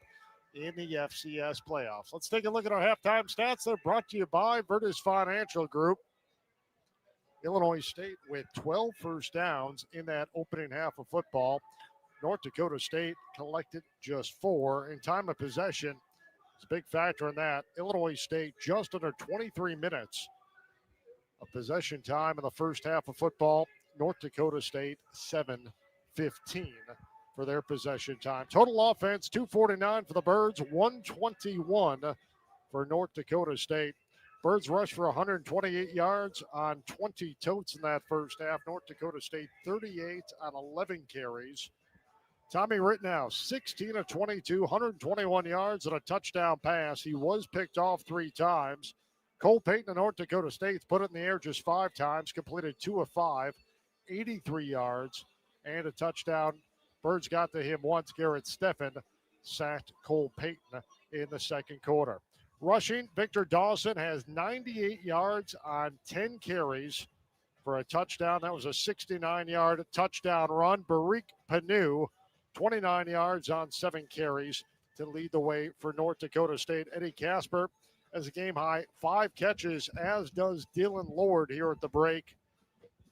in the FCS playoffs. Let's take a look at our halftime stats. They're brought to you by Virtus Financial Group. Illinois State with 12 first downs in that opening half of football. North Dakota State collected just 4. In time of possession, it's a big factor in that. Illinois State just under 23 minutes of possession time in the first half of football. North Dakota State 7:15 for their possession time. Total offense 249 for the Birds, 121 for North Dakota State. Birds rushed for 128 yards on 20 totes in that first half. North Dakota State 38 on 11 carries. Tommy Rittenhouse, 16 of 22, 121 yards and a touchdown pass. He was picked off 3 times. Cole Payton of North Dakota State put it in the air just 5 times, completed 2 of 5, 83 yards and a touchdown. Birds got to him once. Garrett Steffen sacked Cole Payton in the second quarter. Rushing, Victor Dawson has 98 yards on 10 carries for a touchdown. That was a 69-yard touchdown run. Barik Panu, 29 yards on 7 carries to lead the way for North Dakota State. Eddie Casper has a game-high 5 catches, as does Dylan Lord here at the break.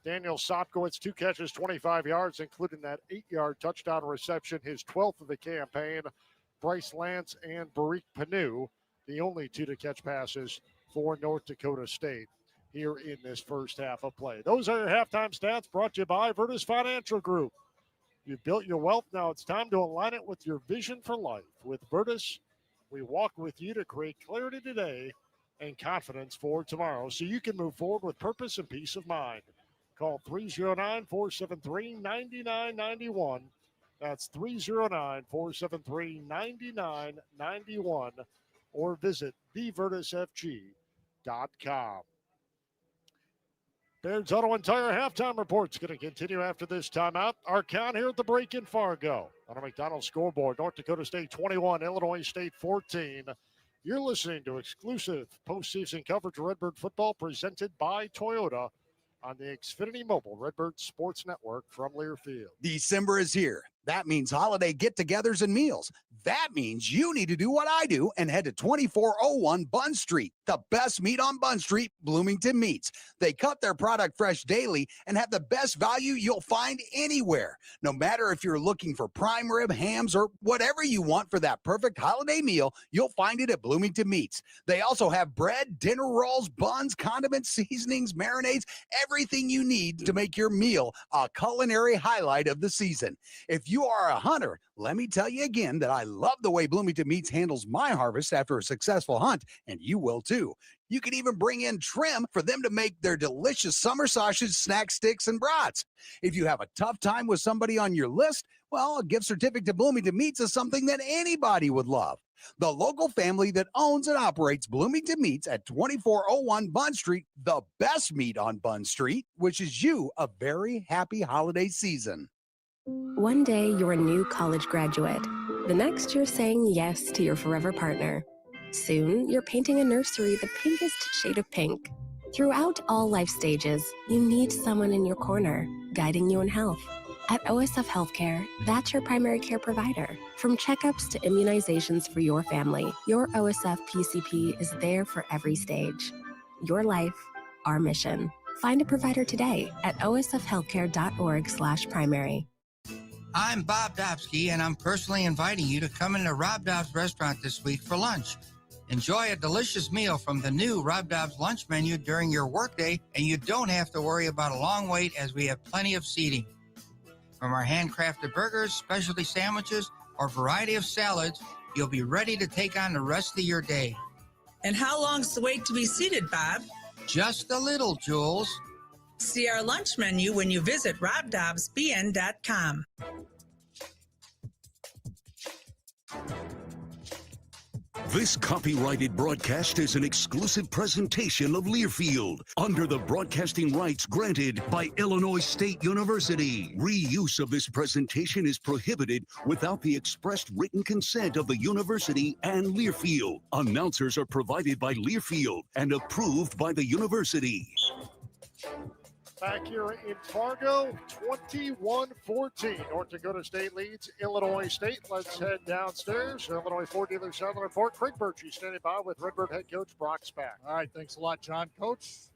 Daniel Sopkowitz, 2 catches, 25 yards, including that 8-yard touchdown reception, his 12th of the campaign. Bryce Lance and Barik Panu, the only 2 to catch passes for North Dakota State here in this first half of play. Those are your halftime stats brought to you by Virtus Financial Group. You've built your wealth. Now it's time to align it with your vision for life. With Virtus, we walk with you to create clarity today and confidence for tomorrow so you can move forward with purpose and peace of mind. Call 309-473-9991. That's 309-473-9991 or visit thevirtusfg.com. Baird's Auto and Tire halftime report's going to continue after this timeout. Our count here at the break in Fargo. On a McDonald's scoreboard, North Dakota State 21, Illinois State 14. You're listening to exclusive postseason coverage of Redbird football presented by Toyota on the Xfinity Mobile Redbird Sports Network from Learfield. December is here. That means holiday get-togethers and meals. That means you need to do what I do and head to 2401 Bunn Street, the best meat on Bunn Street, Bloomington Meats. They cut their product fresh daily and have the best value you'll find anywhere. No matter if you're looking for prime rib, hams, or whatever you want for that perfect holiday meal, you'll find it at Bloomington Meats. They also have bread, dinner rolls, buns, condiments, seasonings, marinades, everything you need to make your meal a culinary highlight of the season. If you are a hunter, let me tell you again that I love the way Bloomington Meats handles my harvest after a successful hunt, and you will too. You can even bring in trim for them to make their delicious summer sausage, snack sticks, and brats. If you have a tough time with somebody on your list, well, a gift certificate to Bloomington Meats is something that anybody would love. The local family that owns and operates Bloomington Meats at 2401 Bunn Street, the best meat on Bunn Street, wishes you a very happy holiday season. One day you're a new college graduate. The next you're saying yes to your forever partner. Soon you're painting a nursery the pinkest shade of pink. Throughout all life stages, you need someone in your corner, guiding you in health. At OSF Healthcare, that's your primary care provider. From checkups to immunizations for your family, your OSF PCP is there for every stage. Your life, our mission. Find a provider today at osfhealthcare.org/primary. I'm Bob Dobsky, and I'm personally inviting you to come into Rob Dobbs Restaurant this week for lunch. Enjoy a delicious meal from the new Rob Dobbs lunch menu during your workday, and you don't have to worry about a long wait as we have plenty of seating. From our handcrafted burgers, specialty sandwiches, or variety of salads, you'll be ready to take on the rest of your day. And how long's the wait to be seated, Bob? Just a little, Jules. See our lunch menu when you visit robdobbsbn.com. This copyrighted broadcast is an exclusive presentation of Learfield under the broadcasting rights granted by Illinois State University. Reuse of this presentation is prohibited without the expressed written consent of the university and Learfield. Announcers are provided by Learfield and approved by the university. Back here in Fargo, 21-14. North Dakota State leads Illinois State. Let's head downstairs. Illinois Ford Dealer Southern Report. Craig Birchie standing by with Redbird head coach Brock Spack. All right, thanks a lot, John. Coach,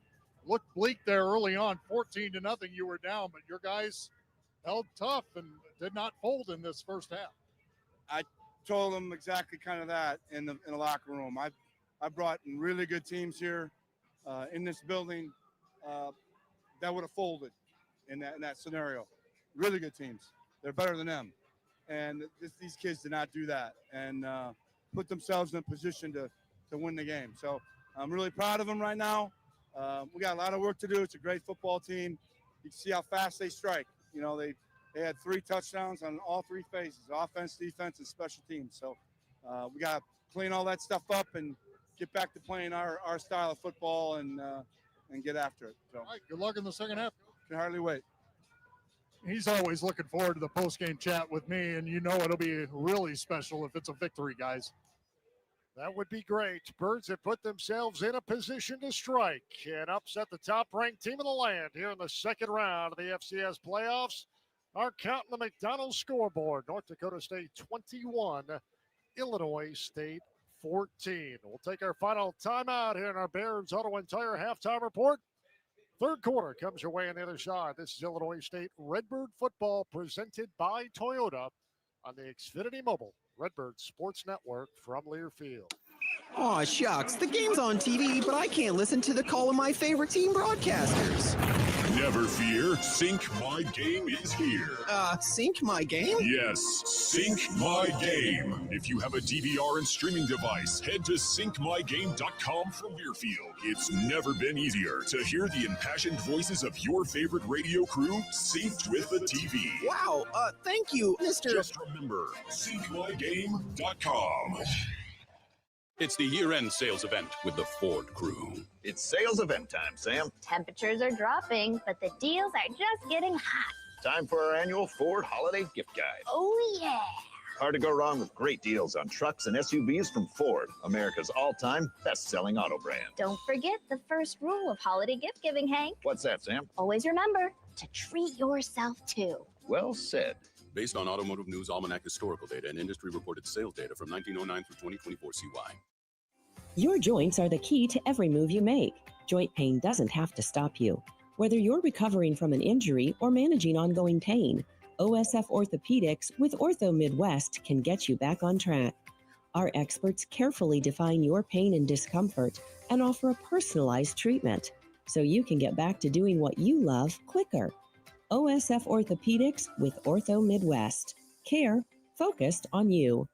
looked bleak there early on, 14-0. You were down, but your guys held tough and did not fold in this first half. I told them exactly kind of that in the locker room. I brought in really good teams here in this building. That would have folded in that scenario. Really good teams. They're better than them. And these kids did not do that and put themselves in a position to win the game. So I'm really proud of them right now. We got a lot of work to do. It's a great football team. You can see how fast they strike. You know, they had 3 touchdowns on all 3 phases, offense, defense, and special teams. So we got to clean all that stuff up and get back to playing our style of football and get after it. So, all right, good luck in the second half. Can hardly wait. He's always looking forward to the post-game chat with me, and you know it'll be really special if it's a victory, guys. That would be great. Birds have put themselves in a position to strike and upset the top-ranked team in the land here in the second round of the FCS playoffs. Our count in the McDonald's scoreboard: North Dakota State 21, Illinois State 14. We'll take our final timeout here in our Bears Auto and Tire halftime report. Third quarter comes your way on the other side. This is Illinois State Redbird football presented by Toyota on the Xfinity Mobile Redbird Sports Network from Learfield. Aw, shucks. The game's on TV, but I can't listen to the call of my favorite team broadcasters. Never fear, Sync My Game is here. Sync My Game? Yes, Sync My Game. If you have a DVR and streaming device, head to syncmygame.com from Learfield. It's never been easier to hear the impassioned voices of your favorite radio crew synced with the TV. Wow, thank you, Mr. Just remember, syncmygame.com. It's the year-end sales event with the Ford crew. It's sales event time, Sam. Temperatures are dropping, but the deals are just getting hot. Time for our annual Ford Holiday Gift Guide. Oh, yeah. Hard to go wrong with great deals on trucks and SUVs from Ford, America's all-time best-selling auto brand. Don't forget the first rule of holiday gift giving, Hank. What's that, Sam? Always remember to treat yourself, too. Well said. Based on Automotive News Almanac historical data and industry-reported sales data from 1909 through 2024 CY. Your joints are the key to every move you make. Joint pain doesn't have to stop you. Whether you're recovering from an injury or managing ongoing pain, OSF Orthopedics with Ortho Midwest can get you back on track. Our experts carefully define your pain and discomfort and offer a personalized treatment so you can get back to doing what you love quicker. OSF Orthopedics with Ortho Midwest. Care focused on you.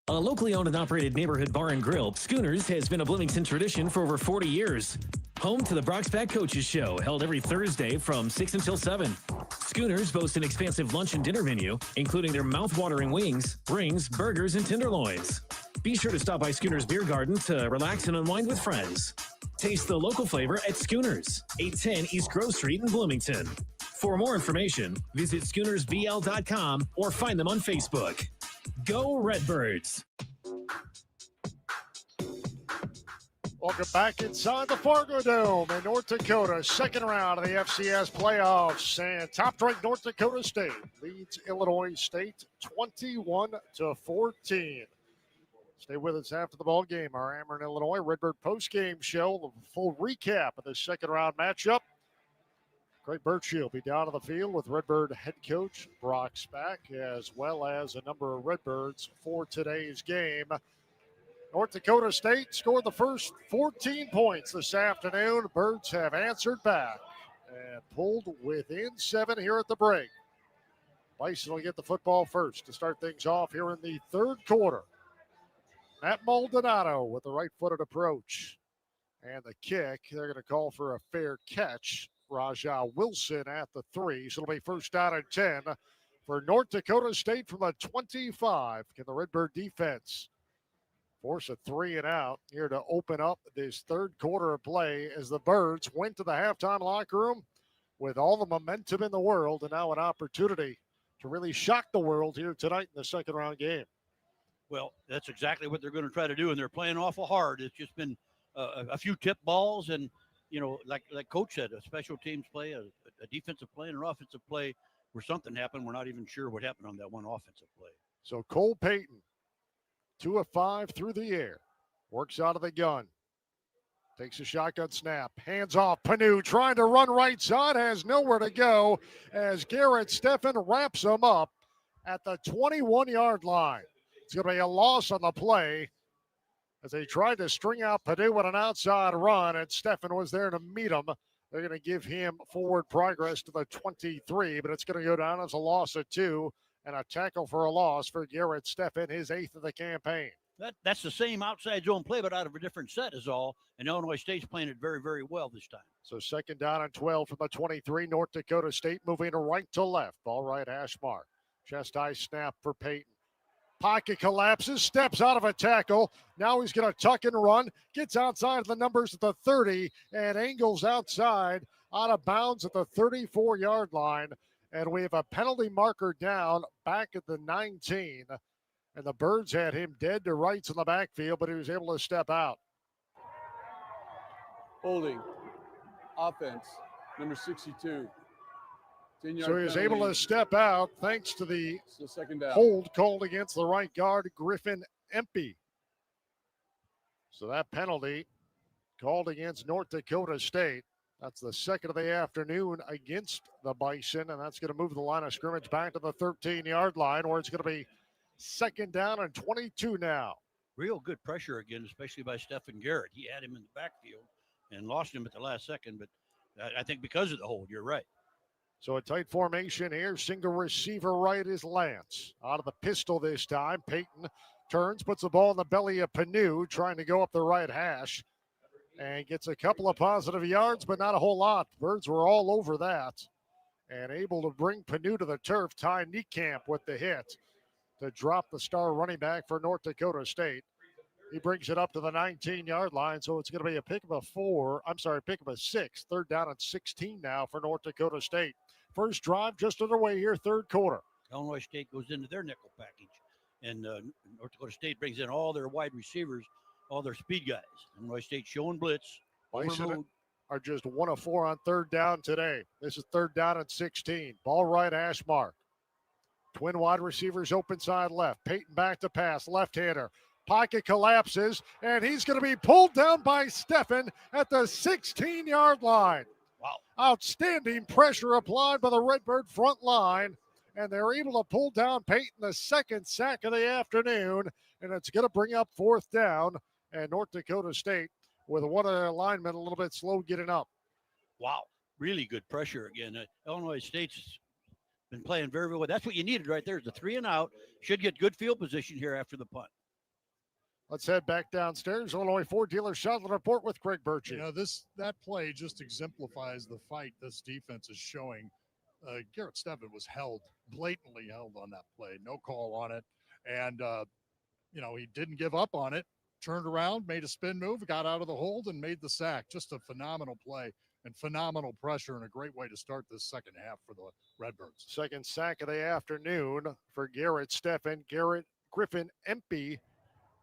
A locally owned and operated neighborhood bar and grill, Schooners has been a Bloomington tradition for over 40 years. Home to the Brocksback Coaches Show, held every Thursday from 6 until 7. Schooners boast an expansive lunch and dinner menu, including their mouth-watering wings, rings, burgers, and tenderloins. Be sure to stop by Schooners Beer Garden to relax and unwind with friends. Taste the local flavor at Schooners, 810 East Grove Street in Bloomington. For more information, visit SchoonersBL.com or find them on Facebook. Go Redbirds! Welcome back inside the Fargo Dome in North Dakota. Second round of the FCS playoffs. And top-ranked North Dakota State leads Illinois State 21-14. Stay with us after the ball game. Our Ameren, Illinois Redbird post-game show. A full recap of the second round matchup. Craig Birchfield will be down on the field with Redbird head coach Brock Spack, as well as a number of Redbirds for today's game. North Dakota State scored the first 14 points this afternoon. Birds have answered back and pulled within 7 here at the break. Bison will get the football first to start things off here in the third quarter. Matt Maldonado with the right-footed approach. And the kick, they're going to call for a fair catch. Rajah Wilson at the 3. So it'll be first down and 10 for North Dakota State from the 25. Can the Redbird defense force a 3 and out here to open up this third quarter of play as the Birds went to the halftime locker room with all the momentum in the world and now an opportunity to really shock the world here tonight in the second round game. Well, that's exactly what they're going to try to do, and they're playing awful hard. It's just been a few tip balls and, you know, like Coach said, a special teams play, a defensive play, and an offensive play where something happened. We're not even sure what happened on that one offensive play. So Cole Payton, 2 of 5 through the air, works out of the gun, takes a shotgun snap, hands off. Panu trying to run right side, has nowhere to go as Garrett Steffen wraps him up at the 21-yard line. It's going to be a loss on the play as they tried to string out Padu with an outside run, and Steffen was there to meet him. They're going to give him forward progress to the 23, but it's going to go down as a loss of 2 and a tackle for a loss for Garrett Steffen, his 8th of the campaign. That's the same outside zone play, but out of a different set is all, and Illinois State's playing it very, very well this time. So second down and 12 from the 23. North Dakota State moving right to left. Ball right hash mark. Chest high snap for Payton. Pocket collapses, steps out of a tackle. Now he's going to tuck and run, gets outside of the numbers at the 30, and angles outside, out of bounds at the 34-yard line. And we have a penalty marker down back at the 19. And the Birds had him dead to rights in the backfield, but he was able to step out. Holding. Offense. Number 62. So he was able to step out thanks to the second down. hold called against the right guard, Griffin Empey. So that penalty called against North Dakota State. That's the second of the afternoon against the Bison, and that's going to move the line of scrimmage back to the 13-yard line, where it's going to be second down and 22 now. Real good pressure again, especially by Stephen Garrett. He had him in the backfield and lost him at the last second, but I think because of the hold, you're right. So a tight formation here. Single receiver right is Lance. Out of the pistol this time. Peyton turns, puts the ball in the belly of Panu, trying to go up the right hash. And gets a couple of positive yards, but not a whole lot. Birds were all over that. And able to bring Panu to the turf. Ty Niekamp with the hit to drop the star running back for North Dakota State. He brings it up to the 19-yard line, so it's going to be a pick of a 6. Third down and 16 now for North Dakota State. First drive just underway here, third quarter. Illinois State goes into their nickel package, and North Dakota State brings in all their wide receivers, all their speed guys. Illinois State showing blitz. Bison are just 1 of 4 on third down today. This is third down and 16. Ball right hash mark. Twin wide receivers open side left. Peyton back to pass, left-hander. Pocket collapses, and he's going to be pulled down by Steffen at the 16-yard line. Wow. Outstanding pressure applied by the Redbird front line, and they're able to pull down Peyton, the second sack of the afternoon, and it's going to bring up fourth down, and North Dakota State with one of their linemen a little bit slow getting up. Wow. Really good pressure again. Illinois State's been playing very, very well. That's what you needed right there is the 3 and out. Should get good field position here after the punt. Let's head back downstairs. Illinois Ford Dealer Shuttle Report with Craig Birchie. You know, that play just exemplifies the fight this defense is showing. Garrett Steffen was blatantly held on that play. No call on it. And, he didn't give up on it. Turned around, made a spin move, got out of the hold, and made the sack. Just a phenomenal play and phenomenal pressure and a great way to start this second half for the Redbirds. Second sack of the afternoon for Garrett Steffen. Griffin Empey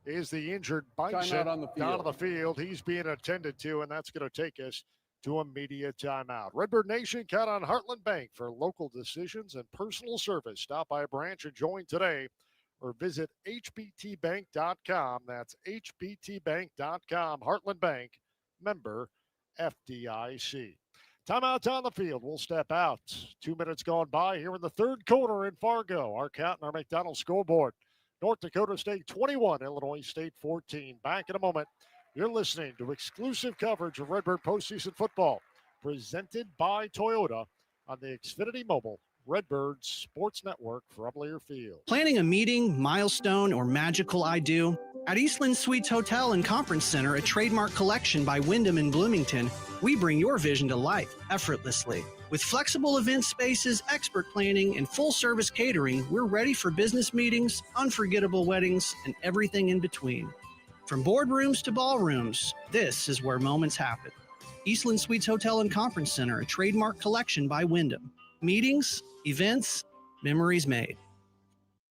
is the injured Bison down on the field. He's being attended to, and that's going to take us to a media timeout. Redbird Nation, count on Heartland Bank for local decisions and personal service. Stop by a branch and join today or visit hbtbank.com. That's hbtbank.com. Heartland Bank, member FDIC. Timeout on the field. We'll step out. 2 minutes gone by here in the third quarter in Fargo. Our count and our McDonald's scoreboard. North Dakota State 21, Illinois State 14. Back in a moment. You're listening to exclusive coverage of Redbird postseason football presented by Toyota on the Xfinity Mobile Redbird Sports Network from Learfield. Planning a meeting, milestone, or magical I do? At Eastland Suites Hotel and Conference Center, a trademark collection by Wyndham in Bloomington, we bring your vision to life effortlessly. With flexible event spaces, expert planning, and full-service catering, we're ready for business meetings, unforgettable weddings, and everything in between. From boardrooms to ballrooms, this is where moments happen. Eastland Suites Hotel and Conference Center, a trademark collection by Wyndham. Meetings, events, memories made.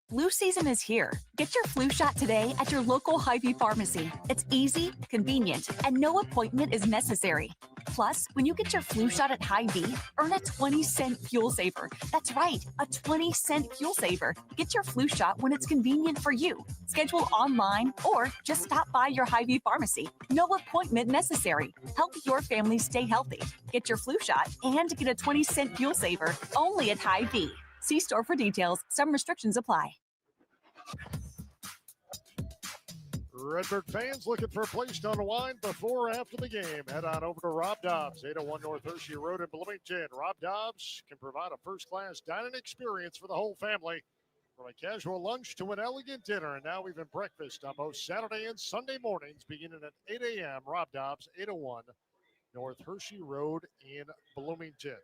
Flu season is here. Get your flu shot today at your local Hy-Vee pharmacy. It's easy, convenient, and no appointment is necessary. Plus, when you get your flu shot at Hy-Vee, earn a 20-cent fuel saver. That's right, a 20-cent fuel saver. Get your flu shot when it's convenient for you. Schedule online or just stop by your Hy-Vee pharmacy. No appointment necessary. Help your family stay healthy. Get your flu shot and get a 20-cent fuel saver only at Hy-Vee. See store for details. Some restrictions apply. Redbird fans looking for a place to unwind before or after the game. Head on over to Rob Dobbs, 801 North Hershey Road in Bloomington. Rob Dobbs can provide a first-class dining experience for the whole family, from a casual lunch to an elegant dinner, and now even breakfast on both Saturday and Sunday mornings beginning at 8 a.m. Rob Dobbs, 801 North Hershey Road in Bloomington.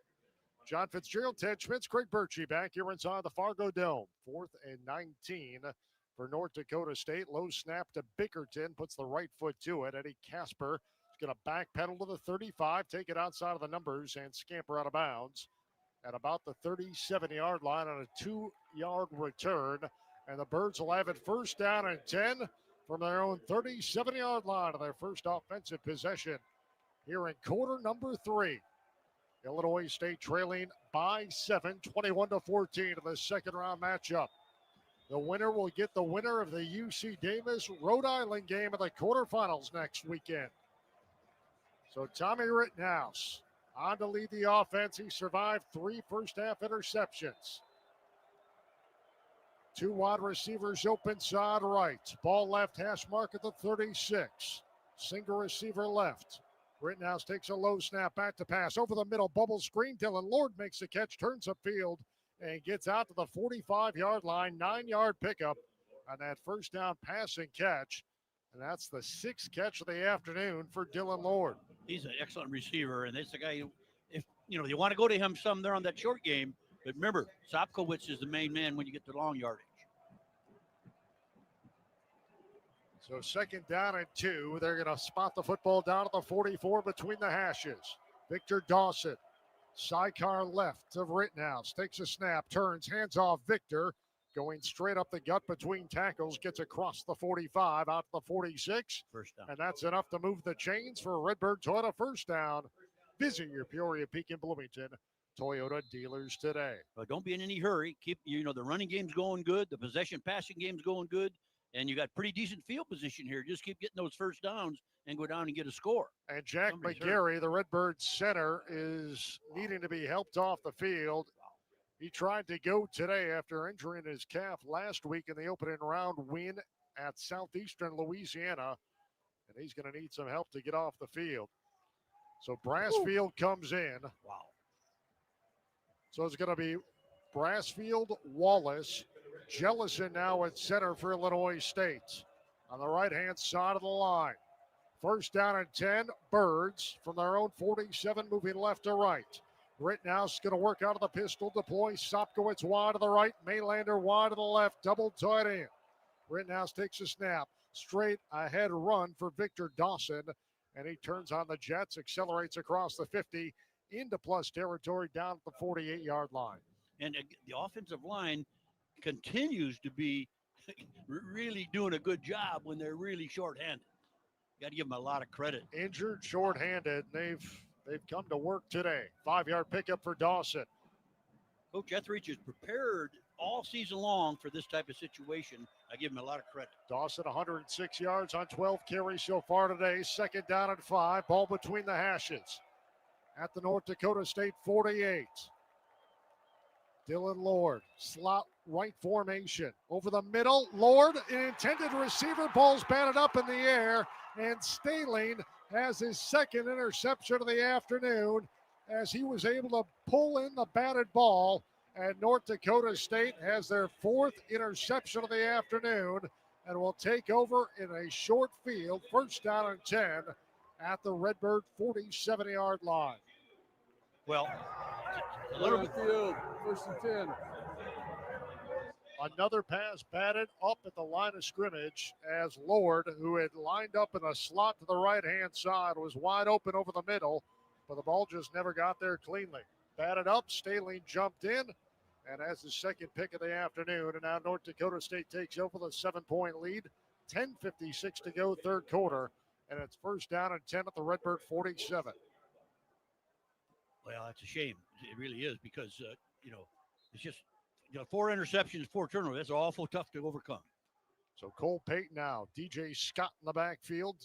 John Fitzgerald, Ted Schmitz, Craig Birchie back here inside the Fargo Dome. 4th and 19 for North Dakota State. Low snap to Bickerton, puts the right foot to it. Eddie Casper is going to backpedal to the 35, take it outside of the numbers, and scamper out of bounds at about the 37-yard line on a 2-yard return. And the Birds will have it first down and 10 from their own 37-yard line of their first offensive possession here in quarter number 3. Illinois State trailing by 7, 21-14 in the second round matchup. The winner will get the winner of the UC Davis Rhode Island game of the quarterfinals next weekend. So Tommy Rittenhouse on to lead the offense. He survived 3 first-half interceptions. 2 wide receivers open side right. Ball left hash mark at the 36. Single receiver left. Rittenhouse takes a low snap, back to pass. Over the middle, bubble screen. Dylan Lord makes the catch, turns upfield, and gets out to the 45-yard line. 9-yard pickup on that first down passing catch. And that's the 6th catch of the afternoon for Dylan Lord. He's an excellent receiver, and that's the guy who, if you want to go to him some there on that short game. But remember, Sopkowitz is the main man when you get to long yardage. So second down and 2. They're going to spot the football down at the 44 between the hashes. Victor Dawson, sidecar left of Rittenhouse, takes a snap, turns, hands off Victor, going straight up the gut between tackles, gets across the 45, out to the 46. First down. And that's enough to move the chains for a Redbird Toyota first down. Visit your Peoria, Pekin, Bloomington Toyota dealers today. But don't be in any hurry. Keep, the running game's going good. The possession passing game's going good. And you got pretty decent field position here. Just keep getting those first downs and go down and get a score. And Jack McGarry, the Redbirds center, is needing to be helped off the field. He tried to go today after injuring his calf last week in the opening round win at Southeastern Louisiana. And he's going to need some help to get off the field. So Brassfield comes in. Wow. So it's going to be Brassfield, Wallace, Jellison now at center for Illinois State. On the right-hand side of the line. First down and 10, Birds from their own 47 moving left to right. Rittenhouse going to work out of the pistol, deploy Sopkowitz wide to the right, Maylander wide to the left, double tight end. Rittenhouse takes a snap, straight ahead run for Victor Dawson, and he turns on the Jets, accelerates across the 50 into plus territory down at the 48-yard line. And the offensive line continues to be really doing a good job when they're really shorthanded. Got to give them a lot of credit. Injured, shorthanded, they've come to work today. 5-yard pickup for Dawson. Coach Etheridge is prepared all season long for this type of situation. I give him a lot of credit. Dawson 106 yards on 12 carries so far today. Second down and 5. Ball between the hashes at the North Dakota State 48. Dylan Lord, slot right formation. Over the middle, Lord, an intended receiver, ball's batted up in the air, and Staling has his second interception of the afternoon as he was able to pull in the batted ball, and North Dakota State has their 4th interception of the afternoon and will take over in a short field, first down and 10 at the Redbird 47-yard line. Well, a little bit field, first and 10. Another pass batted up at the line of scrimmage as Lord, who had lined up in a slot to the right-hand side, was wide open over the middle, but the ball just never got there cleanly. Batted up, Staling jumped in, and has his second pick of the afternoon. And now North Dakota State takes over the 7-point lead. 10:56 to go, third quarter, and it's first down and 10 at the Redbird 47. Well, that's a shame. It really is because, it's just, 4 interceptions, 4 turnovers. That's awful tough to overcome. So Cole Payton now. DJ Scott in the backfield.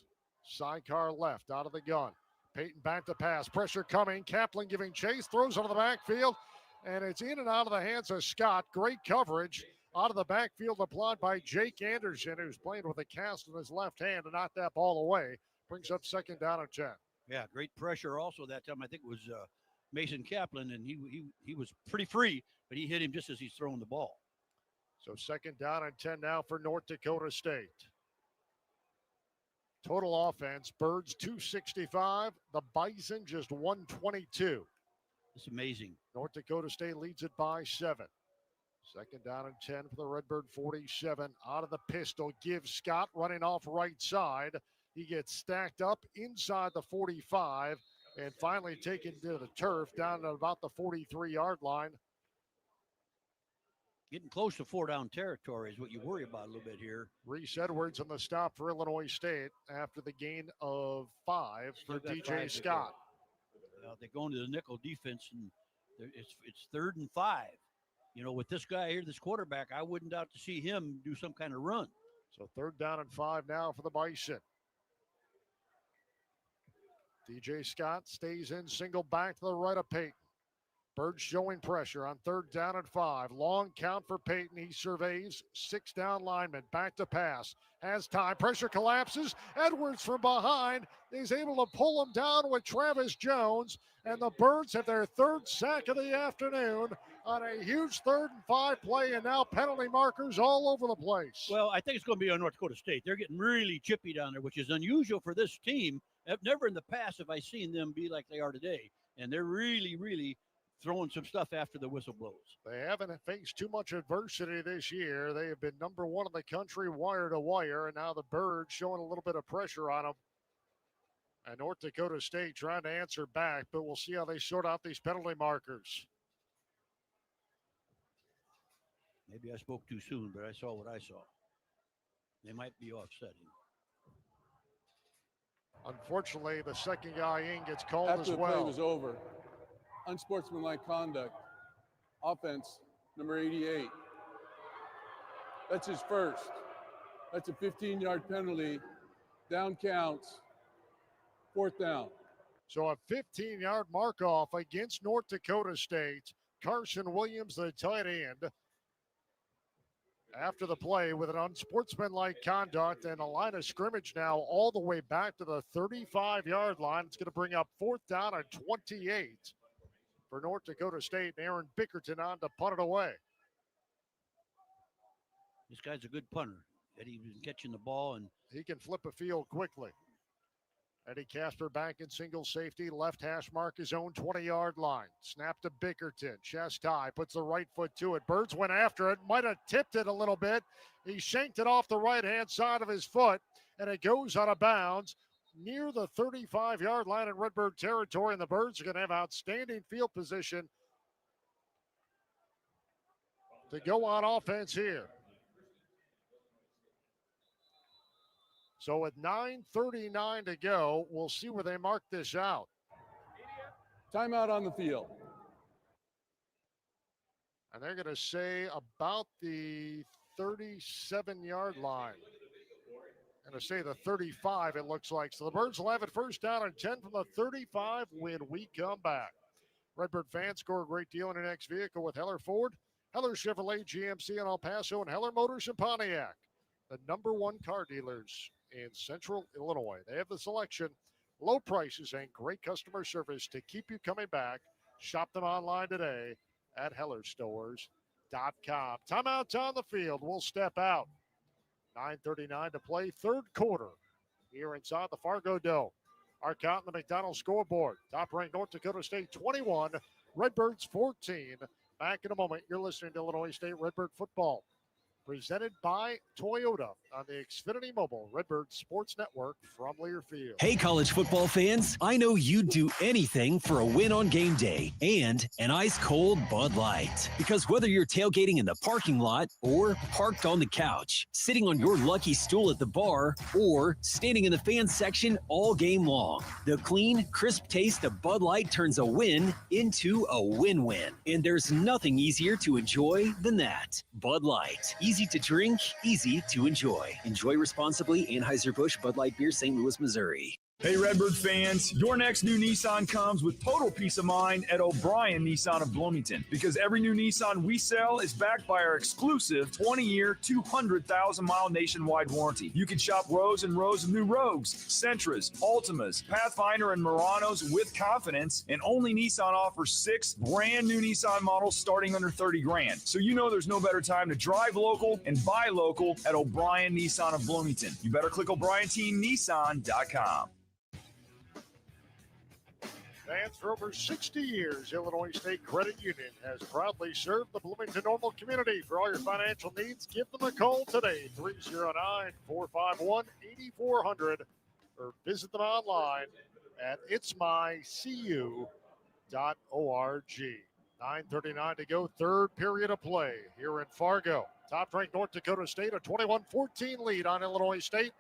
Sidecar left out of the gun. Payton back to pass. Pressure coming. Kaplan giving chase. Throws out of the backfield. And it's in and out of the hands of Scott. Great coverage out of the backfield applied by Jake Anderson, who's playing with a cast in his left hand to knock that ball away. Brings up second down and 10. Yeah, great pressure also that time. I think it was Mason Kaplan, and he was pretty free, but he hit him just as he's throwing the ball. So second down and 10 now for North Dakota State. Total offense, Birds 265, the Bison just 122. It's amazing. North Dakota State leads it by 7. Second down and 10 for the Redbird 47. Out of the pistol, gives Scott running off right side. He gets stacked up inside the 45 and finally taken to the turf down at about the 43-yard line. Getting close to 4-down territory is what you worry about a little bit here. Reese Edwards on the stop for Illinois State after the gain of 5 for DJ Scott. They go into the nickel defense, and it's 3rd and 5. You know, with this guy here, this quarterback, I wouldn't doubt to see him do some kind of run. So 3rd down and 5 now for the Bison. DJ Scott stays in, single back to the right of Peyton. Birds showing pressure on 3rd down and 5. Long count for Peyton. He surveys 6 down linemen. Back to pass. Has time. Pressure collapses. Edwards from behind is able to pull him down with Travis Jones. And the Birds have their 3rd sack of the afternoon on a huge 3rd and 5 play. And now penalty markers all over the place. Well, I think it's going to be on North Dakota State. They're getting really chippy down there, which is unusual for this team. Never in the past have I seen them be like they are today. And they're really, really throwing some stuff after the whistle blows. They haven't faced too much adversity this year. They have been number 1 in the country wire to wire, and now the Birds showing a little bit of pressure on them. And North Dakota State trying to answer back, but we'll see how they sort out these penalty markers. Maybe I spoke too soon, but I saw what I saw. They might be offsetting. Unfortunately, the second guy in gets called After as the well. play was over, unsportsmanlike conduct, offense number 88. That's his first. That's a 15-yard penalty. Down counts. 4th down. So a 15-yard mark-off against North Dakota State. Carson Williams, the tight end, after the play with an unsportsmanlike conduct and a line of scrimmage now all the way back to the 35-yard line. It's going to bring up 4th down and 28 for North Dakota State. Aaron Bickerton on to punt it away. This guy's a good punter. Eddie was catching the ball, and he can flip a field quickly. Eddie Casper back in single safety. Left hash mark his own 20-yard line. Snap to Bickerton. Chest high. Puts the right foot to it. Birds went after it. Might have tipped it a little bit. He shanked it off the right-hand side of his foot, and it goes out of bounds near the 35-yard line in Redbird territory, and the Birds are going to have outstanding field position to go on offense here. So with 9:39 to go, we'll see where they mark this out. Timeout on the field. And they're going to say about the 37-yard line. Going to say the 35, it looks like. So the Birds will have it 1st down and 10 from the 35 when we come back. Redbird fans score a great deal in your next vehicle with Heller Ford, Heller Chevrolet, GMC in El Paso, and Heller Motors in Pontiac. The #1 car dealers in Central Illinois. They have the selection, low prices, and great customer service to keep you coming back. Shop them online today at hellerstores.com. Timeout's on the field. We'll step out. 9:39 to play, 3rd quarter here inside the Fargo Dome. Our count on the McDonald's scoreboard. Top-ranked North Dakota State 21, Redbirds 14. Back in a moment. You're listening to Illinois State Redbird football, presented by Toyota on the Xfinity Mobile Redbird Sports Network from Learfield. Hey, college football fans, I know you'd do anything for a win on game day and an ice-cold Bud Light. Because whether you're tailgating in the parking lot or parked on the couch, sitting on your lucky stool at the bar, or standing in the fan section all game long, the clean, crisp taste of Bud Light turns a win into a win-win. And there's nothing easier to enjoy than that. Bud Light. Easy to drink, easy to enjoy. Enjoy responsibly. Anheuser-Busch Bud Light Beer, St. Louis, Missouri. Hey, Redbird fans, your next new Nissan comes with total peace of mind at O'Brien Nissan of Bloomington, because every new Nissan we sell is backed by our exclusive 20-year, 200,000-mile nationwide warranty. You can shop rows and rows of new Rogues, Sentras, Altimas, Pathfinder, and Muranos with confidence, and only Nissan offers 6 brand new Nissan models starting under $30,000. So you know there's no better time to drive local and buy local at O'Brien Nissan of Bloomington. You better click O'BrienTeamNissan.com. And for over 60 years, Illinois State Credit Union has proudly served the Bloomington Normal community. For all your financial needs, give them a call today, 309-451-8400, or visit them online at itsmycu.org. 9:39 to go, third period of play here in Fargo. Top-ranked North Dakota State, a 21-14 lead on Illinois State.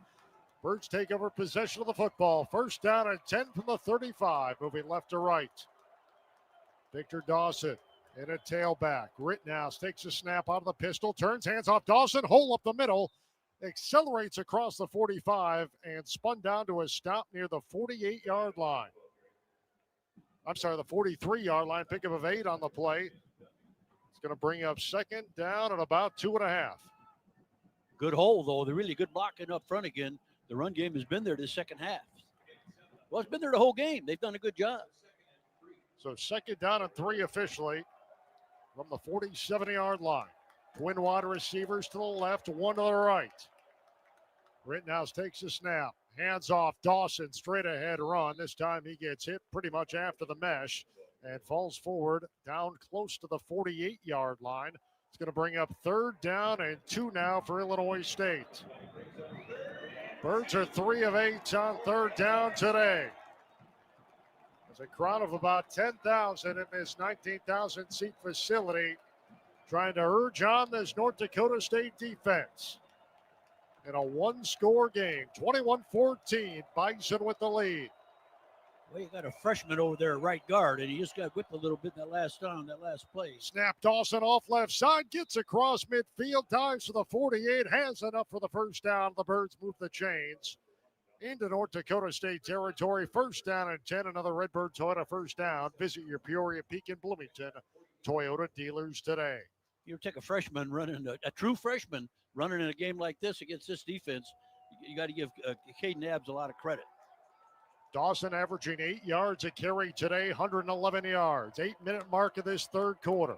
Birds take over possession of the football. First down and 10 from the 35, moving left to right. Victor Dawson in a tailback. Rittenhouse takes a snap out of the pistol, turns, hands off Dawson, hole up the middle, accelerates across the 45, and spun down to a stop near the 48-yard line. I'm sorry, the 43-yard line, pickup of 8 on the play. It's going to bring up second down and about 2.5. Good hole, though. They're really good blocking up front again. The run game has been there this second half. Well, it's been there the whole game. They've done a good job. So second down and 3 officially from the 47-yard line. Twin wide receivers to the left, one to the right. Rittenhouse takes a snap. Hands off Dawson, straight ahead run. This time he gets hit pretty much after the mesh and falls forward down close to the 48-yard line. It's going to bring up third down and 2 now for Illinois State. Birds are 3 of 8 on third down today. There's a crowd of about 10,000 in this 19,000-seat facility trying to urge on this North Dakota State defense. In a one-score game, 21-14, Bison with the lead. Well, you got a freshman over there at right guard, and he just got whipped a little bit in that last play. Snap Dawson off left side, gets across midfield, dives to the 48, has enough for the first down. The Birds move the chains into North Dakota State territory. First down and 10, another Redbird Toyota first down. Visit your Peoria, Pekin, Bloomington Toyota dealers today. You take a freshman running, a true freshman running in a game like this against this defense, you got to give Caden Abbs a lot of credit. Dawson averaging 8 yards a carry today, 111 yards. 8-minute mark of this third quarter.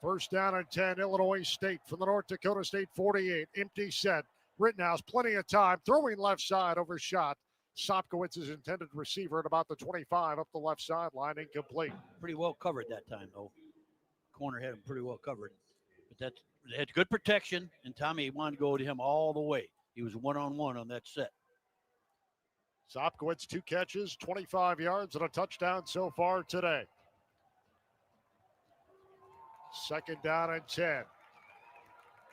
First down and 10, Illinois State from the North Dakota State 48. Empty set. Rittenhouse, plenty of time, throwing left side, overshot. Sopkowitz's intended receiver at about the 25 up the left sideline, incomplete. Pretty well covered that time, though. Corner had him pretty well covered. But they had good protection, and Tommy wanted to go to him all the way. He was one-on-one on that set. Sopkowitz, 2 catches, 25 yards, and a touchdown so far today. Second down and 10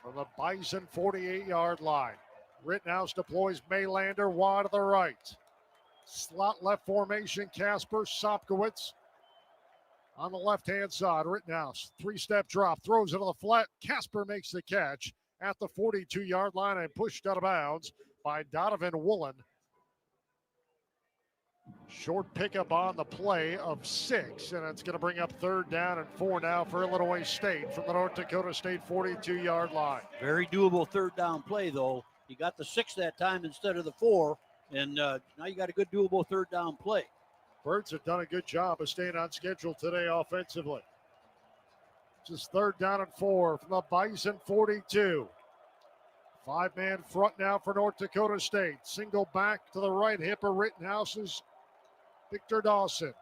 from the Bison 48-yard line. Rittenhouse deploys Maylander wide to the right. Slot left formation, Casper, Sopkowitz on the left-hand side. Rittenhouse, 3-step drop, throws into the flat. Casper makes the catch at the 42-yard line and pushed out of bounds by Donovan Woolen. Short pickup on the play of 6, and it's going to bring up third down and 4 now for Illinois State from the North Dakota State 42-yard line. Very doable third down play, though. You got the 6 that time instead of the 4, and now you got a good doable third down play. Birds have done a good job of staying on schedule today offensively. Just third down and 4 from the Bison 42. 5-man front now for North Dakota State. Single back to the right hip of Rittenhouse's Victor Dawson.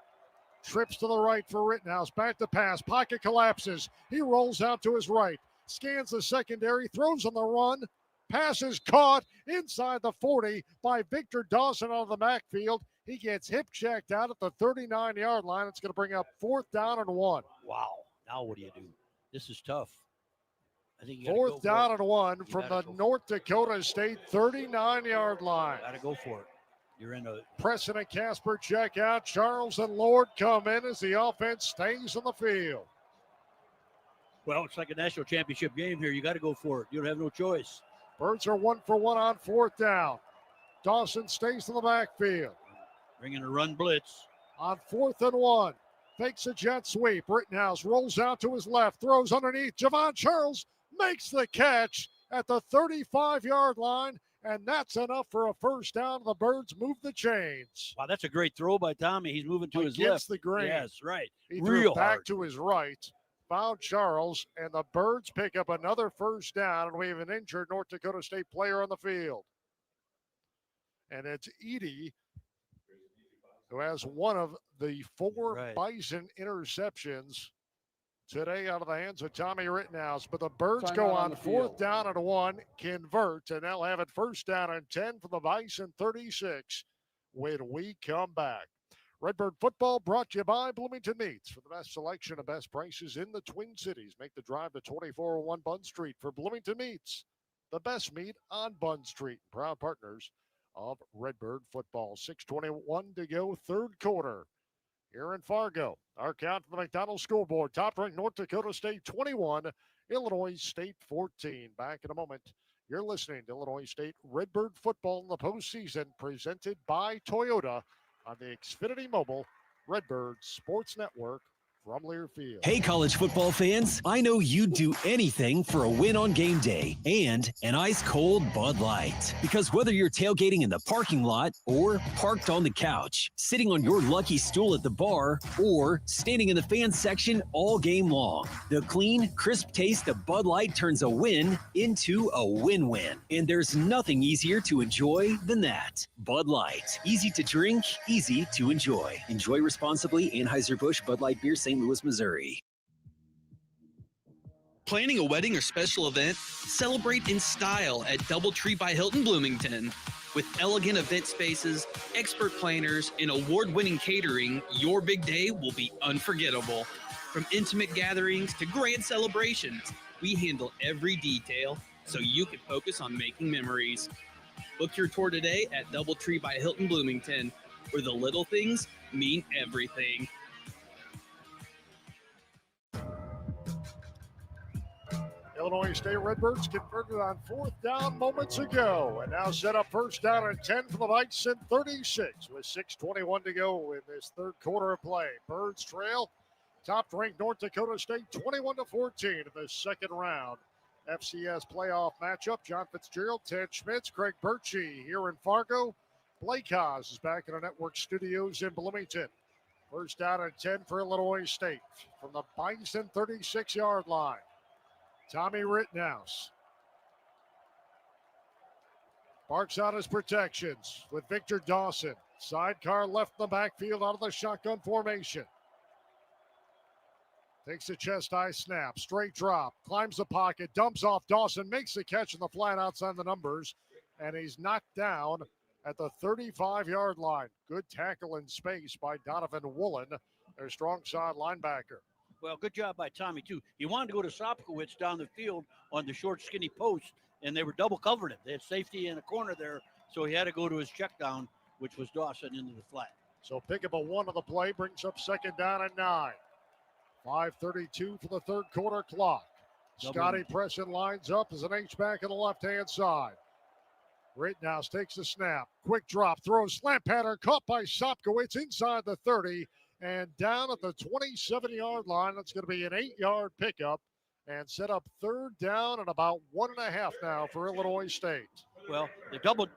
Trips to the right for Rittenhouse. Back to pass. Pocket collapses. He rolls out to his right. Scans the secondary. Throws on the run. Pass is caught inside the 40 by Victor Dawson out of the backfield. He gets hip checked out at the 39-yard line. It's going to bring up fourth down and 1. Wow. Now what do you do? This is tough. I think you fourth down and 1 from the North Dakota State 39-yard line. Got to go for it. You're in a Preston and Casper check out. Charles and Lord come in as the offense stays on the field. Well, it's like a national championship game here. You got to go for it. You don't have no choice. Birds are 1 for 1 on fourth down. Dawson stays in the backfield. Bringing a run blitz. On 4th and 1. Fakes a jet sweep. Rittenhouse rolls out to his left. Throws underneath. Javon Charles makes the catch at the 35-yard line. And that's enough for a first down. The Birds move the chains. Wow, that's a great throw by Tommy. He's moving to his left. Against the grain. Yes, right. He Real threw back hard. to his right. Found Charles, and the Birds pick up another first down, and we have an injured North Dakota State player on the field. And it's Edey, who has one of the 4 Bison interceptions today out of the hands of Tommy Rittenhouse. But the Birds go on 4th down and 1, convert, and they'll have it first down and 10 for the Bison 36 when we come back. Redbird football brought to you by Bloomington Meats. For the best selection and best prices in the Twin Cities, make the drive to 2401 Bunn Street for Bloomington Meats, the best meat on Bunn Street. Proud partners of Redbird football. 6:21 to go, third quarter. Here in Fargo, our count from the McDonald's scoreboard. Top-ranked North Dakota State 21, Illinois State 14. Back in a moment. You're listening to Illinois State Redbird football in the postseason, presented by Toyota on the Xfinity Mobile Redbird Sports Network from Learfield. Hey, college football fans, I know you'd do anything for a win on game day and an ice-cold Bud Light. Because whether you're tailgating in the parking lot or parked on the couch, sitting on your lucky stool at the bar, or standing in the fan section all game long, the clean, crisp taste of Bud Light turns a win into a win-win. And there's nothing easier to enjoy than that. Bud Light. Easy to drink, easy to enjoy. Enjoy responsibly. Anheuser-Busch Bud Light Beer, St. Louis, Missouri. Planning a wedding or special event? Celebrate in style at DoubleTree by Hilton Bloomington. With elegant event spaces, expert planners, and award-winning catering, your big day will be unforgettable. From intimate gatherings to grand celebrations, we handle every detail so you can focus on making memories. Book your tour today at DoubleTree by Hilton Bloomington, where the little things mean everything. Illinois State Redbirds converted on fourth down moments ago, and now set up first down and 10 for the Bison, 36 with 6:21 to go in this third quarter of play. Birds trail top-ranked North Dakota State 21-14 in the second round. FCS playoff matchup. John Fitzgerald, Ted Schmitz, Craig Birchie here in Fargo. Blake Haas is back in our network studios in Bloomington. First down and 10 for Illinois State from the Bison 36-yard line. Tommy Rittenhouse barks out his protections with Victor Dawson. Sidecar left in the backfield out of the shotgun formation. Takes a chest-high snap, straight drop, climbs the pocket, dumps off Dawson, makes the catch in the flat outside the numbers, and he's knocked down at the 35-yard line. Good tackle in space by Donovan Woolen, their strong side linebacker. Well, good job by Tommy, too. He wanted to go to Sopkowitz down the field on the short, skinny post, and they were double covering it. They had safety in a corner there, so he had to go to his check down, which was Dawson into the flat. So pick up a 1 on the play, brings up second down and 9. 5:32 for the third quarter clock. Scotty Preston lines up as an H-back on the left-hand side. Rittenhouse takes the snap. Quick drop, throws, slant pattern, caught by Sopkowitz inside the 30. And down at the 27-yard line, that's going to be an 8-yard pickup and set up third down and about 1.5 now for Illinois State. Well, they're double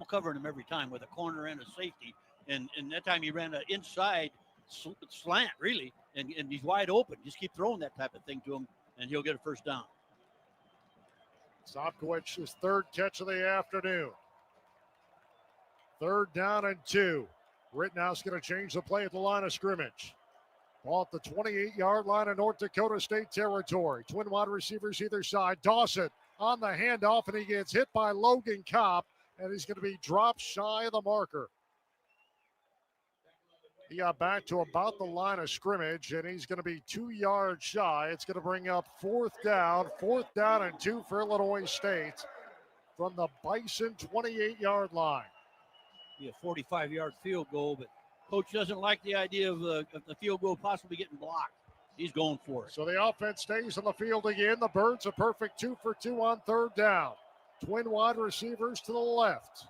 covering him every time with a corner and a safety. And that time he ran an inside slant, really, and he's wide open. Just keep throwing that type of thing to him, and he'll get a first down. Sopkowitz's third catch of the afternoon. Third down and 2. Rittenhouse going to change the play at the line of scrimmage. Ball at the 28-yard line of North Dakota State territory. Twin wide receivers either side. Dawson on the handoff, and he gets hit by Logan Kopp, and he's going to be dropped shy of the marker. He got back to about the line of scrimmage, and he's going to be 2 yards shy. It's going to bring up fourth down and 2 for Illinois State from the Bison 28-yard line. Be a 45-yard field goal, but coach doesn't like the idea of the field goal possibly getting blocked. He's going for it. So the offense stays on the field again. The Birds a perfect 2 for 2 on third down. Twin wide receivers to the left.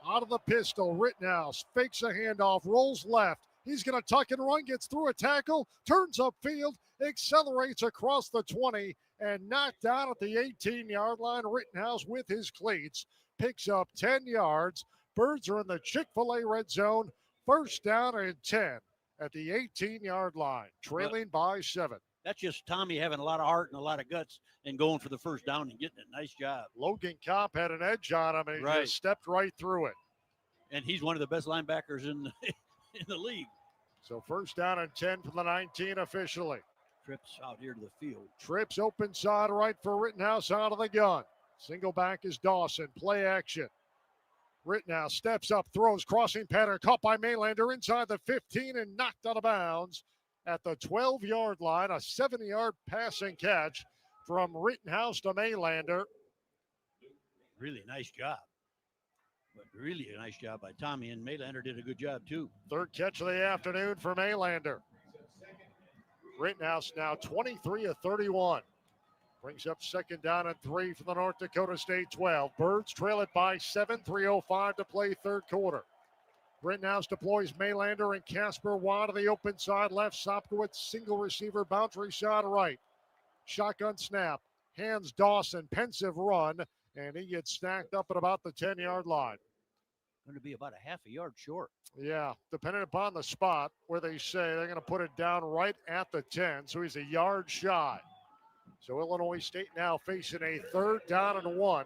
Out of the pistol, Rittenhouse fakes a handoff, rolls left. He's going to tuck and run, gets through a tackle, turns upfield, accelerates across the 20, and knocked down at the 18-yard line. Rittenhouse with his cleats picks up 10 yards. Birds are in the Chick-fil-A red zone. First down and 10 at the 18-yard line, trailing by 7. That's just Tommy having a lot of heart and a lot of guts and going for the first down and getting it. Nice job. Logan Kopp had an edge on him, and he just stepped right through it. And he's one of the best linebackers in the league. So first down and 10 for the 19 officially. Trips out here to the field. Trips open side right for Rittenhouse out of the gun. Single back is Dawson. Play action. Rittenhouse steps up, throws, crossing pattern, caught by Maylander inside the 15 and knocked out of bounds at the 12-yard line. A 70-yard passing catch from Rittenhouse to Maylander. Really nice job. But really a nice job by Tommy, and Maylander did a good job too. Third catch of the afternoon for Maylander. Rittenhouse now 23 of 31. Brings up second down and 3 for the North Dakota State 12. Birds trail it by 7, 3:05 to play third quarter. Rittenhouse deploys Maylander and Casper wide to the open side left. Sopkowitz single receiver, boundary shot right. Shotgun snap, hands Dawson, pensive run, and he gets stacked up at about the 10-yard line. Going to be about a half a yard short. Yeah, depending upon the spot where they say they're going to put it down right at the 10, so he's a yard shy. So Illinois State now facing a 3rd down and 1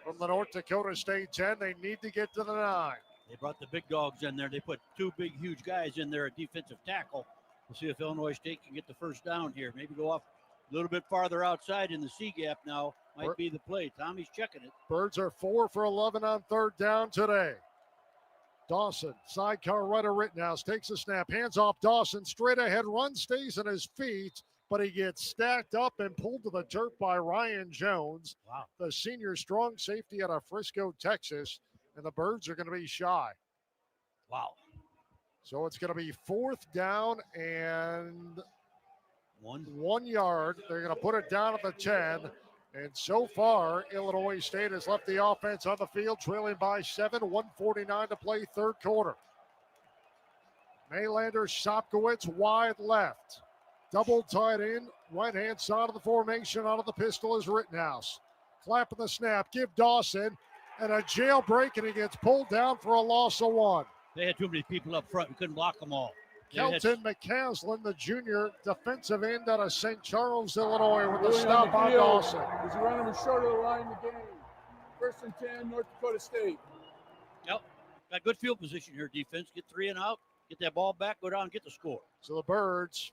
from the North Dakota State 10. They need to get to the 9. They brought the big dogs in there. They put 2 big, huge guys in there at defensive tackle. We'll see if Illinois State can get the first down here. Maybe go off a little bit farther outside in the C gap now. Might be the play. Tommy's checking it. Birds are 4 for 11 on 3rd down today. Dawson, sidecar right of Rittenhouse, takes a snap, hands off Dawson, straight ahead, run, stays on his feet, but he gets stacked up and pulled to the dirt by Ryan Jones, the senior strong safety out of Frisco, Texas, and the Birds are going to be shy. Wow. So it's going to be 4th down and 1 yard. They're going to put it down at the 10. And so far, Illinois State has left the offense on the field, trailing by 7, 1:49 to play third quarter. Maylander, Sopkowitz, wide left. Double tight end, right-hand side of the formation. Out of the pistol is Rittenhouse. Clapping the snap, give Dawson, and a jailbreak, and he gets pulled down for a loss of 1. They had too many people up front. We couldn't block them all. Kelton McCaslin, the junior defensive end out of St. Charles, Illinois, with the stop on Dawson. He's running him short of the line of the game. 1st and 10, North Dakota State. Yep. Got good field position here, defense. Get 3 and out, get that ball back, go down and get the score. So the Birds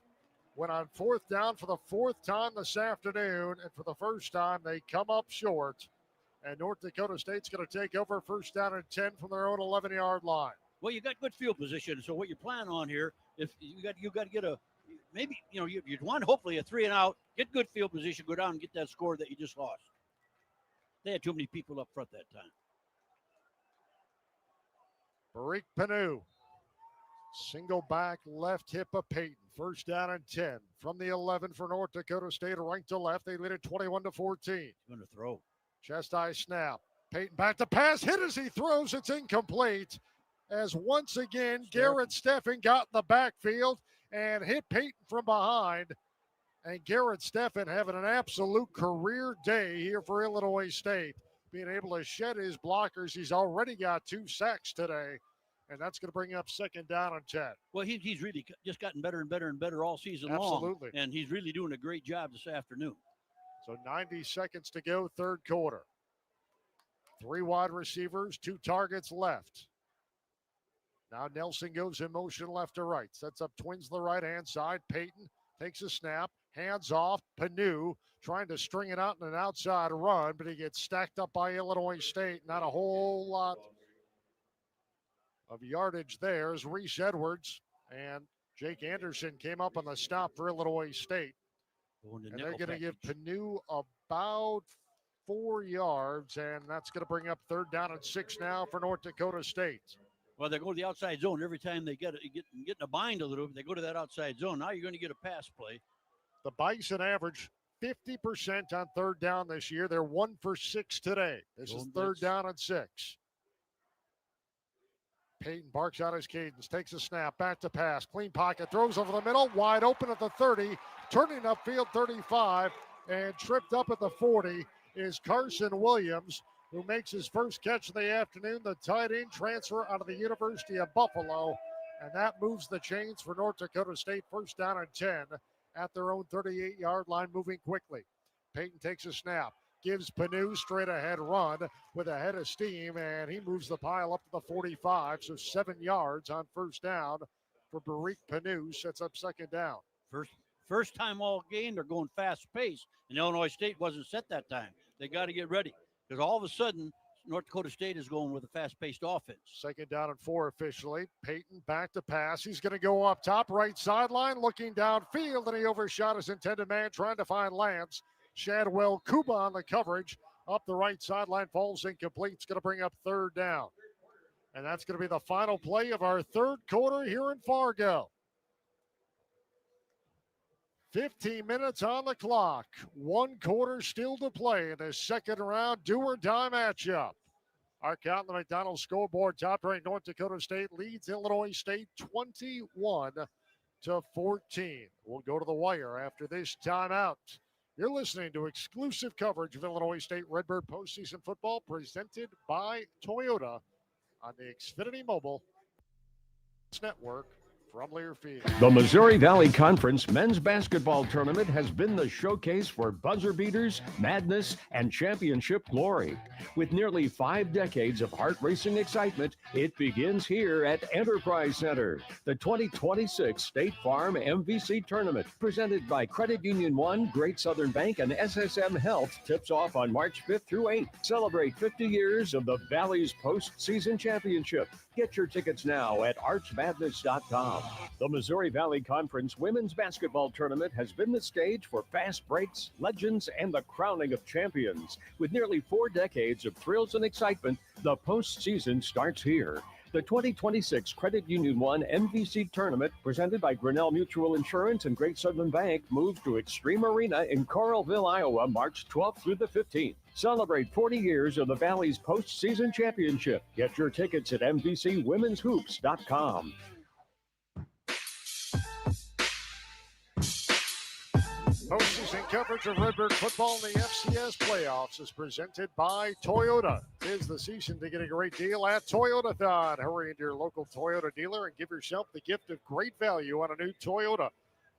went on 4th down for the 4th time this afternoon, and for the first time they come up short. And North Dakota State's going to take over 1st down and 10 from their own 11-yard line. Well, you got good field position, so what you plan on here, if you got to get a, maybe, you'd want hopefully a 3 and out, get good field position, go down and get that score that you just lost. They had too many people up front that time. Barik Panu, single back left hip of Peyton. 1st down and 10 from the 11 for North Dakota State, right to left. They lead it 21-14. Going to throw. Chest high snap. Peyton back to pass, hit as he throws. It's incomplete. As once again, Garrett Steffen got in the backfield and hit Peyton from behind. And Garrett Steffen having an absolute career day here for Illinois State, being able to shed his blockers. He's already got 2 sacks today, and that's going to bring up 2nd down and 10. Well, he's really just gotten better and better and better all season Absolutely. long. And he's really doing a great job this afternoon. So 90 seconds to go, third quarter. 3 wide receivers, 2 targets left. Now Nelson goes in motion left to right. Sets up twins to the right-hand side. Peyton takes a snap. Hands off. Panu trying to string it out in an outside run, but he gets stacked up by Illinois State. Not a whole lot of yardage there as Reese Edwards and Jake Anderson came up on the stop for Illinois State. And they're going to give Panu about 4 yards, and that's going to bring up 3rd down and 6 now for North Dakota State. Well, they go to the outside zone every time they get in a bind a little bit. They go to that outside zone. Now you're going to get a pass play. The Bison average 50% on 3rd down this year. They're 1 for 6 today. This is 3rd down and 6. Peyton barks out his cadence, takes a snap, back to pass, clean pocket, throws over the middle, wide open at the 30, turning upfield 35, and tripped up at the 40 is Carson Williams, who makes his first catch of the afternoon, the tight end transfer out of the University of Buffalo. And that moves the chains for North Dakota State. 1st down and 10 at their own 38-yard line, moving quickly. Peyton takes a snap, gives Panu straight ahead run with a head of steam, and he moves the pile up to the 45, so 7 yards on 1st down for Barik Panu, sets up 2nd down. First time all game, they're going fast pace, and Illinois State wasn't set that time. They got to get ready. Because all of a sudden, North Dakota State is going with a fast-paced offense. Second down and 4 officially. Peyton back to pass. He's going to go up top, right sideline, looking downfield, and he overshot his intended man, trying to find Lance. Shadwell Kuba on the coverage. Up the right sideline, falls incomplete. It's going to bring up third down. And that's going to be the final play of our third quarter here in Fargo. 15 minutes on the clock. 1 quarter still to play in this second round do-or-die matchup. Our count on the McDonald's scoreboard, top-ranked North Dakota State leads Illinois State 21-14. We'll go to the wire after this timeout. You're listening to exclusive coverage of Illinois State Redbird postseason football presented by Toyota on the Xfinity Mobile Network from Learfield. The Missouri Valley Conference men's basketball tournament has been the showcase for buzzer beaters, madness, and championship glory. With nearly 5 decades of heart-racing excitement, it begins here at Enterprise Center. The 2026 State Farm MVC Tournament, presented by Credit Union One, Great Southern Bank, and SSM Health, tips off on March 5th through 8th. Celebrate 50 years of the Valley's postseason championship. Get your tickets now at archmadness.com. The Missouri Valley Conference Women's Basketball Tournament has been the stage for fast breaks, legends, and the crowning of champions. With nearly 4 decades of thrills and excitement, the postseason starts here. The 2026 Credit Union One MVC Tournament, presented by Grinnell Mutual Insurance and Great Southern Bank, moves to Extreme Arena in Coralville, Iowa, March 12th through the 15th. Celebrate 40 years of the Valley's postseason championship. Get your tickets at MVCWomen'sHoops.com. Postseason coverage of Redbird football in the FCS playoffs is presented by Toyota. Tis the season to get a great deal at Toyotathon. Hurry into your local Toyota dealer and give yourself the gift of great value on a new Toyota.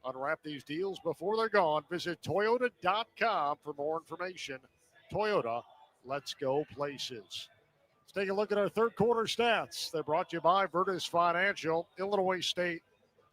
Unwrap these deals before they're gone. Visit Toyota.com for more information. Toyota, let's go places. Let's take a look at our third quarter stats. They're brought to you by Virtus Financial. Illinois State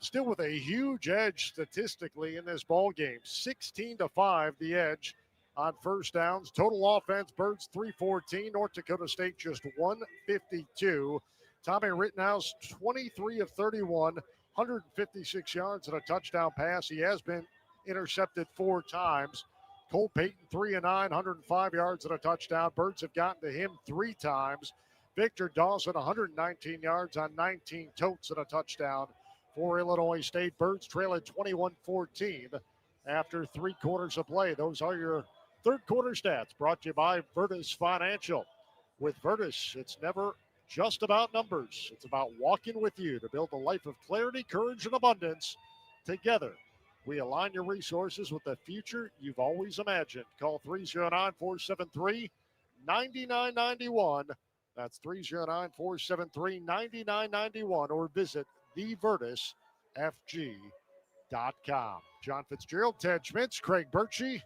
still with a huge edge statistically in this ball game. 16-5 the edge on first downs. Total offense, Birds 314. North Dakota State just 152. Tommy Rittenhouse 23 of 31, 156 yards and a touchdown pass. He has been intercepted 4 times. Cole Payton 3 of 9, 105 yards and a touchdown. Birds have gotten to him 3 times. Victor Dawson 119 yards on 19 totes and a touchdown. For Illinois State, Birds trailing 21-14 after 3 quarters of play. Those are your third quarter stats brought to you by Virtus Financial. With Virtus, it's never just about numbers. It's about walking with you to build a life of clarity, courage, and abundance. Together, we align your resources with the future you've always imagined. Call 309-473-9991. That's 309-473-9991 or visit thevirtusfg.com. John Fitzgerald, Ted Schmitz, Craig Birchie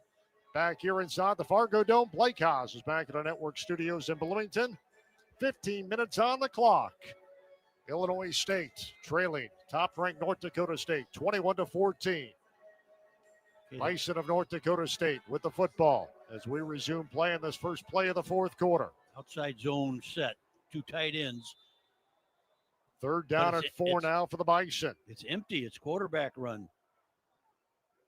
back here inside the Fargo Dome. Blake Haas is back at our network studios in Bloomington. 15 minutes on the clock. Illinois State trailing top-ranked North Dakota State 21-14. Bison of North Dakota State with the football as we resume play in this first play of the fourth quarter. Outside zone set, 2 tight ends. Third down and 4 now for the Bison. It's empty. It's quarterback run.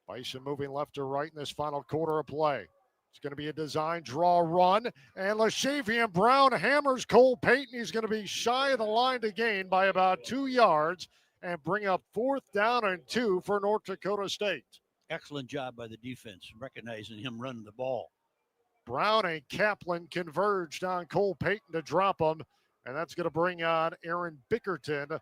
Bison moving left to right in this final quarter of play. It's going to be a design draw run. And LaShavian Brown hammers Cole Payton. He's going to be shy of the line to gain by about 2 yards and bring up 4th down and 2 for North Dakota State. Excellent job by the defense, recognizing him running the ball. Brown and Kaplan converged on Cole Payton to drop him. And that's going to bring on Aaron Bickerton,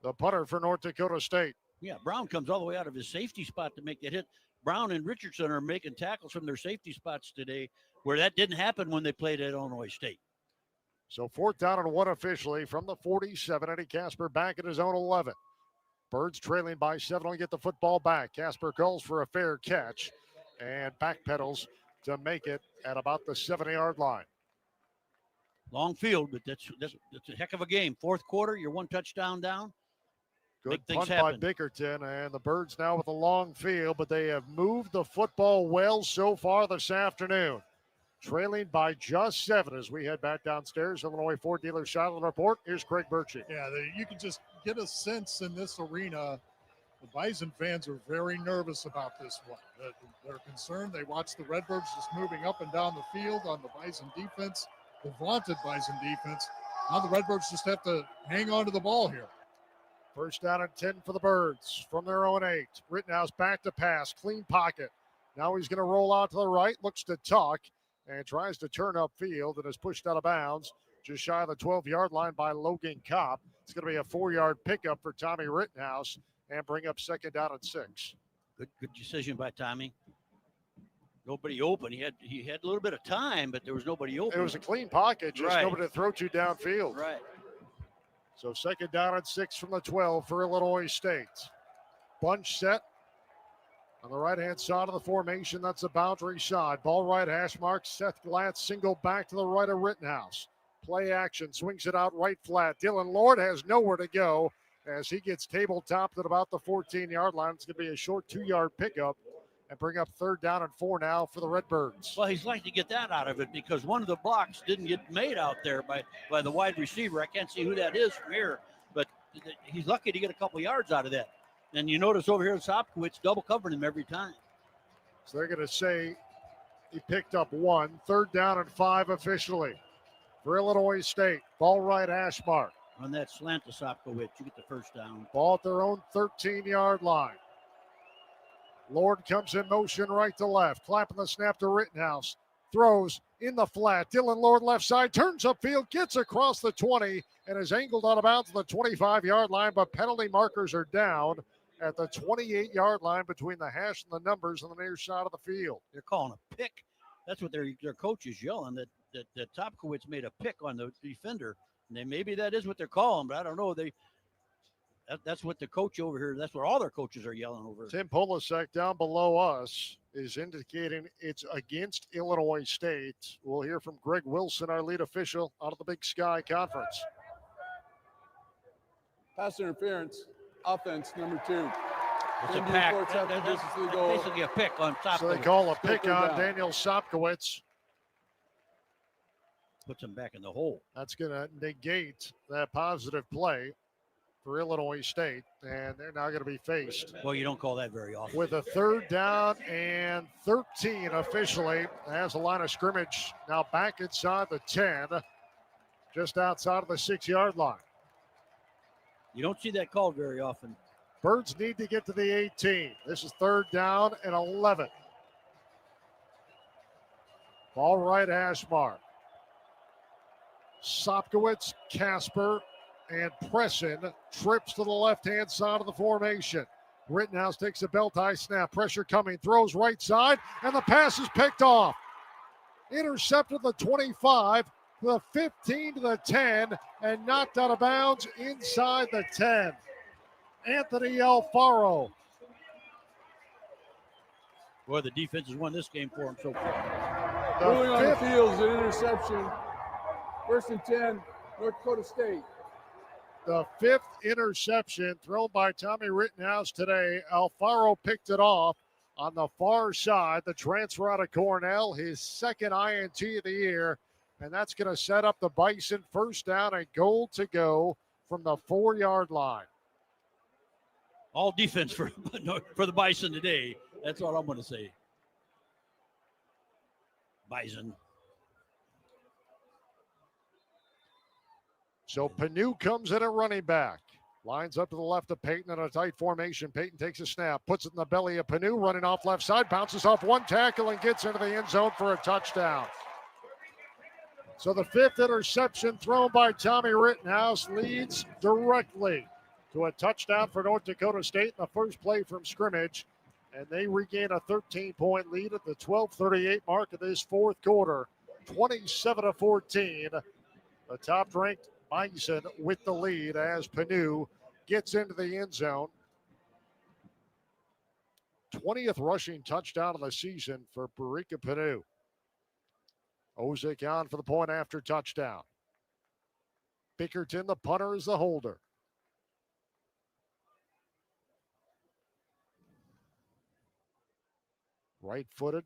the punter for North Dakota State. Yeah, Brown comes all the way out of his safety spot to make that hit. Brown and Richardson are making tackles from their safety spots today, where that didn't happen when they played at Illinois State. So 4th down and 1 officially from the 47. Eddie Casper back at his own 11. Birds trailing by 7 will get the football back. Casper calls for a fair catch and backpedals to make it at about the 70-yard line. Long field, but that's a heck of a game. Fourth quarter, you're 1 touchdown down. Good punt by Bickerton, and the Birds now with a long field, but they have moved the football well so far this afternoon. trailing by just 7 as we head back downstairs. Illinois Ford Dealer Silent Report. Here's Craig Birchie. Yeah, you can just get a sense in this arena. The Bison fans are very nervous about this one. They're concerned. They watch the Redbirds just moving up and down the field on the Bison defense, the vaunted Bison defense. Now the Redbirds just have to hang on to the ball here. First down and 10 for the Birds from their own 8. Rittenhouse back to pass, clean pocket. Now he's going to roll out to the right, looks to tuck, and tries to turn upfield and is pushed out of bounds just shy of the 12-yard line by Logan Kopp. It's going to be a 4-yard pickup for Tommy Rittenhouse and bring up second down and 6. Good decision by Tommy. Nobody open. He had a little bit of time, but there was nobody open. It was a clean pocket, just nobody to throw to downfield. Right. So second down and 6 from the 12 for Illinois State. Bunch set on the right-hand side of the formation. That's the boundary side. Ball right hash mark. Seth Glatt single back to the right of Rittenhouse. Play action. Swings it out right flat. Dylan Lord has nowhere to go as he gets tabletopped at about the 14-yard line. It's going to be a short 2-yard pickup and bring up third down and 4 now for the Redbirds. Well, he's like to get that out of it because one of the blocks didn't get made out there by the wide receiver. I can't see who that is from here, but he's lucky to get a couple yards out of that. And you notice over here, Sopkowitz double covering him every time. So they're going to say he picked up 1. Third down and 5 officially for Illinois State. Ball right hash mark. On that slant to Sopkowitz, you get the first down. Ball at their own 13-yard line. Lord comes in motion right to left. Clapping the snap to Rittenhouse. Throws in the flat. Dylan Lord left side. Turns upfield. Gets across the 20 and is angled out of bounds to the 25-yard line. But penalty markers are down at the 28-yard line between the hash and the numbers on the near side of the field. They're calling a pick. That's what their coach is yelling, that Topkowitz made a pick on the defender. And maybe that is what they're calling, but I don't know. That's what the coach over here, that's what all their coaches are yelling over. Tim Polasek down below us is indicating it's against Illinois State. We'll hear from Greg Wilson, our lead official out of the Big Sky Conference. Pass interference, offense, number 2. It's a pack. That's basically a pick on Sopkowitz. So they call a pick on Daniel Sopkowitz. Puts him back in the hole. That's going to negate that positive play for Illinois State, and they're now going to be faced. Well, you don't call that very often. With a third down and 13 officially as a line of scrimmage now back inside the 10, just outside of the 6-yard line. You don't see that called very often. Birds need to get to the 18. This is third down and 11. Ball right hash mark. Sopkowitz, Casper, and Presson trips to the left-hand side of the formation. Rittenhouse takes a belt high snap. Pressure coming. Throws right side, and the pass is picked off. Intercepted the 25, the 15 to the 10, and knocked out of bounds inside the 10. Anthony Alfaro. Boy, the defense has won this game for him so far. Ruling on the field is an interception. First and 10, North Dakota State. The 5th interception thrown by Tommy Rittenhouse today. Alfaro picked it off on the far side. The transfer out of Cornell, his 2nd INT of the year. And that's going to set up the Bison first down and goal to go from the 4-yard line. All defense for the Bison today. That's all I'm going to say. Bison. So Panu comes in at running back. Lines up to the left of Peyton in a tight formation. Peyton takes a snap, puts it in the belly of Panu, running off left side, bounces off one tackle and gets into the end zone for a touchdown. So the 5th interception thrown by Tommy Rittenhouse leads directly to a touchdown for North Dakota State in the first play from scrimmage. And they regain a 13-point lead at the 12:38 mark of this 4th quarter, 27-14. The top-ranked Bison with the lead as Panu gets into the end zone. 20th rushing touchdown of the season for Barika Panu. Ozick on for the point after touchdown. Bickerton, the punter, is the holder. Right-footed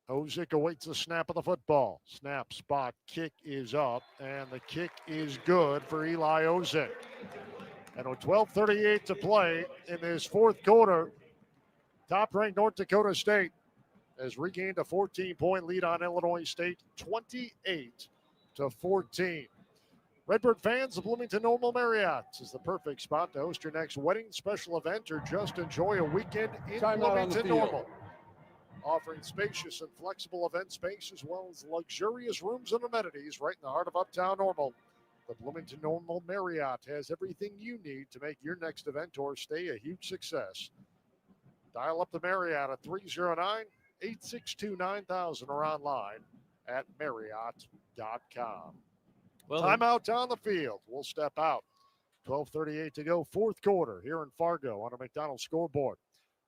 Ozick awaits the snap of the football. Snap, spot, kick is up, and the kick is good for Eli Ozick. And with 12:38 to play in this fourth quarter, top-ranked North Dakota State has regained a 14-point lead on Illinois State, 28-14. Redbird fans, the Bloomington Normal Marriott is the perfect spot to host your next wedding, special event, or just enjoy a weekend in Bloomington Normal. Offering spacious and flexible event space as well as luxurious rooms and amenities right in the heart of Uptown Normal. The Bloomington Normal Marriott has everything you need to make your next event or stay a huge success. Dial up the Marriott at 309-862-9000 or online at Marriott.com. Well, timeout on the field. We'll step out. 12:38 to go, fourth quarter here in Fargo on a McDonald's scoreboard.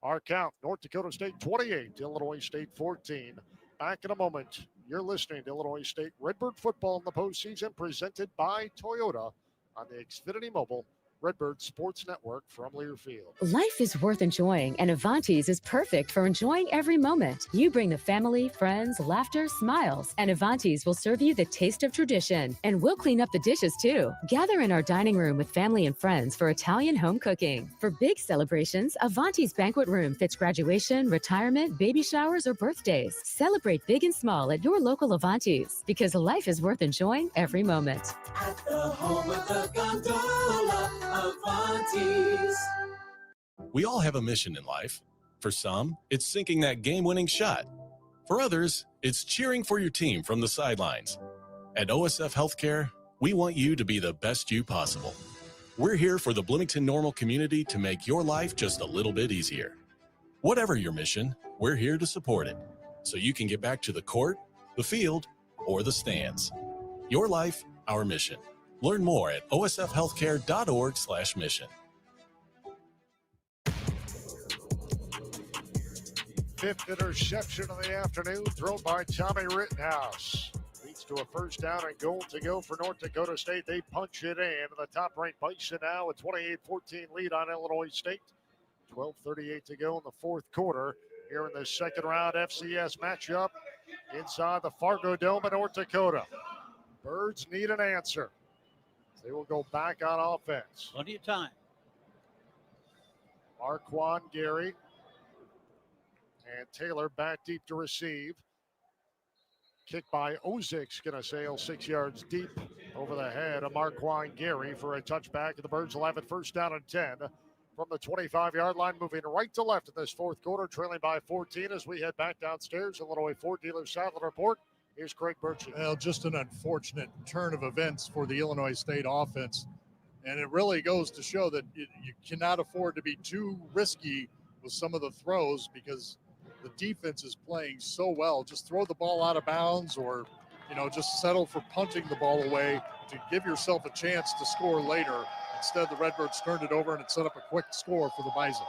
Our count, North Dakota State 28, Illinois State 14. Back in a moment. You're listening to Illinois State Redbird football in the postseason, presented by Toyota on the Xfinity Mobile Redbird Sports Network from Learfield. Life is worth enjoying, and Avanti's is perfect for enjoying every moment. You bring the family, friends, laughter, smiles, and Avanti's will serve you the taste of tradition. And we'll clean up the dishes too. Gather in our dining room with family and friends for Italian home cooking. For big celebrations, Avanti's banquet room fits graduation, retirement, baby showers, or birthdays. Celebrate big and small at your local Avanti's, because life is worth enjoying every moment. At the home of the gondola, Avanti's. We all have a mission in life. For some, it's sinking that game-winning shot. For others, it's cheering for your team from the sidelines. At OSF Healthcare, we want you to be the best you possible. We're here for the Bloomington Normal community to make your life just a little bit easier. Whatever your mission, we're here to support it, so you can get back to the court, the field, or the stands. Your life, our mission. Learn more at osfhealthcare.org/mission. Fifth interception of the afternoon thrown by Tommy Rittenhouse. Leads to a first down and goal to go for North Dakota State. They punch it in. The top-ranked Bison now a 28-14 lead on Illinois State. 12:38 to go in the fourth quarter here in the second round FCS matchup inside the Fargo Dome in North Dakota. Birds need an answer. They will go back on offense. Plenty of time. Marquand Gary and Taylor back deep to receive. Kick by Ozick's going to sail 6 yards deep over the head of Marquand Gary for a touchback. The Birds will have it first down and 10 from the 25-yard line, moving right to left in this fourth quarter, trailing by 14 as we head back downstairs. Illinois Ford Dealer Southland Report. Here's Craig Birchie. Well, just an unfortunate turn of events for the Illinois State offense. And it really goes to show that you cannot afford to be too risky with some of the throws because the defense is playing so well. Just throw the ball out of bounds or, just settle for punting the ball away to give yourself a chance to score later. Instead, the Redbirds turned it over and it set up a quick score for the Bison.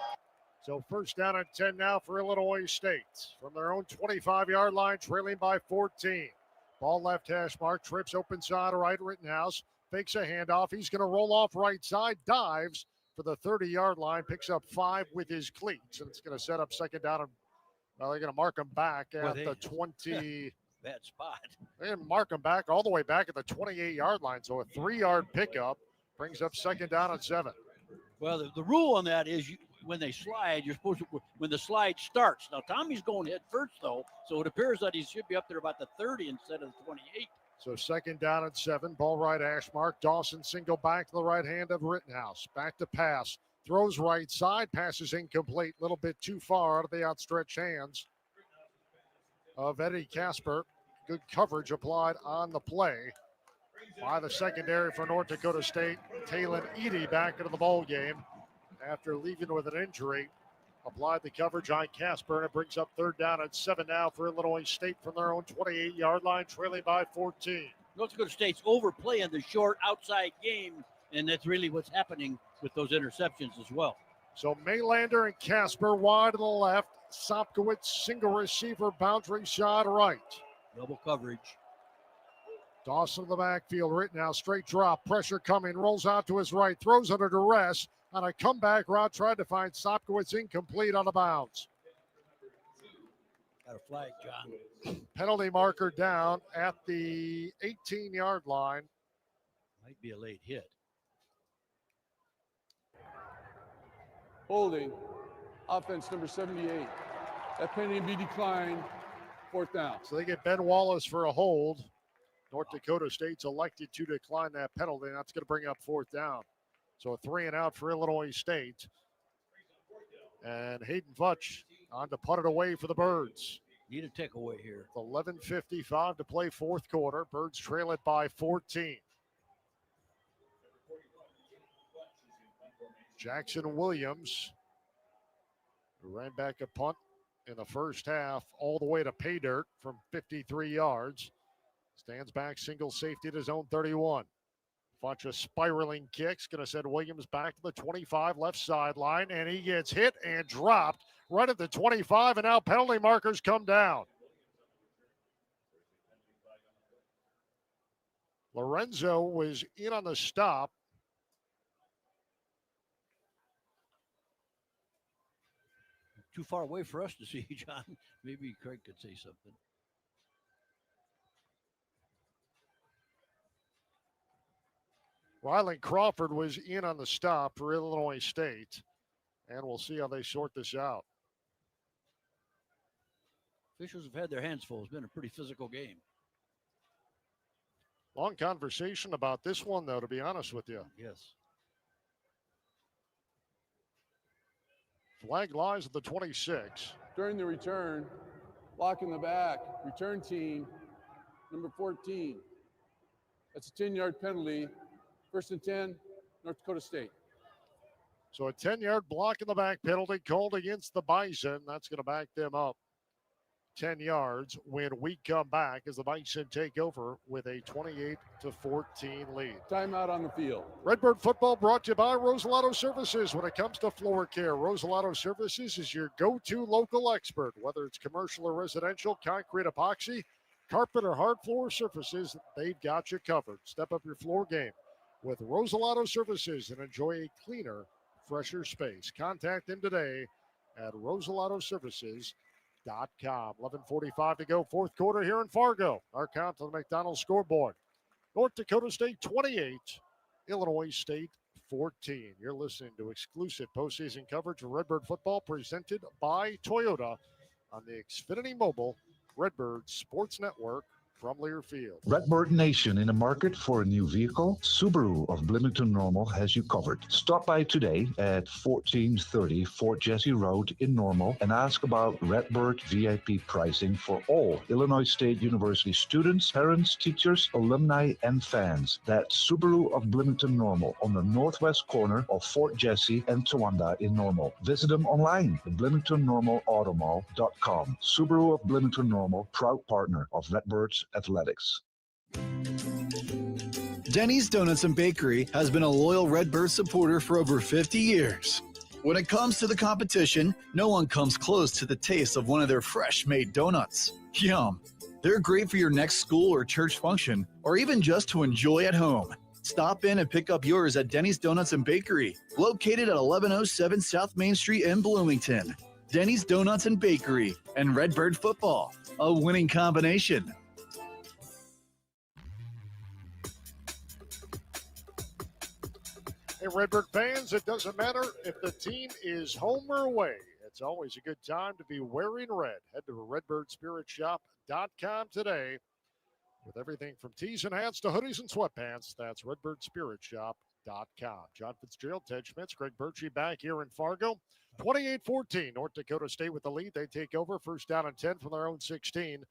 So first down and 10 now for Illinois State. From their own 25-yard line, trailing by 14. Ball left hash mark, trips open side right, Rittenhouse. Fakes a handoff. He's going to roll off right side, dives for the 30-yard line, picks up 5 with his cleats. And it's going to set up second down. And, they're going to mark him back at the 20. Bad spot. They're going to mark him back all the way back at the 28-yard line. So a 3-yard pickup brings up second down and 7. Well, the rule on that is when they slide, you're supposed to, when the slide starts. Now, Tommy's going head first, though, so it appears that he should be up there about the 30 instead of the 28. So second down and 7, ball right hash mark. Dawson single back to the right hand of Rittenhouse. Back to pass. Throws right side. Passes incomplete. A little bit too far out of the outstretched hands of Eddie Casper. Good coverage applied on the play by the secondary for North Dakota State. Talon Edey back into the ball game after leaving with an injury. Applied the coverage on Casper, and it brings up third down and 7 now for Illinois State from their own 28-yard line, trailing by 14. North Dakota State's overplaying the short outside game, and that's really what's happening with those interceptions as well. So Maylander and Casper wide to the left. Sopkowitz, single receiver, boundary shot right. Double coverage. Dawson in the backfield, Rittenhouse, straight drop, pressure coming, rolls out to his right, throws under duress. On a comeback route, tried to find Sopkowitz incomplete out of bounds. Got a flag, John. Penalty marker down at the 18-yard line. Might be a late hit. Holding. Offense number 78. That penalty be declined. 4th down. So they get Ben Wallace for a hold. North Dakota State's elected to decline that penalty, and that's going to bring up 4th down. So a 3 and out for Illinois State. And Hayden Futch on to put it away for the Birds. Need a takeaway here. 11:55 to play 4th quarter. Birds trail it by 14. Jackson Williams, who ran back a punt in the first half all the way to pay dirt from 53 yards. Stands back, single safety at his own 31. Bunch of spiraling kicks. Going to send Williams back to the 25 left sideline, and he gets hit and dropped right at the 25, and now penalty markers come down. Lorenzo was in on the stop. Too far away for us to see, John. Maybe Craig could say something. Rylan Crawford was in on the stop for Illinois State, and we'll see how they sort this out. Officials have had their hands full. It's been a pretty physical game. Long conversation about this one, though, to be honest with you. Yes. Flag lies at the 26. During the return, block in the back, return team, number 14. That's a 10-yard penalty. 1st and 10, North Dakota State. So a 10-yard block in the back penalty called against the Bison. That's going to back them up 10 yards when we come back as the Bison take over with a 28-14 lead. Timeout on the field. Redbird football brought to you by Rosalato Services. When it comes to floor care, Rosalato Services is your go-to local expert. Whether it's commercial or residential, concrete, epoxy, carpet, or hard floor surfaces, they've got you covered. Step up your floor game with Rosalato Services and enjoy a cleaner, fresher space. Contact them today at rosalatoservices.com. 11:45 to go, 4th quarter here in Fargo. Our count to the McDonald's scoreboard. North Dakota State 28, Illinois State 14. You're listening to exclusive postseason coverage of Redbird football presented by Toyota on the Xfinity Mobile Redbird Sports Network from Learfield. Redbird Nation in the market for a new vehicle? Subaru of Bloomington Normal has you covered. Stop by today at 1430 Fort Jesse Road in Normal and ask about Redbird VIP pricing for all Illinois State University students, parents, teachers, alumni, and fans. That's Subaru of Bloomington Normal on the northwest corner of Fort Jesse and Towanda in Normal. Visit them online at bloomingtonnormalautomall.com. Subaru of Bloomington Normal, proud partner of Redbird's Athletics. Denny's Donuts and Bakery has been a loyal Redbird supporter for over 50 years. When it comes to the competition, no one comes close to the taste of one of their fresh-made donuts. Yum! They're great for your next school or church function, or even just to enjoy at home. Stop in and pick up yours at Denny's Donuts and Bakery, located at 1107 South Main Street in Bloomington. Denny's Donuts and Bakery and Redbird football, a winning combination. Hey, Redbird fans, it doesn't matter if the team is home or away. It's always a good time to be wearing red. Head to redbirdspiritshop.com today with everything from tees and hats to hoodies and sweatpants. That's redbirdspiritshop.com. John Fitzgerald, Ted Schmitz, Greg Birchie back here in Fargo. 28-14, North Dakota State with the lead. They take over, 1st down and 10 from their own 16.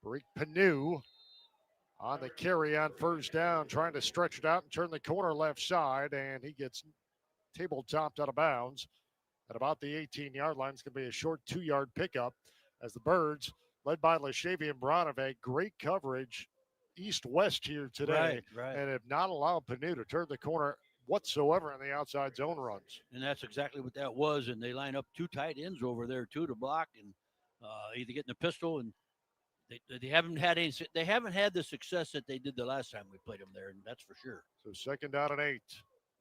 Break Panu on the carry on 1st down, trying to stretch it out and turn the corner left side, and he gets table-topped out of bounds at about the 18-yard line. It's going to be a short 2-yard pickup as the Birds, led by Lashavian Brown, have had great coverage east-west here today, Right. and have not allowed Panu to turn the corner whatsoever in the outside zone runs. And that's exactly what that was, and they line up 2 tight ends over there, too, to block, and either getting a pistol, and They haven't had the success that they did the last time we played them there, and that's for sure. So 2nd down and 8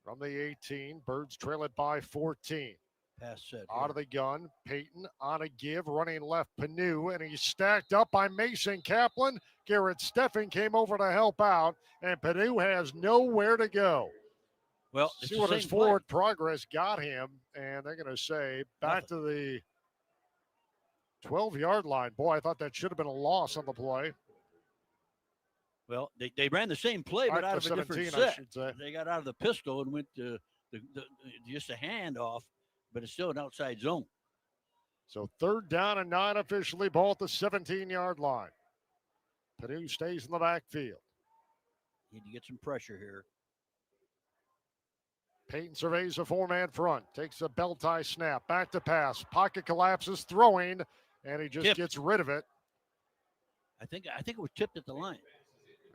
from the 18. Birds trail it by 14. Pass set. Out of the gun, Peyton on a give, running left, Panu, and he's stacked up by Mason Kaplan. Garrett Steffen came over to help out, and Panu has nowhere to go. Well, see what his forward progress got him, and they're going to say back to the 12-yard line. Boy, I thought that should have been a loss on the play. Well, they ran the same play, but out of a different set. I should say. They got out of the pistol and went to just a handoff, but it's still an outside zone. So 3rd down and 9 officially, ball at the 17-yard line. Purdue stays in the backfield. Need to get some pressure here. Peyton surveys a 4-man front, takes a belt tie snap, back to pass, pocket collapses, throwing, and he just gets rid of it. I think it was tipped at the line.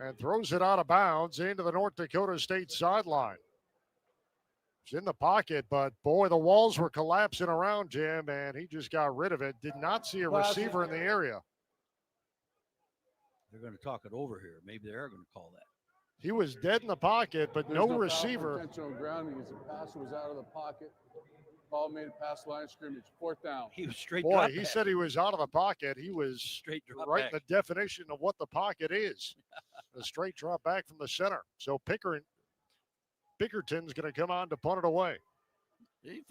And throws it out of bounds into the North Dakota State sideline. It's in the pocket, but boy, the walls were collapsing around Jim, and he just got rid of it. Did not see a receiver in the area. They're going to talk it over here. Maybe they are going to call that. He was dead in the pocket, but no receiver. Intentional grounding as the passer was out of the pocket. Ball made it past the line of scrimmage. 4th down. He was straight. Boy, he said he was out of the pocket. He was straight drop right back. in the definition of what the pocket is. A straight drop back from the center. So Pickerton's going to come on to punt it away.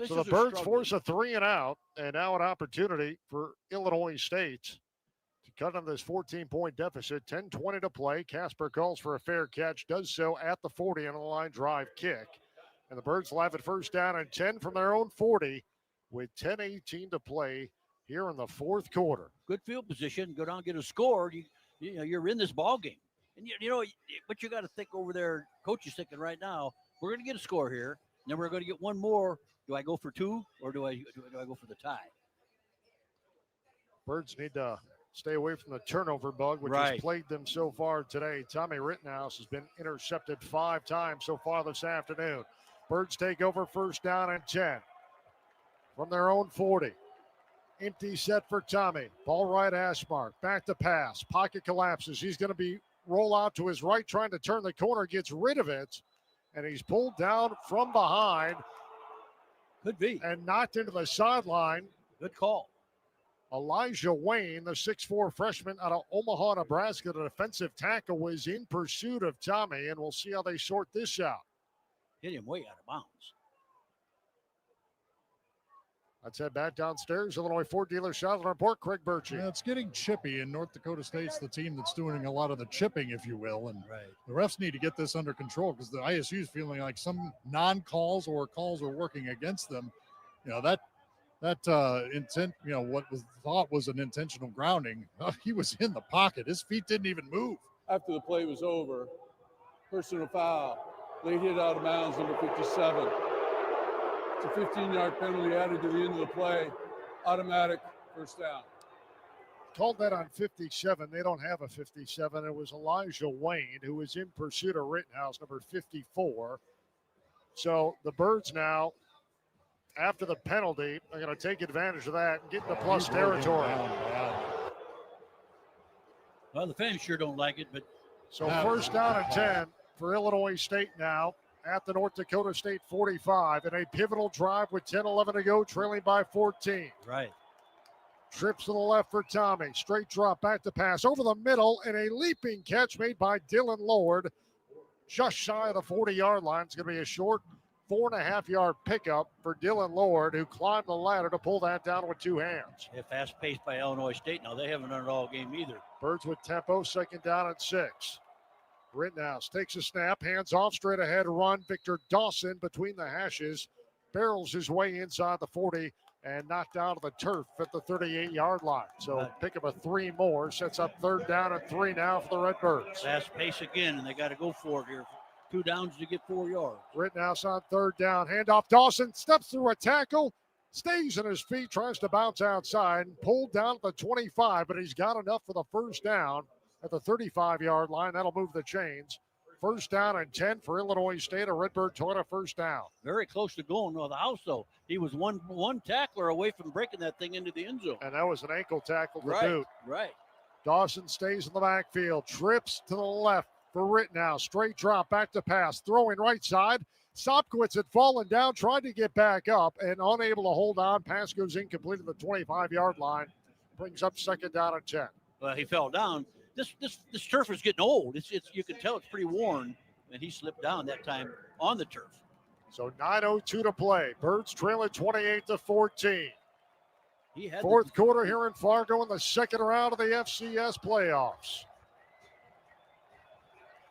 So the Birds force a 3 and out, and now an opportunity for Illinois State to cut on this 14-point deficit. 10:20 to play. Casper calls for a fair catch, does so at the 40 on the line drive kick. And the Birds will have it 1st down and 10 from their own 40 with 10:18 to play here in the 4th quarter. Good field position. Go down, get a score. You're in this ball game. And but you got to think over there. Coach is thinking right now, we're going to get a score here. And then we're going to get one more. Do I go for 2 or do I go for the tie? Birds need to stay away from the turnover bug, which has plagued them so far today. Tommy Rittenhouse has been intercepted 5 times so far this afternoon. Birds take over 1st down and 10 from their own 40. Empty set for Tommy. Ball right hash mark. Back to pass. Pocket collapses. He's going to be roll out to his right, trying to turn the corner. Gets rid of it, and he's pulled down from behind. Could be. And knocked into the sideline. Good call. Elijah Wayne, the 6'4 freshman out of Omaha, Nebraska, the defensive tackle, was in pursuit of Tommy, and we'll see how they sort this out. Hit him way out of bounds. Let's head back downstairs. Illinois Ford dealer Shotland Report, Craig Birchie. Yeah, it's getting chippy, and North Dakota State's the team that's doing a lot of the chipping, if you will. And the refs need to get this under control because the ISU is feeling like some non-calls or calls are working against them. That intent, what was thought was an intentional grounding. He was in the pocket. His feet didn't even move. After the play was over, personal foul. Late hit out of bounds, number 57. It's a 15-yard penalty added to the end of the play. Automatic 1st down. Called that on 57. They don't have a 57. It was Elijah Wayne, who was in pursuit of Rittenhouse, number 54. So the Birds now, after the penalty, are going to take advantage of that and get into plus territory. Well, the fans sure don't like it, but. So 1st down and 10 for Illinois State now at the North Dakota State 45 in a pivotal drive with 10-11 to go, trailing by 14. Right. Trips to the left for Tommy. Straight drop back to pass over the middle, and a leaping catch made by Dylan Lord just shy of the 40-yard line. It's going to be a short 4.5-yard pickup for Dylan Lord, who climbed the ladder to pull that down with 2 hands. Yeah, fast paced by Illinois State. Now they haven't done it all game either. Birds with tempo, 2nd down and 6. Rittenhouse takes a snap, hands off, straight ahead run. Victor Dawson between the hashes, barrels his way inside the 40 and knocked out of the turf at the 38-yard line. So pick up a 3 more, sets up 3rd down and 3 now for the Redbirds. Fast pace again, and they got to go for it here. 2 downs to get 4 yards. Rittenhouse on 3rd down, handoff. Dawson steps through a tackle, stays on his feet, tries to bounce outside, and pulled down at the 25, but he's got enough for the 1st down at the 35-yard line. That'll move the chains. 1st down and 10 for Illinois State. A Redbird Toyota 1st down. Very close to going to the house, though. He was one tackler away from breaking that thing into the end zone. And that was an ankle tackle to boot. Right. Dawson stays in the backfield, trips to the left for Rittenhouse. Straight drop back to pass, throwing right side. Sopkowitz had fallen down, tried to get back up, and unable to hold on. Pass goes incomplete at the 25-yard line. Brings up second down and 10. Well, he fell down. This turf is getting old. It's you can tell it's pretty worn, and he slipped down that time on the turf. So 9:02 to play. Birds trailing 28-14. Fourth quarter here in Fargo in the second round of the FCS playoffs.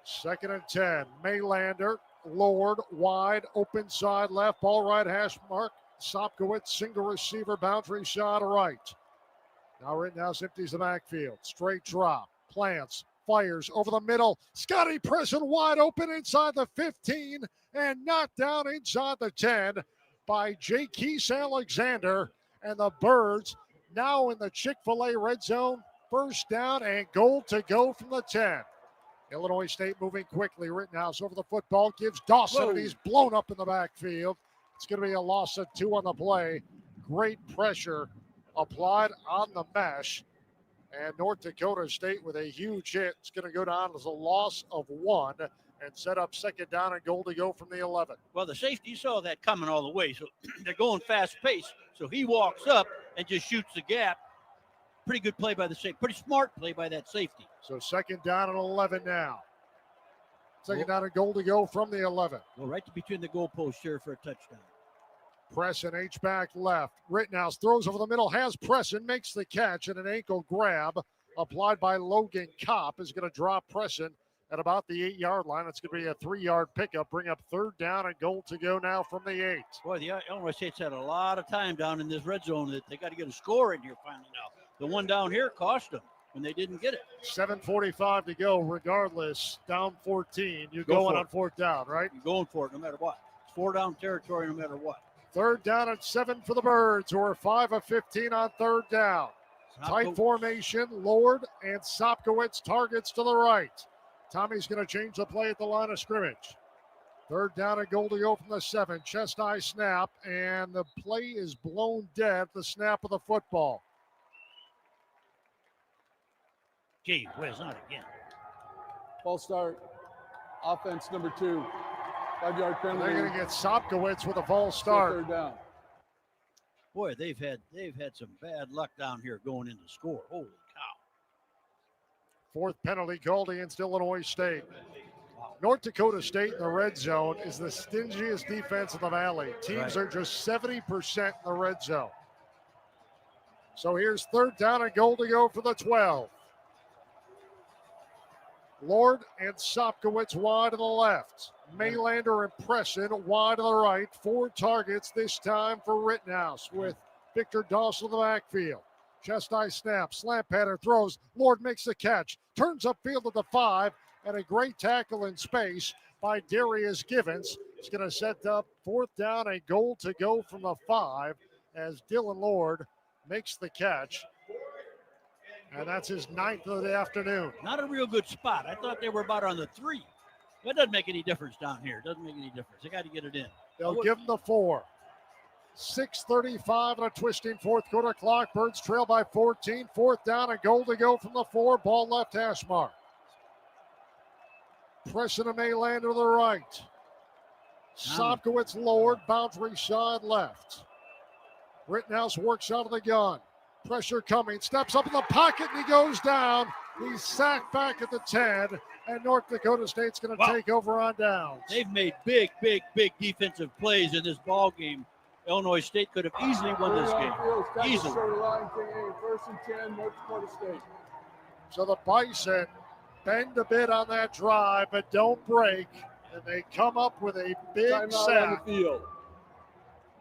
Second and 10. Maylander, Lord, wide, open side left, ball right hash mark. Sopkowitz, single receiver, boundary shot right. Now Rittenhouse empties the backfield. Straight drop, plants, fires over the middle. Scotty Presson wide open inside the 15 and knocked down inside the 10 by J. Keese Alexander. And the Birds now in the Chick-fil-A red zone. First down and goal to go from the 10. Illinois State moving quickly. Rittenhouse over the football, gives Dawson, and he's blown up in the backfield. It's going to be a loss of 2 on the play. Great pressure applied on the mesh. And North Dakota State with a huge hit. It's going to go down as a loss of 1 and set up second down and goal to go from the 11. Well, the safety saw that coming all the way, so they're going fast pace. So he walks up and just shoots the gap. Pretty good play by the safety. Pretty smart play by that safety. So second down and 11 now. Second down and goal to go from the 11. Well, right between the goalposts here for a touchdown. Presson, H-back left. Rittenhouse throws over the middle, has Presson, makes the catch, and an ankle grab applied by Logan Kopp is going to drop Presson at about the 8-yard line. It's going to be a 3-yard pickup, bring up third down and goal to go now from the 8. Boy, the Illinois State's had a lot of time down in this red zone that they got to get a score in here finally now. The one down here cost them when they didn't get it. 7:45 to go. Regardless, down 14. You're going on fourth down, right? You're going for it no matter what. It's 4-down territory no matter what. Third down and 7 for the Birds, who are 5 of 15 on third down. Tight formation, Lord and Sopkowitz targets to the right. Tommy's going to change the play at the line of scrimmage. Third down and goal to go from the 7. Chest high snap, and the play is blown dead. The snap of the football. Gee whiz, not again. False start. Offense number 2. 5-yard penalty. They're going to get Sopkowitz with a false start. Third down. Boy, they've had some bad luck down here going in to score. Holy cow. Fourth penalty called against Illinois State. North Dakota State in the red zone is the stingiest defense in the Valley. Teams are just 70% in the red zone. So here's third down and goal to go for the 12. Lord and Sopkowitz wide to the left. Maylander and Presson wide to the right. 4 targets this time for Rittenhouse with Victor Dawson in the backfield. Chest high snap, slant pattern throws. Lord makes the catch, turns upfield at the 5, and a great tackle in space by Darius Givens. It's going to set up fourth down, a goal to go from the 5 as Dylan Lord makes the catch. And that's his 9th of the afternoon. Not a real good spot. I thought they were about on the 3. That doesn't make any difference down here. It doesn't make any difference. They got to get it in. They'll give him the 4. 6:35 and a twisting fourth quarter clock. Birds trail by 14. Fourth down, a goal to go from the 4. Ball left hash mark. Presson and Maylander to the right. Sopkowitz lowered, boundary side left. Rittenhouse works out of the gun. Pressure coming, steps up in the pocket, and he goes down. He's sacked back at the 10, and North Dakota State's going to take over on downs. They've made big defensive plays in this ball game. Illinois State could have easily won this game. Easily. First and 10, North Dakota State. So the Bison bend a bit on that drive, but don't break, and they come up with a big Timeout sack. on the field.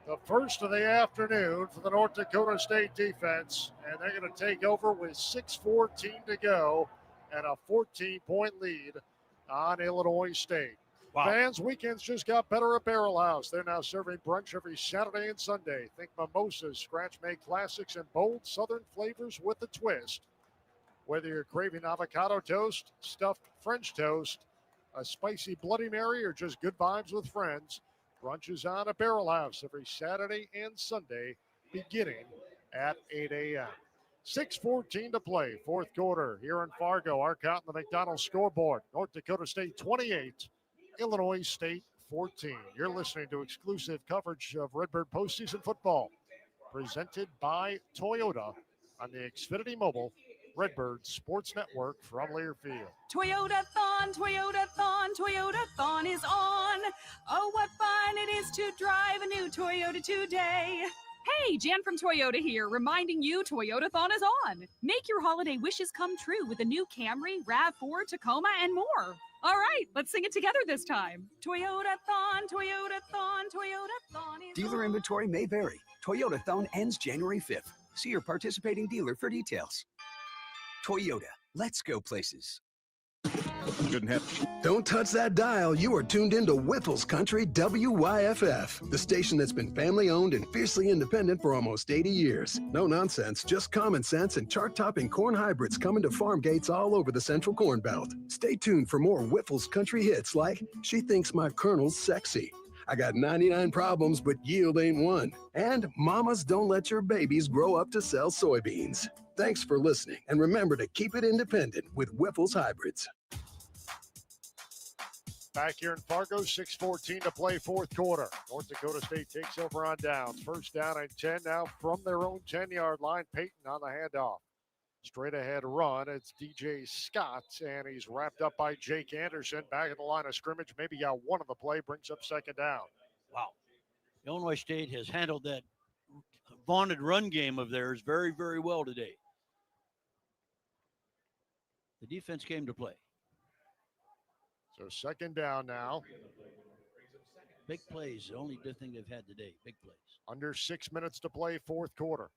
The first of the afternoon for the North Dakota State defense, and they're going to take over with 6:14 to go and a 14-point lead on Illinois State. Wow. Fans, weekends just got better at Barrel House. They're now serving brunch every Saturday and Sunday. Think mimosas, scratch-made classics, and bold Southern flavors with a twist. Whether you're craving avocado toast, stuffed French toast, a spicy Bloody Mary, or just good vibes with friends, brunch is on at Barrel House every Saturday and Sunday, beginning at 8 a.m. 6:14 to play, fourth quarter here in Fargo. Our count on the McDonald's scoreboard. North Dakota State 28, Illinois State 14. You're listening to exclusive coverage of Redbird postseason football, presented by Toyota on the Xfinity Mobile Redbird Sports Network from Learfield. Toyota-thon, Toyota-thon, Toyota-thon is on. Oh, what fun it is to drive a new Toyota today. Hey, Jan from Toyota here, reminding you Toyota-thon is on. Make your holiday wishes come true with the new Camry, RAV4, Tacoma, and more. All right, let's sing it together this time. Toyota-thon, Toyota-thon, Toyota-thon is Dealer inventory may vary. Toyota-thon ends January 5th. See your participating dealer for details. Toyota, let's go places. Don't touch that dial. You are tuned into Whipple's Country WYFF, the station that's been family-owned and fiercely independent for almost 80 years. No nonsense, just common sense and chart-topping corn hybrids coming to farm gates all over the Central Corn Belt. Stay tuned for more Whipple's Country hits like She Thinks My Colonel's Sexy, I Got 99 Problems But Yield Ain't One, and Mamas Don't Let Your Babies Grow Up to Sell Soybeans. Thanks for listening, and remember to keep it independent with Whipple's Hybrids. Back here in Fargo, 6:14 to play fourth quarter. North Dakota State takes over on downs. First down and 10 now from their own 10-yard line. Peyton on the handoff. Straight ahead run. It's DJ Scott, and he's wrapped up by Jake Anderson. Back at the line of scrimmage. Maybe got one of the play. Brings up second down. Wow. Illinois State has handled that vaunted run game of theirs very, very well today. The defense came to play. So second down now. Big plays, the only good thing they've had today. Big plays. Under 6 minutes to play fourth quarter.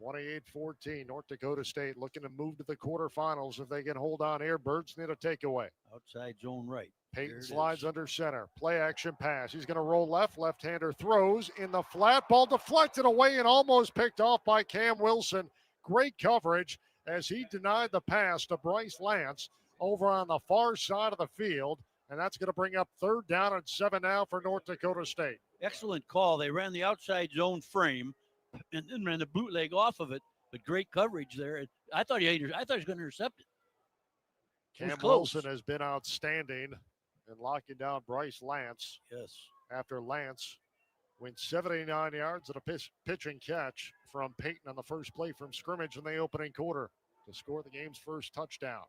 28-14, North Dakota State looking to move to the quarterfinals if they can hold on here. Birds need a takeaway. Outside zone right. Peyton slides under center. Play action pass. He's going to roll left. Left-hander throws in the flat. Ball deflected away and almost picked off by Cam Wilson. Great coverage as he denied the pass to Bryce Lance over on the far side of the field. And that's going to bring up third down and 7 now for North Dakota State. Excellent call. They ran the outside zone frame and then ran the bootleg off of it, but great coverage there. I thought he was going to intercept it. Cam Wilson has been outstanding in locking down Bryce Lance. Yes. After Lance went 79 yards at a pitch and catch from Peyton on the first play from scrimmage in the opening quarter to score the game's first touchdown.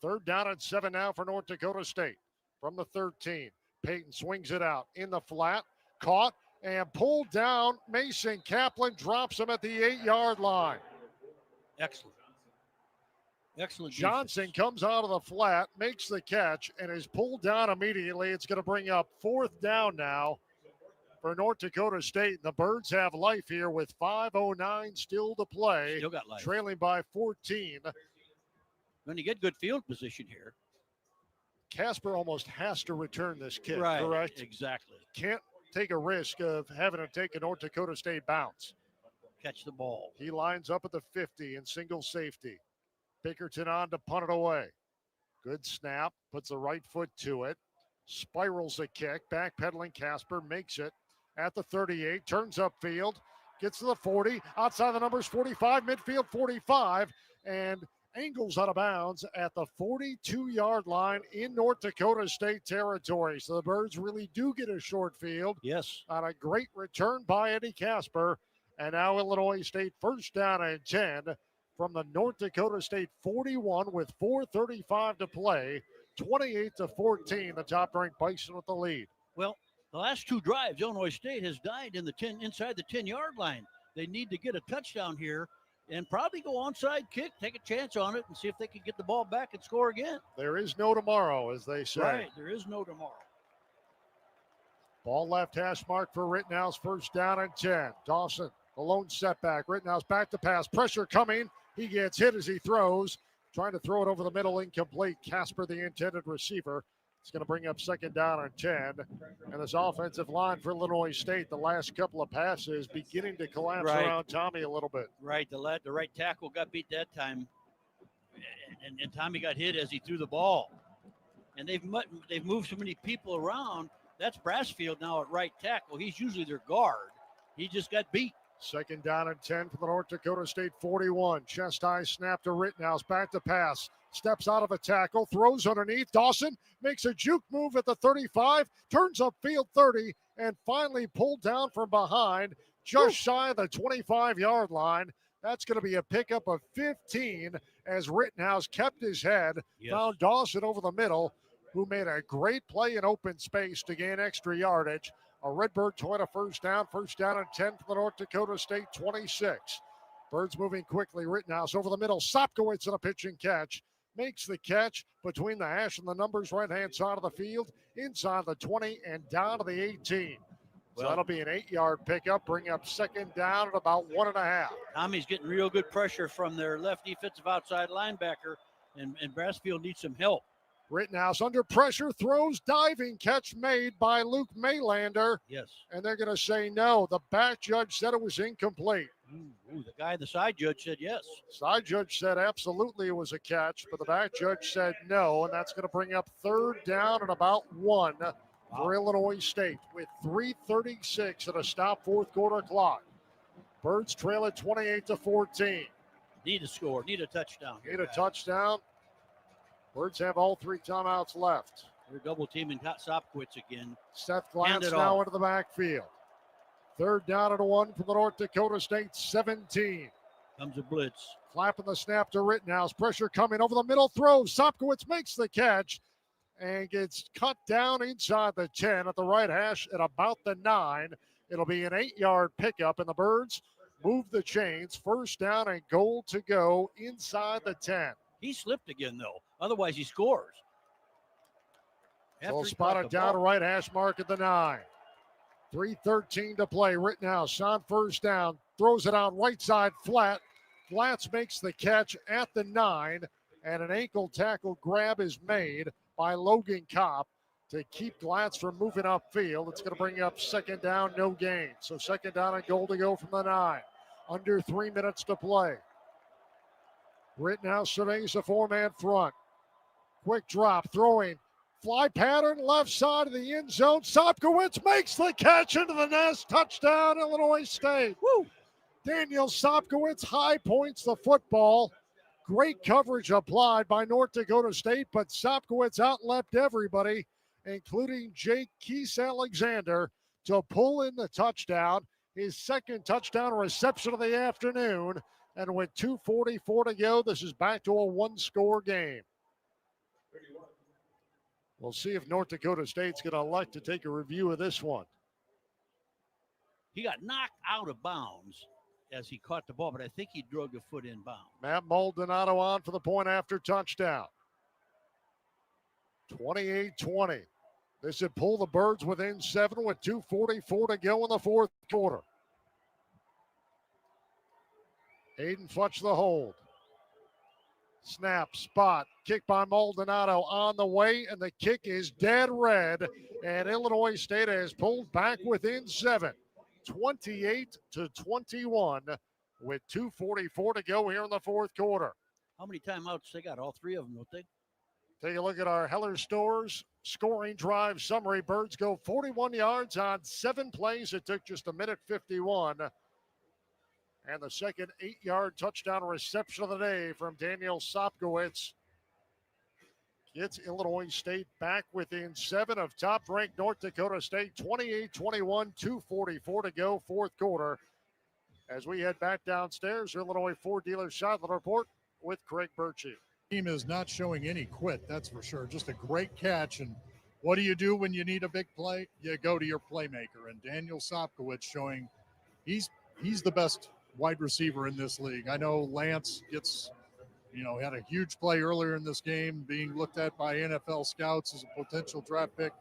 Third down and 7 now for North Dakota State. From the 13, Peyton swings it out in the flat, caught and pulled down. Mason Kaplan drops him at the 8-yard line. Excellent. Excellent. Johnson comes out of the flat, makes the catch, and is pulled down immediately. It's going to bring up fourth down now for North Dakota State. The Birds have life here with 5:09 still to play. Still got life. Trailing by 14. When you get good field position here. Casper almost has to return this kick, right, correct? Exactly. Can't take a risk of having to take a North Dakota State bounce. Catch the ball. He lines up at the 50 in single safety. Bickerton on to punt it away. Good snap, puts the right foot to it. Spirals the kick, backpedaling Casper, makes it at the 38, turns upfield, gets to the 40, outside the numbers 45, midfield 45, and angles out of bounds at the 42-yard line in North Dakota State territory. So the Birds really do get a short field. Yes. On a great return by Eddie Casper. And now Illinois State first down and 10 from the North Dakota State 41 with 4:35 to play. 28-14, the top-ranked Bison with the lead. Well, the last two drives, Illinois State has died inside the 10-yard line. They need to get a touchdown here and probably go onside kick, take a chance on it, and see if they can get the ball back and score again. There is no tomorrow, as they say. Right, there is no tomorrow. Ball left hash mark for Rittenhouse, first down and 10. Dawson, the lone setback. Rittenhouse back to pass. Pressure coming. He gets hit as he throws. Trying to throw it over the middle, incomplete. Casper, the intended receiver. It's going to bring up second down and 10. And this offensive line for Illinois State, the last couple of passes beginning to collapse around Tommy a little bit. Right, the right tackle got beat that time. And Tommy got hit as he threw the ball. And they've moved so many people around. That's Brassfield now at right tackle. He's usually their guard. He just got beat. Second down and 10 for the North Dakota State 41. Chest high snap to Rittenhouse. Back to pass. Steps out of a tackle. Throws underneath. Dawson makes a juke move at the 35. Turns upfield 30. And finally pulled down from behind. Just shy of the 25-yard line. That's going to be a pickup of 15 as Rittenhouse kept his head. Yes. Found Dawson over the middle, who made a great play in open space to gain extra yardage. A Redbird Toyota first down and 10 for the North Dakota State 26. Birds moving quickly. Rittenhouse over the middle. Sopkowitz in a pitch and catch. Makes the catch between the hash and the numbers right-hand side of the field, inside the 20 and down to the 18. So that'll be an 8-yard pickup, bring up second down at about 1.5. Tommy's getting real good pressure from their left defensive outside linebacker, and Brassfield needs some help. Rittenhouse under pressure, throws, diving catch made by Luke Maylander. Yes. And they're going to say no. The back judge said it was incomplete. The side judge said yes. Side judge said absolutely it was a catch, but the back judge said no, and that's going to bring up third down at about 1 for Illinois State with 3:36 at a stop fourth quarter clock. Birds trail at 28-14. Need a score, need a touchdown. Need a touchdown. Birds have all 3 timeouts left. They're double teaming Sopkowitz again. Seth Glantz now into the backfield. Third down and 1 for the North Dakota State 17. Comes a blitz. Flapping the snap to Rittenhouse. Pressure coming over the middle. Throws. Sopkowitz makes the catch and gets cut down inside the 10 at the right hash at about the 9. It'll be an 8-yard pickup, and the Birds move the chains. First down and goal to go inside the 10. He slipped again, though. Otherwise, he scores. So spotted down to right hash mark at the 9. 3:13 to play. Rittenhouse on first down. Throws it out right side flat. Glatz makes the catch at the 9. And an ankle tackle grab is made by Logan Kopp to keep Glatz from moving upfield. It's going to bring up second down, no gain. So second down and goal to go from the 9. Under 3 minutes to play. Rittenhouse surveys a 4-man front. Quick drop, throwing. Fly pattern, left side of the end zone. Sopkowitz makes the catch into the nest. Touchdown, Illinois State. Woo! Daniel Sopkowitz high points the football. Great coverage applied by North Dakota State, but Sopkowitz outleapt everybody, including Jake Keese Alexander, to pull in the touchdown. His second touchdown reception of the afternoon. And with 2:44 to go, this is back to a one-score game. We'll see if North Dakota State's going to elect to take a review of this one. He got knocked out of bounds as he caught the ball, but I think he drug a foot inbound. Matt Maldonado on for the point after touchdown. 28-20. This would pull the Birds within 7 with 2:44 to go in the fourth quarter. Aiden Futch the hold. Snap, spot, kick by Maldonado on the way, and the kick is dead red, and Illinois State has pulled back within 7, 28-21, with 2:44 to go here in the fourth quarter. How many timeouts they got? All 3 of them, don't they? Take a look at our Heller Stores scoring drive summary. Birds go 41 yards on 7 plays. It took just 1:51. And the second 8-yard touchdown reception of the day from Daniel Sopkowitz gets Illinois State back within 7 of top-ranked North Dakota State. 28-21, 2:44 to go, fourth quarter. As we head back downstairs, Illinois Ford Dealer Shotland Report with Craig Birchie. Team is not showing any quit, that's for sure. Just a great catch. And what do you do when you need a big play? You go to your playmaker. And Daniel Sopkowitz showing he's the best wide receiver in this league. I know Lance gets, had a huge play earlier in this game, being looked at by NFL scouts as a potential draft pick.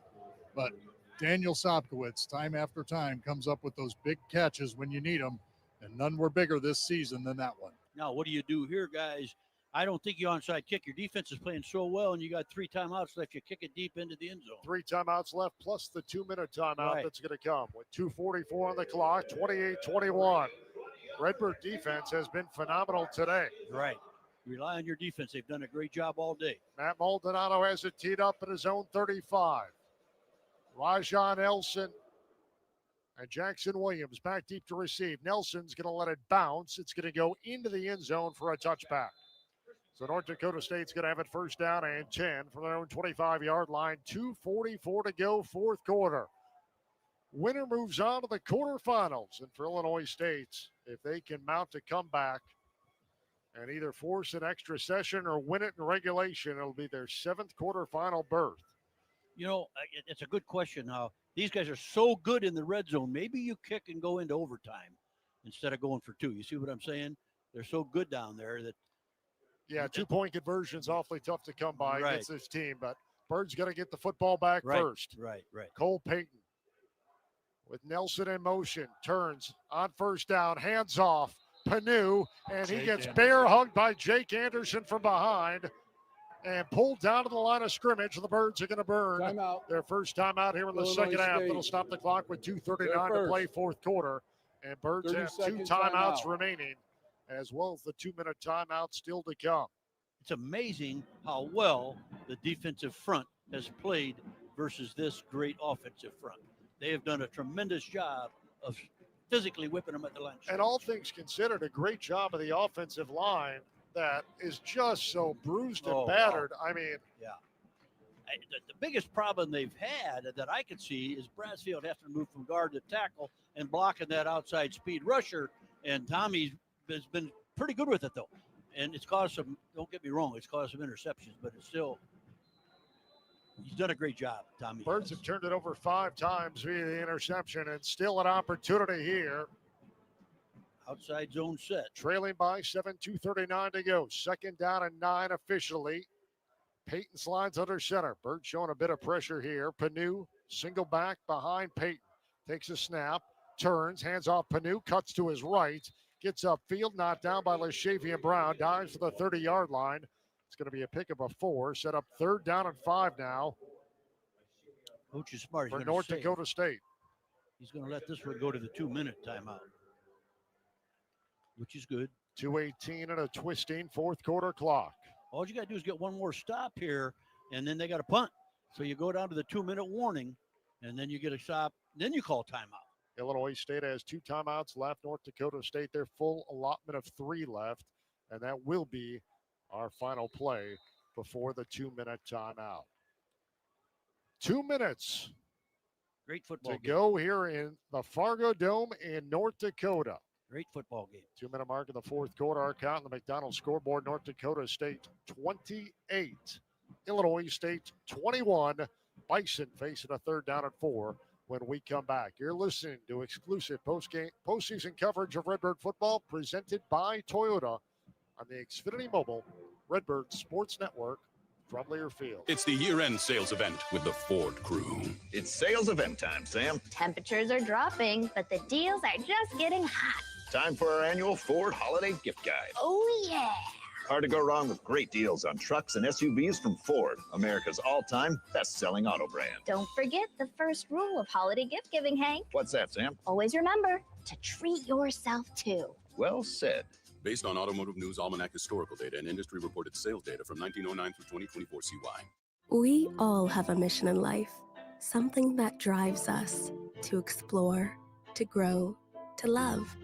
But Daniel Sopkowitz, time after time, comes up with those big catches when you need them, and none were bigger this season than that one. Now, what do you do here, guys? I don't think you onside kick. Your defense is playing so well, and you got 3 timeouts left. You kick it deep into the end zone. 3 timeouts left, plus the 2-minute timeout that's going to come with 2:44 on the clock, 28-21. Redbird defense has been phenomenal today. Right. Rely on your defense. They've done a great job all day. Matt Maldonado has it teed up at his own 35. Rajon Elson And Jackson Williams back deep to receive. Nelson's going to let it bounce. It's going to go into the end zone for a touchback. So North Dakota State's going to have it first down and 10 from their own 25-yard line. 2:44 to go, fourth quarter. Winner moves on to the quarterfinals. And for Illinois State, if they can mount a comeback and either force an extra session or win it in regulation, it'll be their seventh quarterfinal berth. You know, it's a good question. These guys are so good in the red zone. Maybe you kick and go into overtime instead of going for two. You see what I'm saying? They're so good down there that. Yeah, 2-point conversion's awfully tough to come by Right. against this team, but Bird's got to get the football back first. Right. Cole Payton with Nelson in motion, turns on first down, hands off, Panu, and he gets bear hugged by Jake Anderson from behind and pulled down to the line of scrimmage. The Birds are going to burn their first timeout here in the second half. That'll stop the clock with 2:39 to play fourth quarter. And Birds have 2 timeouts remaining, as well as the 2-minute timeout still to come. It's amazing how well the defensive front has played versus this great offensive front. They have done a tremendous job of physically whipping them at the line. And all things considered, a great job of the offensive line that is just so bruised and battered. Wow. I mean, yeah. The biggest problem they've had that I can see is Brassfield having to move from guard to tackle and blocking that outside speed rusher. And Tommy has been pretty good with it, though. And it's caused some, don't get me wrong, it's caused some interceptions, but it's still, he's done a great job, Tommy. Birds have turned it over 5 times via the interception, and still an opportunity here. Outside zone set. Trailing by 7, 2:39 to go. Second down and 9 officially. Peyton slides under center. Bird showing a bit of pressure here. Panu, single back behind Peyton. Takes a snap, turns, hands off Panu, cuts to his right. Gets upfield, knocked down by LaShavian Brown. Dives to the 30-yard line. It's going to be a pick of a 4. Set up third down and 5 now. Coach is smart. For North Dakota State. He's going to let this one go to the 2-minute timeout, which is good. 2:18 and a twisting fourth quarter clock. All you got to do is get one more stop here, and then they got to punt. So you go down to the 2-minute warning, and then you get a stop. Then you call timeout. Illinois State has 2 timeouts left. North Dakota State, their full allotment of 3 left. And that will be our final play before the 2-minute timeout. 2 minutes. Great football to game. go here in the Fargo Dome in North Dakota. Great football game. 2-minute mark in the fourth quarter. Our count on the McDonald's scoreboard. North Dakota State 28. Illinois State 21. Bison facing a third down and 4 when we come back. You're listening to exclusive postseason coverage of Redbird football presented by Toyota on the Xfinity Mobile Redbird Sports Network from Learfield. It's the year-end sales event with the Ford crew. It's sales event time, Sam. Temperatures are dropping, but the deals are just getting hot. Time for our annual Ford Holiday Gift Guide. Oh, yeah. Hard to go wrong with great deals on trucks and SUVs from Ford, America's all-time best-selling auto brand. Don't forget the first rule of holiday gift giving, Hank. What's that, Sam? Always remember to treat yourself, too. Well said. Based on Automotive News Almanac historical data and industry-reported sales data from 1909 through 2024 CY. We all have a mission in life, something that drives us to explore, to grow, to love.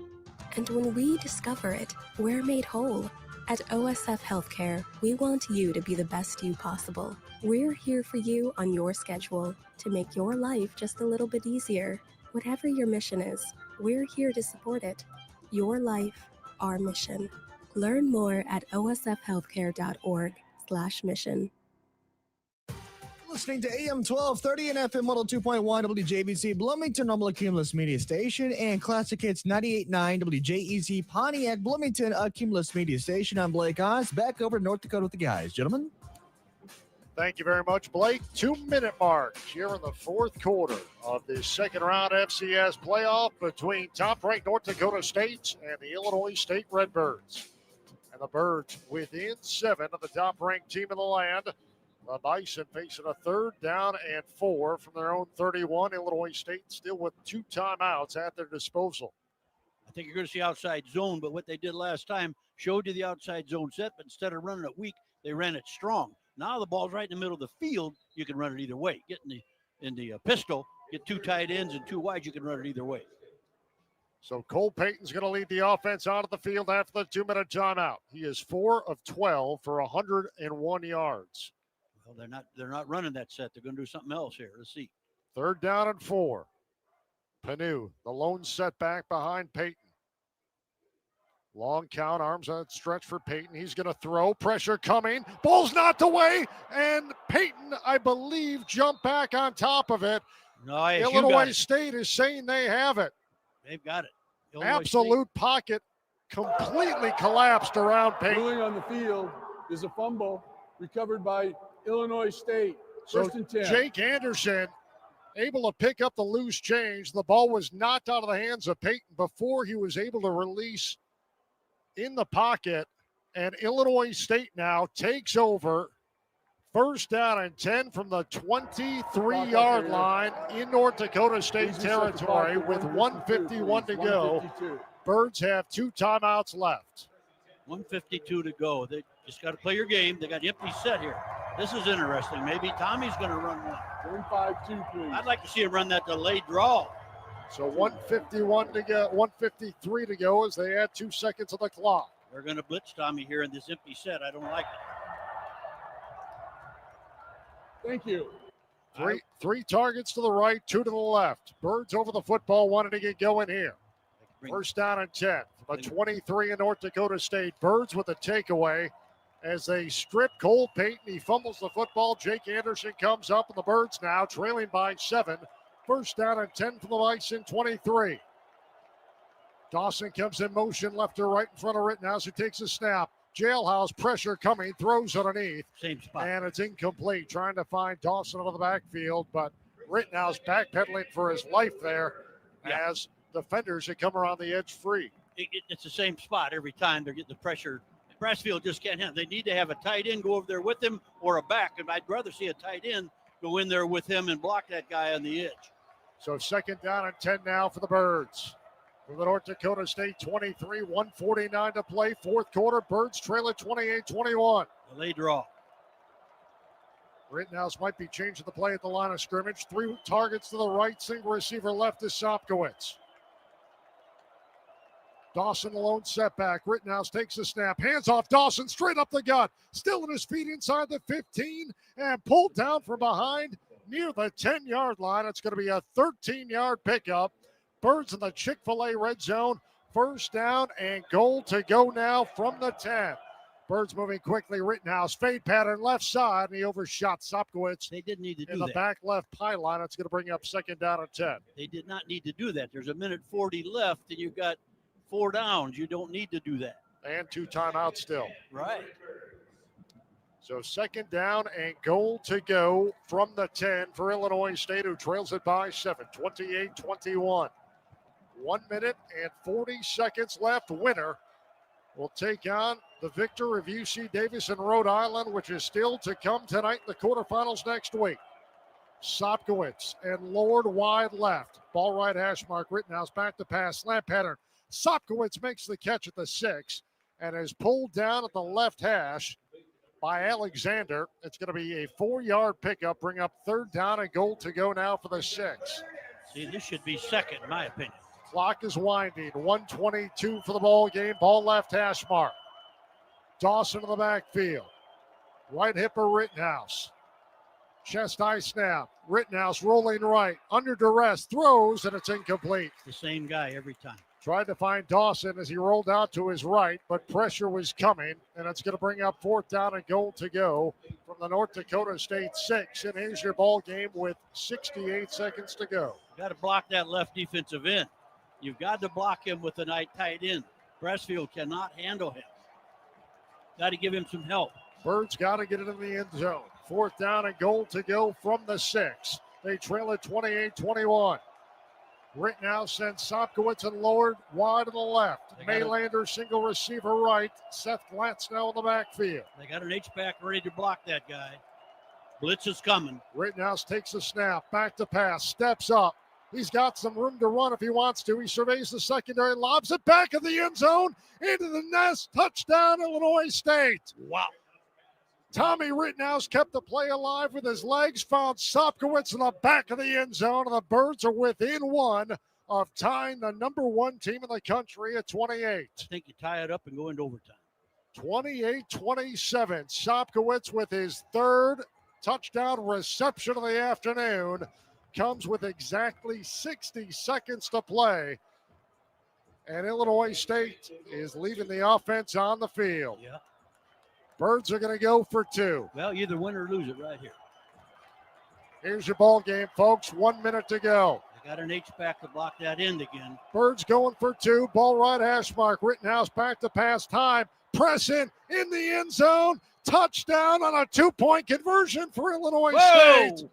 And when we discover it, we're made whole. At OSF Healthcare, we want you to be the best you possible. We're here for you on your schedule to make your life just a little bit easier. Whatever your mission is, we're here to support it. Your life, our mission. Learn more at osfhealthcare.org/mission. Listening to AM 1230 and FM 102.1 WJBC Bloomington, Normal Cumulus Media Station, and Classic Hits 98.9 WJEZ Pontiac Bloomington, a Cumulus Media Station. I'm Blake Oz. Back over to North Dakota with the guys. Gentlemen. Thank you very much, Blake. 2-minute mark here in the fourth quarter of the second round FCS playoff between top-ranked North Dakota State and the Illinois State Redbirds. And the Birds within 7 of the top-ranked team in the land. The Bison facing a third down and 4 from their own 31. Illinois State still with 2 timeouts at their disposal. I think you're going to see outside zone, but what they did last time showed you the outside zone set, but instead of running it weak, they ran it strong. Now the ball's right in the middle of the field. You can run it either way. Get in the pistol get 2 tight ends and 2 wide, you can run it either way. So Cole Payton's going to lead the offense out of the field after the 2-minute timeout. He is 4 of 12 for 101 yards. Well, they're not running that set. They're going to do something else here. Let's see. 3rd down and 4. Panu, the lone setback behind Payton. Long count, arms outstretched for Payton. He's going to throw. Pressure coming. Ball's knocked away. And Payton, I believe, jumped back on top of it. Nice. Illinois State is saying they have it. They've got it. Illinois Absolute State. pocket completely collapsed around Payton. Ruling on the field is a fumble recovered by Illinois State. First and 10. Jake Anderson able to pick up the loose change. The ball was knocked out of the hands of Payton before he was able to release in the pocket. And Illinois State now takes over. 1st down and 10 from the 23-yard line in North Dakota State territory with 1:51 to go. Birds have 2 timeouts left. 1:52 to go. They just got to play your game. They got empty set here. This is interesting. Maybe Tommy's going to run one. Turn 5-2, please. I'd like to see him run that delayed draw. So 1:51 to go, 1:53 to go as they add 2 seconds on the clock. They're going to blitz Tommy here in this empty set. I don't like it. Thank you. Three targets to the right, 2 to the left. Birds over the football, wanted to get going here. 1st down and 10 from the 23 in North Dakota State. Birds with a takeaway as they strip Cole Payton. He fumbles the football. Jake Anderson comes up, and the Birds now trailing by 7. 1st down and 10 for the Bison, 23. Dawson comes in motion left or right in front of Rittenhouse, who takes a snap. Jailhouse pressure coming, throws underneath. Same spot. And it's incomplete. Trying to find Dawson out of the backfield, but Rittenhouse backpedaling for his life there as defenders that come around the edge free. It's the same spot every time. They're getting the pressure. Brassfield just can't handle. They need to have a tight end go over there with him or a back. And I'd rather see a tight end go in there with him and block that guy on the edge. So 2nd down and 10 now for the Birds. From the North Dakota State 23, 1:49 to play. 4th quarter, Birds trail at 28-21. Delayed draw. Rittenhouse might be changing the play at the line of scrimmage. 3 targets to the right, single receiver left is Sopkowitz. Dawson alone setback. Rittenhouse takes a snap. Hands off Dawson, straight up the gut. Still in his feet inside the 15 and pulled down from behind near the 10-yard line. It's going to be a 13-yard pickup. Birds in the Chick-fil-A red zone. 1st down and goal to go now from the 10. Birds moving quickly. Rittenhouse fade pattern left side, and he overshot Sopkowitz. They didn't need to do in that. the back left pylon. It's going to bring up 2nd down and 10. They did not need to do that. There's a minute 40 left, and you've got 4 downs. You don't need to do that. And 2 timeouts still. Right. So 2nd down and goal to go from the 10 for Illinois State, who trails it by 7, 28-21. 1 minute and 40 seconds left. Winner will take on the victor of UC Davis and Rhode Island, which is still to come tonight in the quarterfinals next week. Sopkowitz and Lord wide left. Ball right hash mark. Rittenhouse back to pass. Slant pattern. Sopkowitz makes the catch at the 6 and is pulled down at the left hash by Alexander. It's going to be a 4-yard pickup. Bring up 3rd down and goal to go now for the 6. See, this should be 2nd, in my opinion. Clock is winding. 1:22 for the ball game. Ball left hash mark. Dawson in the backfield. Right hipper Rittenhouse. Chest high snap. Rittenhouse rolling right. Under duress. Throws, and it's incomplete. The same guy every time. Tried to find Dawson as he rolled out to his right, but pressure was coming, and it's going to bring up 4th down and goal to go from the North Dakota State 6. And here's your ball game with 68 seconds to go. You got to block that left defensive end. You've got to block him with a tight end. Brassfield cannot handle him. Got to give him some help. Birds got to get it in the end zone. 4th down and goal to go from the 6. They trail at 28-21. Rittenhouse sends Sopkowitz and Lord wide to the left. Maylander single receiver right. Seth Glatz now in the backfield. They got an H-back ready to block that guy. Blitz is coming. Rittenhouse takes a snap. Back to pass. Steps up. He's got some room to run if he wants to. He surveys the secondary, lobs it back in the end zone, into the nest. Touchdown, Illinois State. Wow. Tommy Rittenhouse kept the play alive with his legs, found Sopkowitz in the back of the end zone, and the Birds are within one of tying the number one team in the country at 28. I think you tie it up and go into overtime. 28-27. Sopkowitz with his third touchdown reception of the afternoon comes with exactly 60 seconds to play. And Illinois State is leaving the offense on the field. Yeah. Birds are going to go for two. Well, either win or lose it right here. Here's your ball game, folks. 1 minute to go. They got an H-back to block that end again. Birds going for two. Ball right hash mark. Rittenhouse back to pass time. Press in the end zone. Touchdown on a 2-point conversion for Illinois State.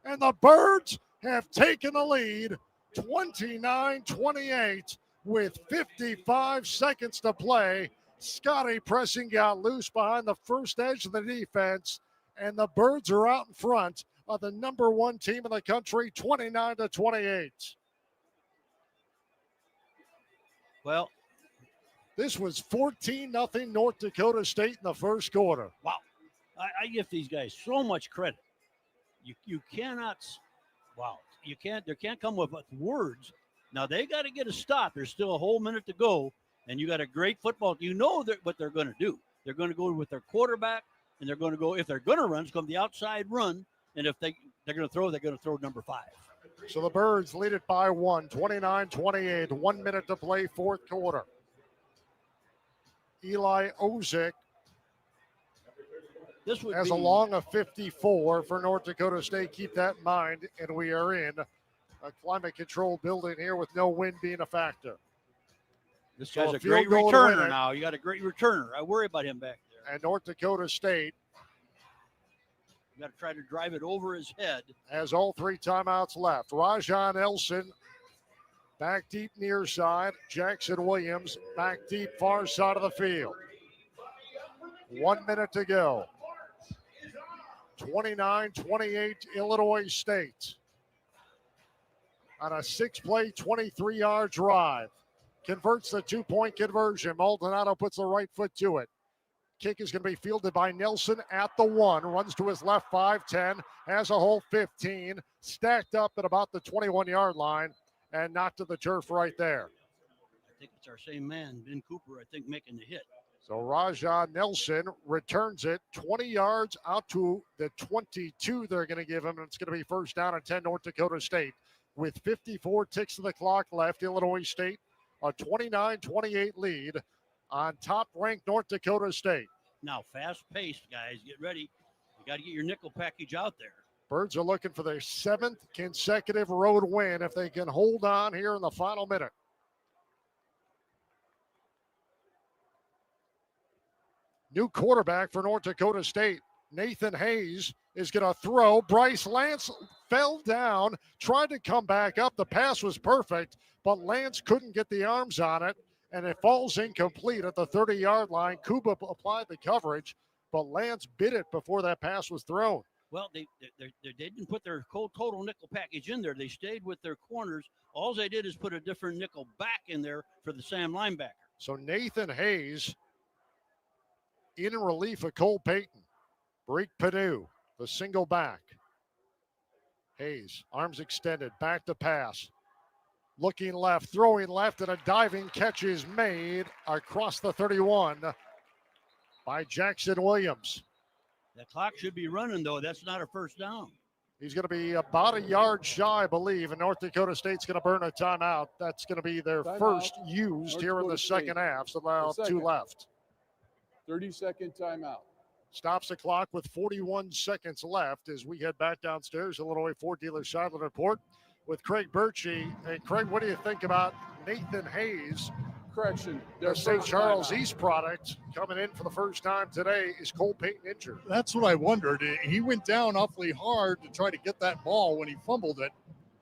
And the Birds have taken the lead 29-28 with 55 seconds to play. Scotty Pressing got loose behind the first edge of the defense, and the Birds are out in front of the number one team in the country, 29-28. Well, this was 14-0 North Dakota State in the first quarter. Wow. I give these guys so much credit. You cannot, wow, there can't come with words. Now they got to get a stop. There's still a whole minute to go, and you got a great football. You know what they're going to do. They're going to go with their quarterback, and they're going to go, if they're going to run, it's going to be the outside run. And if they're going to throw number 5. So the Birds lead it by 1, 29-28, 1 minute to play, fourth quarter. Eli Ozick has a long of 54 for North Dakota State. Keep that in mind. And we are in a climate-controlled building here with no wind being a factor. This guy's a great returner now. You got a great returner. I worry about him back there. And North Dakota State, you got to try to drive it over his head. Has all 3 timeouts left. Rajon Nelson back deep near side. Jackson Williams back deep far side of the field. 1 minute to go. 29-28 Illinois State. On a 6-play, 23-yard drive. Converts the 2-point conversion. Maldonado puts the right foot to it. Kick is going to be fielded by Nelson at the 1. Runs to his left 5-10. Has a whole 15. Stacked up at about the 21-yard line. And knocked to the turf right there. I think it's our same man, Ben Cooper, I think, making the hit. So Rajon Nelson returns it 20 yards out to the 22 they're going to give him. And it's going to be first down and 10 North Dakota State. With 54 ticks of the clock left, Illinois State a 29-28 lead on top-ranked North Dakota State. Now, fast-paced, guys. Get ready. You got to get your nickel package out there. Birds are looking for their 7th consecutive road win if they can hold on here in the final minute. New quarterback for North Dakota State, Nathan Hayes, is going to throw. Bryce Lance fell down, tried to come back up. The pass was perfect, but Lance couldn't get the arms on it, and it falls incomplete at the 30-yard line. Kuba applied the coverage, but Lance bit it before that pass was thrown. Well, they didn't put their total nickel package in there. They stayed with their corners. All they did is put a different nickel back in there for the Sam linebacker. So Nathan Hayes in relief of Cole Payton. Break Padu, the single back. Hayes, arms extended, back to pass. Looking left, throwing left, and a diving catch is made across the 31 by Jackson Williams. The clock should be running, though. That's not a first down. He's going to be about a yard shy, I believe, and North Dakota State's going to burn a timeout. That's going to be their first used here in the second half. So now 2 left. 30-second timeout. Stops the clock with 41 seconds left as we head back downstairs. Illinois Ford Dealer Sideline Report with Craig Birchie. Hey, Craig, what do you think about Nathan Hayes? Correction. Their St. Charles East product coming in for the first time today. Is Cole Payton injured? That's what I wondered. He went down awfully hard to try to get that ball when he fumbled it.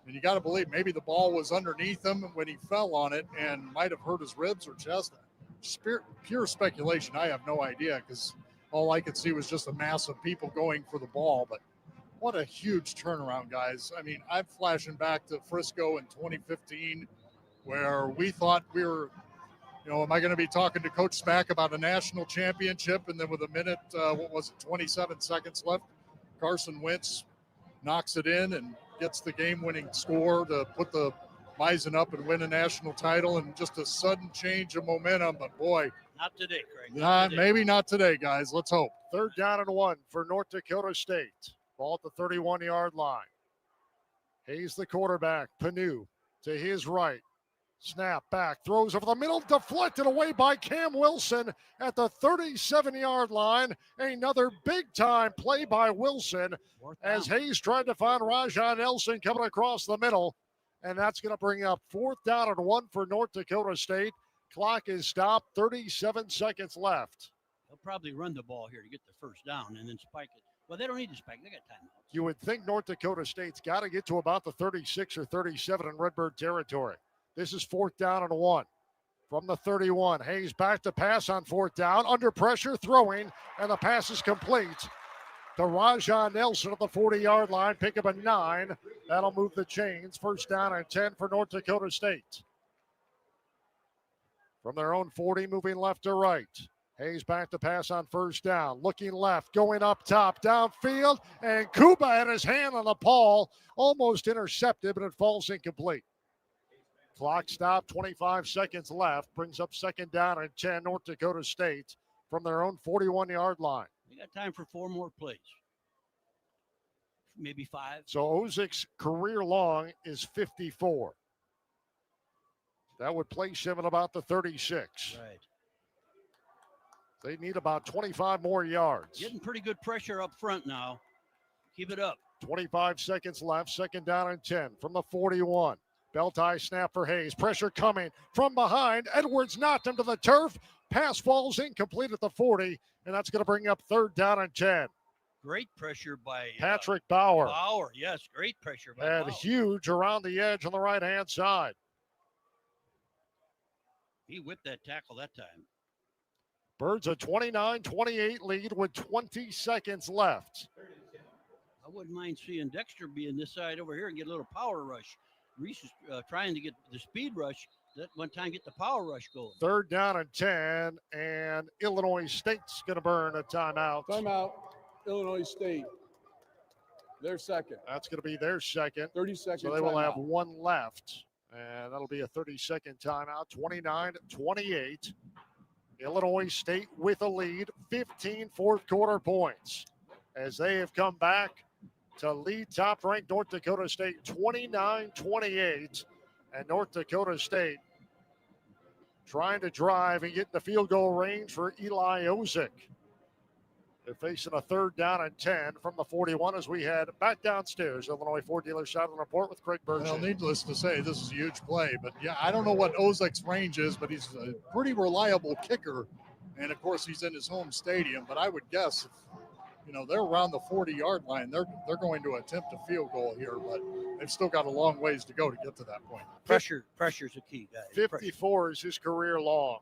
And you got to believe maybe the ball was underneath him when he fell on it and might have hurt his ribs or chest. Pure speculation. I have no idea because all I could see was just a mass of people going for the ball. But what a huge turnaround, guys. I mean, I'm flashing back to Frisco in 2015 where we thought we were am I going to be talking to Coach Spack about a national championship? And then with a minute, 27 seconds left, Carson Wentz knocks it in and gets the game-winning score to put the Bison up and win a national title, and just a sudden change of momentum. But boy, Not today, Craig. maybe not today, guys. Let's hope. 3rd down and 1 for North Dakota State. Ball at the 31-yard line. Hayes, the quarterback. Panu to his right. Snap back, throws over the middle, deflected away by Cam Wilson at the 37-yard line. Another big-time play by Wilson as Hayes tried to find Rajon Nelson coming across the middle. And that's going to bring up 4th down and 1 for North Dakota State. Clock is stopped, 37 seconds left. They'll probably run the ball here to get the first down and then spike it. Well, they don't need to spike. They got timeouts. You would think North Dakota State's got to get to about the 36 or 37 in Redbird territory. This is 4th down and 1 from the 31. Hayes back to pass on 4th down. Under pressure, throwing, and the pass is complete to Rajon Nelson at the 40-yard line. Pick up a 9. That'll move the chains. 1st down and 10 for North Dakota State. From their own 40, moving left to right. Hayes back to pass on 1st down. Looking left, going up top, downfield, and Kuba had his hand on the ball. Almost intercepted, but it falls incomplete. Clock stopped, 25 seconds left. Brings up 2nd down and 10, North Dakota State from their own 41-yard line. We got time for 4 more plays. Maybe 5. So Ozik's career long is 54. That would place him at about the 36. Right. They need about 25 more yards. Getting pretty good pressure up front now. Keep it up. 25 seconds left, 2nd down and 10 from the 41. Belt tie snap for Hayes. Pressure coming from behind. Edwards knocked him to the turf. Pass falls incomplete at the 40, and that's going to bring up 3rd down and 10. Great pressure by Patrick Bauer. Bauer, yes, great pressure by And Bauer. huge around the edge on the right-hand side. He whipped that tackle that time. Birds a 29-28 lead with 20 seconds left. I wouldn't mind seeing Dexter being this side over here and get a little power rush. Reese is trying to get the speed rush. That one time, get the power rush going. 3rd down and 10, and Illinois State's going to burn a timeout. Timeout, Illinois State. Their second. That's going to be their second. 30 seconds. So they will have 1 left, and that'll be a 30-second timeout. 29-28. Illinois State with a lead, 15 fourth-quarter points as they have come back to lead top-ranked North Dakota State 29-28. And North Dakota State trying to drive and get in the field goal range for Eli Ozick. They're facing a 3rd down and 10 from the 41 as we head back downstairs. Illinois Ford Dealer Shotgun Report with Craig Burgess. Well, needless to say, this is a huge play. But, yeah, I don't know what Ozick's range is, but he's a pretty reliable kicker. And, of course, he's in his home stadium. But I would guess, if, they're around the 40-yard line, they're going to attempt a field goal here. But they've still got a long ways to go to get to that point. Pressure's a key, guys. 54 is his career long.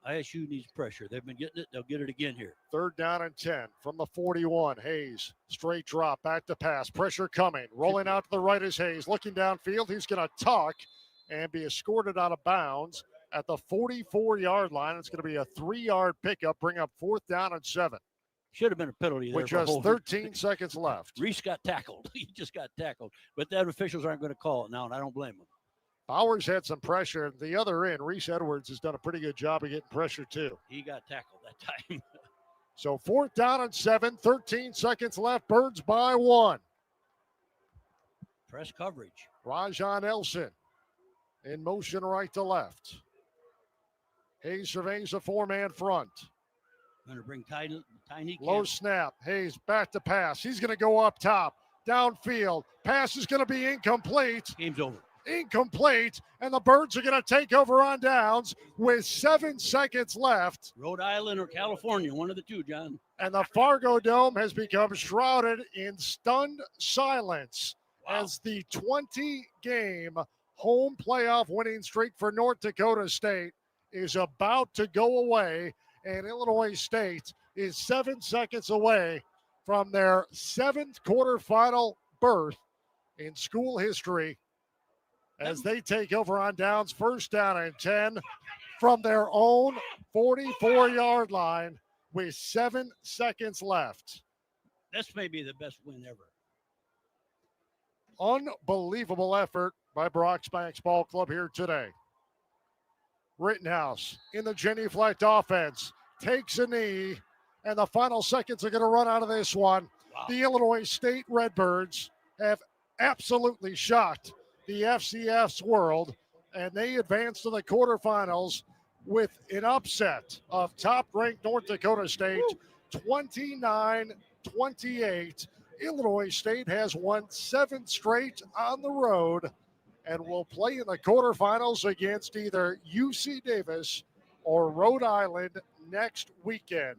ISU needs pressure. They've been getting it. They'll get it again here. 3rd down and 10 from the 41. Hayes, straight drop, back to pass. Pressure coming. Rolling out to the right is Hayes. Looking downfield. He's going to tuck and be escorted out of bounds at the 44-yard line. It's going to be a 3-yard pickup. Bring up 4th down and 7. Should have been a penalty there. With just 13 seconds left. Reese got tackled. He just got tackled. But that officials aren't going to call it now, and I don't blame them. Bowers had some pressure. At the other end, Reese Edwards has done a pretty good job of getting pressure, too. He got tackled that time. So 4th down and 7, 13 seconds left. Birds by 1. Press coverage. Rajon Nelson in motion right to left. Hayes surveys a 4-man front. Going to bring Tiny. Low snap. Hayes back to pass. He's going to go up top. Downfield. Pass is going to be incomplete. Game's over. Incomplete. And the Birds are going to take over on downs with 7 seconds left. Rhode Island or California, one of the two, John. And the Fargo Dome has become shrouded in stunned silence as the 20-game home playoff winning streak for North Dakota State is about to go away. And Illinois State is 7 seconds away from their 7th quarterfinal berth in school history. as they take over on downs, first down and 10 from their own 44-yard line with 7 seconds left. This may be the best win ever. Unbelievable effort by Brocksbanks Ball Club here today. Rittenhouse in the genuflect offense takes a knee, and the final seconds are going to run out of this one. Wow. The Illinois State Redbirds have absolutely shocked the FCS world, and they advance to the quarterfinals with an upset of top-ranked North Dakota State, 29-28. Illinois State has won 7 straight on the road and will play in the quarterfinals against either UC Davis or Rhode Island next weekend.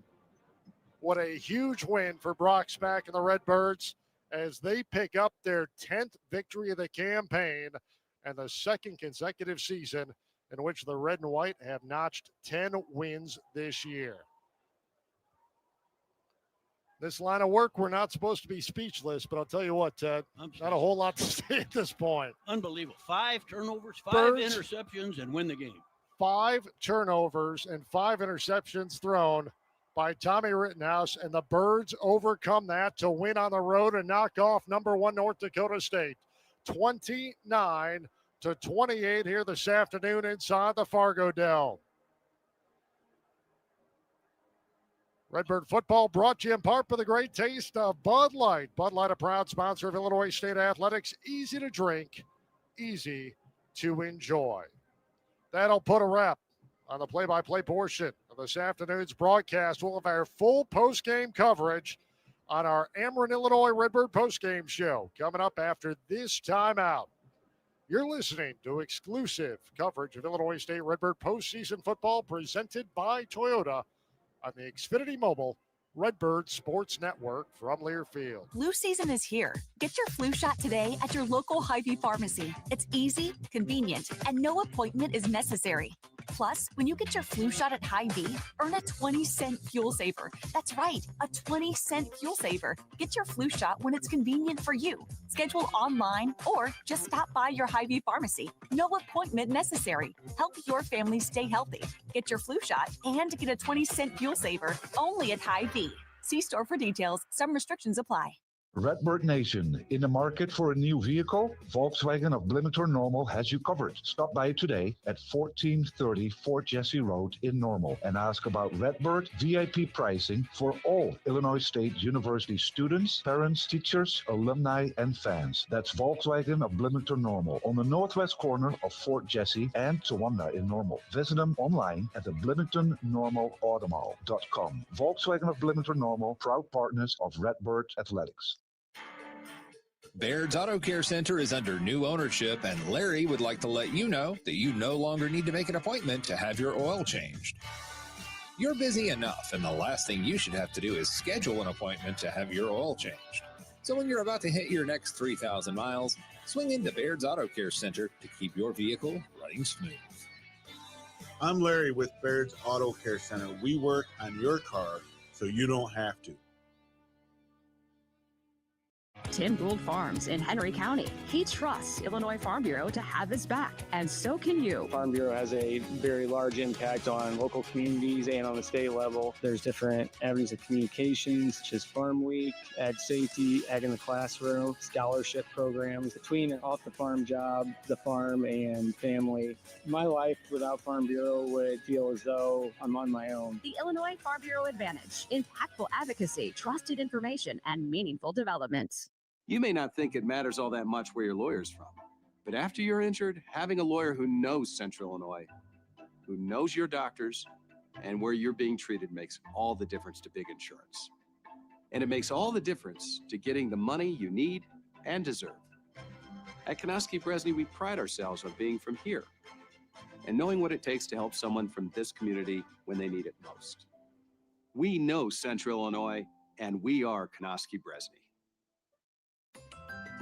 What a huge win for Brocksback and the Redbirds as they pick up their 10th victory of the campaign and the second consecutive season in which the Red and White have notched 10 wins this year. This line of work, we're not supposed to be speechless, but I'll tell you what, Ted, not a whole lot to say at this point. Unbelievable. 5 turnovers, 5 Birds, interceptions, and win the game. 5 turnovers and 5 interceptions thrown by Tommy Rittenhouse, and the Birds overcome that to win on the road and knock off number 1 North Dakota State. 29-28 here this afternoon inside the Fargo Dome. Redbird football brought to you in part by the great taste of Bud Light. Bud Light, a proud sponsor of Illinois State Athletics. Easy to drink, easy to enjoy. That'll put a wrap on the play-by-play portion of this afternoon's broadcast. We'll have our full post-game coverage on our Ameren, Illinois Redbird post-game show coming up after this timeout. You're listening to exclusive coverage of Illinois State Redbird postseason football presented by Toyota on the Xfinity Mobile Redbird Sports Network from Learfield. Flu season is here. Get your flu shot today at your local Hy-Vee pharmacy. It's easy, convenient, and no appointment is necessary. Plus, when you get your flu shot at Hy-Vee, earn a 20-cent fuel saver. That's right, a 20-cent fuel saver. Get your flu shot when it's convenient for you. Schedule online or just stop by your Hy-Vee pharmacy. No appointment necessary. Help your family stay healthy. Get your flu shot and get a 20-cent fuel saver only at Hy-Vee. See store for details. Some restrictions apply. Redbird Nation, in the market for a new vehicle? Volkswagen of Bloomington Normal has you covered. Stop by today at 1430 Fort Jesse Road in Normal and ask about Redbird VIP pricing for all Illinois State University students, parents, teachers, alumni, and fans. That's Volkswagen of Bloomington Normal on the northwest corner of Fort Jesse and Towanda in Normal. Visit them online at the BloomingtonNormalAutomall.com. Volkswagen of Bloomington Normal, proud partners of Redbird Athletics. Baird's Auto Care Center is under new ownership, and Larry would like to let you know that you no longer need to make an appointment to have your oil changed. You're busy enough, and the last thing you should have to do is schedule an appointment to have your oil changed. So when you're about to hit your next 3,000 miles, swing into Baird's Auto Care Center to keep your vehicle running smooth. I'm Larry with Baird's Auto Care Center. We work on your car so you don't have to. Tim Gould Farms in Henry County. He trusts Illinois Farm Bureau to have his back, and so can you. Farm Bureau has a very large impact on local communities and on the state level. There's different avenues of communications, such as Farm Week, Ag Safety, Ag in the Classroom, scholarship programs. Between an off-the-farm job, the farm, and family, my life without Farm Bureau would feel as though I'm on my own. The Illinois Farm Bureau Advantage. Impactful advocacy, trusted information, and meaningful development. You may not think it matters all that much where your lawyer's from, but after you're injured, having a lawyer who knows Central Illinois, who knows your doctors, and where you're being treated makes all the difference to big insurance. And it makes all the difference to getting the money you need and deserve. At Konoski Bresney, we pride ourselves on being from here and knowing what it takes to help someone from this community when they need it most. We know Central Illinois, and we are Konoski Bresney.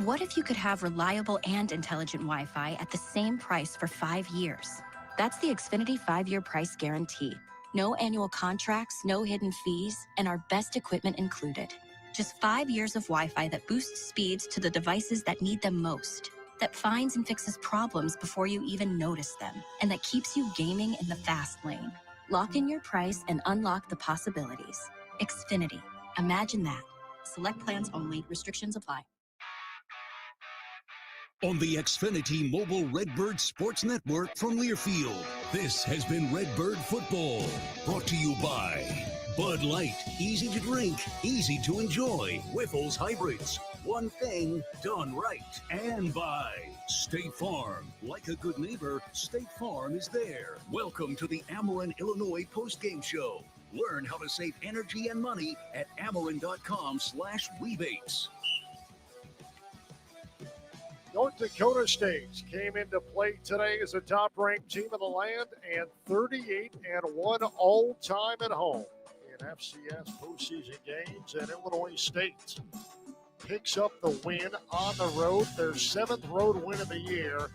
What if you could have reliable and intelligent Wi-Fi at the same price for 5 years? That's the Xfinity 5-year price guarantee. No annual contracts, no hidden fees, and our best equipment included. Just 5 years of Wi-Fi that boosts speeds to the devices that need them most. that finds and fixes problems before you even notice them, and that keeps you gaming in the fast lane. Lock in your price and unlock the possibilities. Xfinity. Imagine that. Select plans only. Restrictions apply. On the Xfinity Mobile Redbird Sports Network from Learfield, this has been Redbird Football, brought to you by Bud Light, easy to drink, easy to enjoy, Whiffles Hybrids, one thing done right, and by State Farm. Like a good neighbor, State Farm is there. Welcome to the Ameren, Illinois postgame show. Learn how to save energy and money at ameren.com/rebates. North Dakota State came into play today as a top-ranked team in the land and 38-1 all-time at home in FCS postseason games. And Illinois State picks up the win on the road, their 7th road win of the year,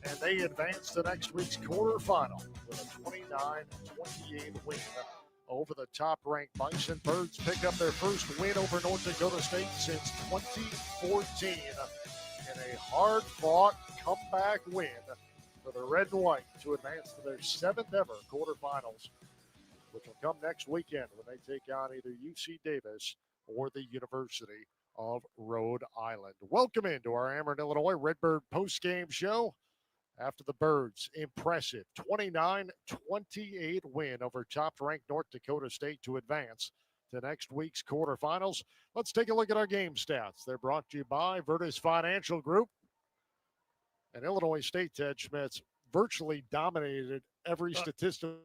and they advance to next week's quarterfinal with a 29-28 win over the top-ranked Bison. Birds pick up their first win over North Dakota State since 2014. In a hard-fought comeback win for the Red and White to advance to their 7th ever quarterfinals, which will come next weekend when they take on either UC Davis or the University of Rhode Island. Welcome into our Ameren, Illinois Redbird postgame show after the Birds' impressive 29-28 win over top-ranked North Dakota State to advance to next week's quarterfinals. Let's take a look at our game stats. They're brought to you by Virtus Financial Group. And Illinois State, Ted Schmitz, virtually dominated every statistical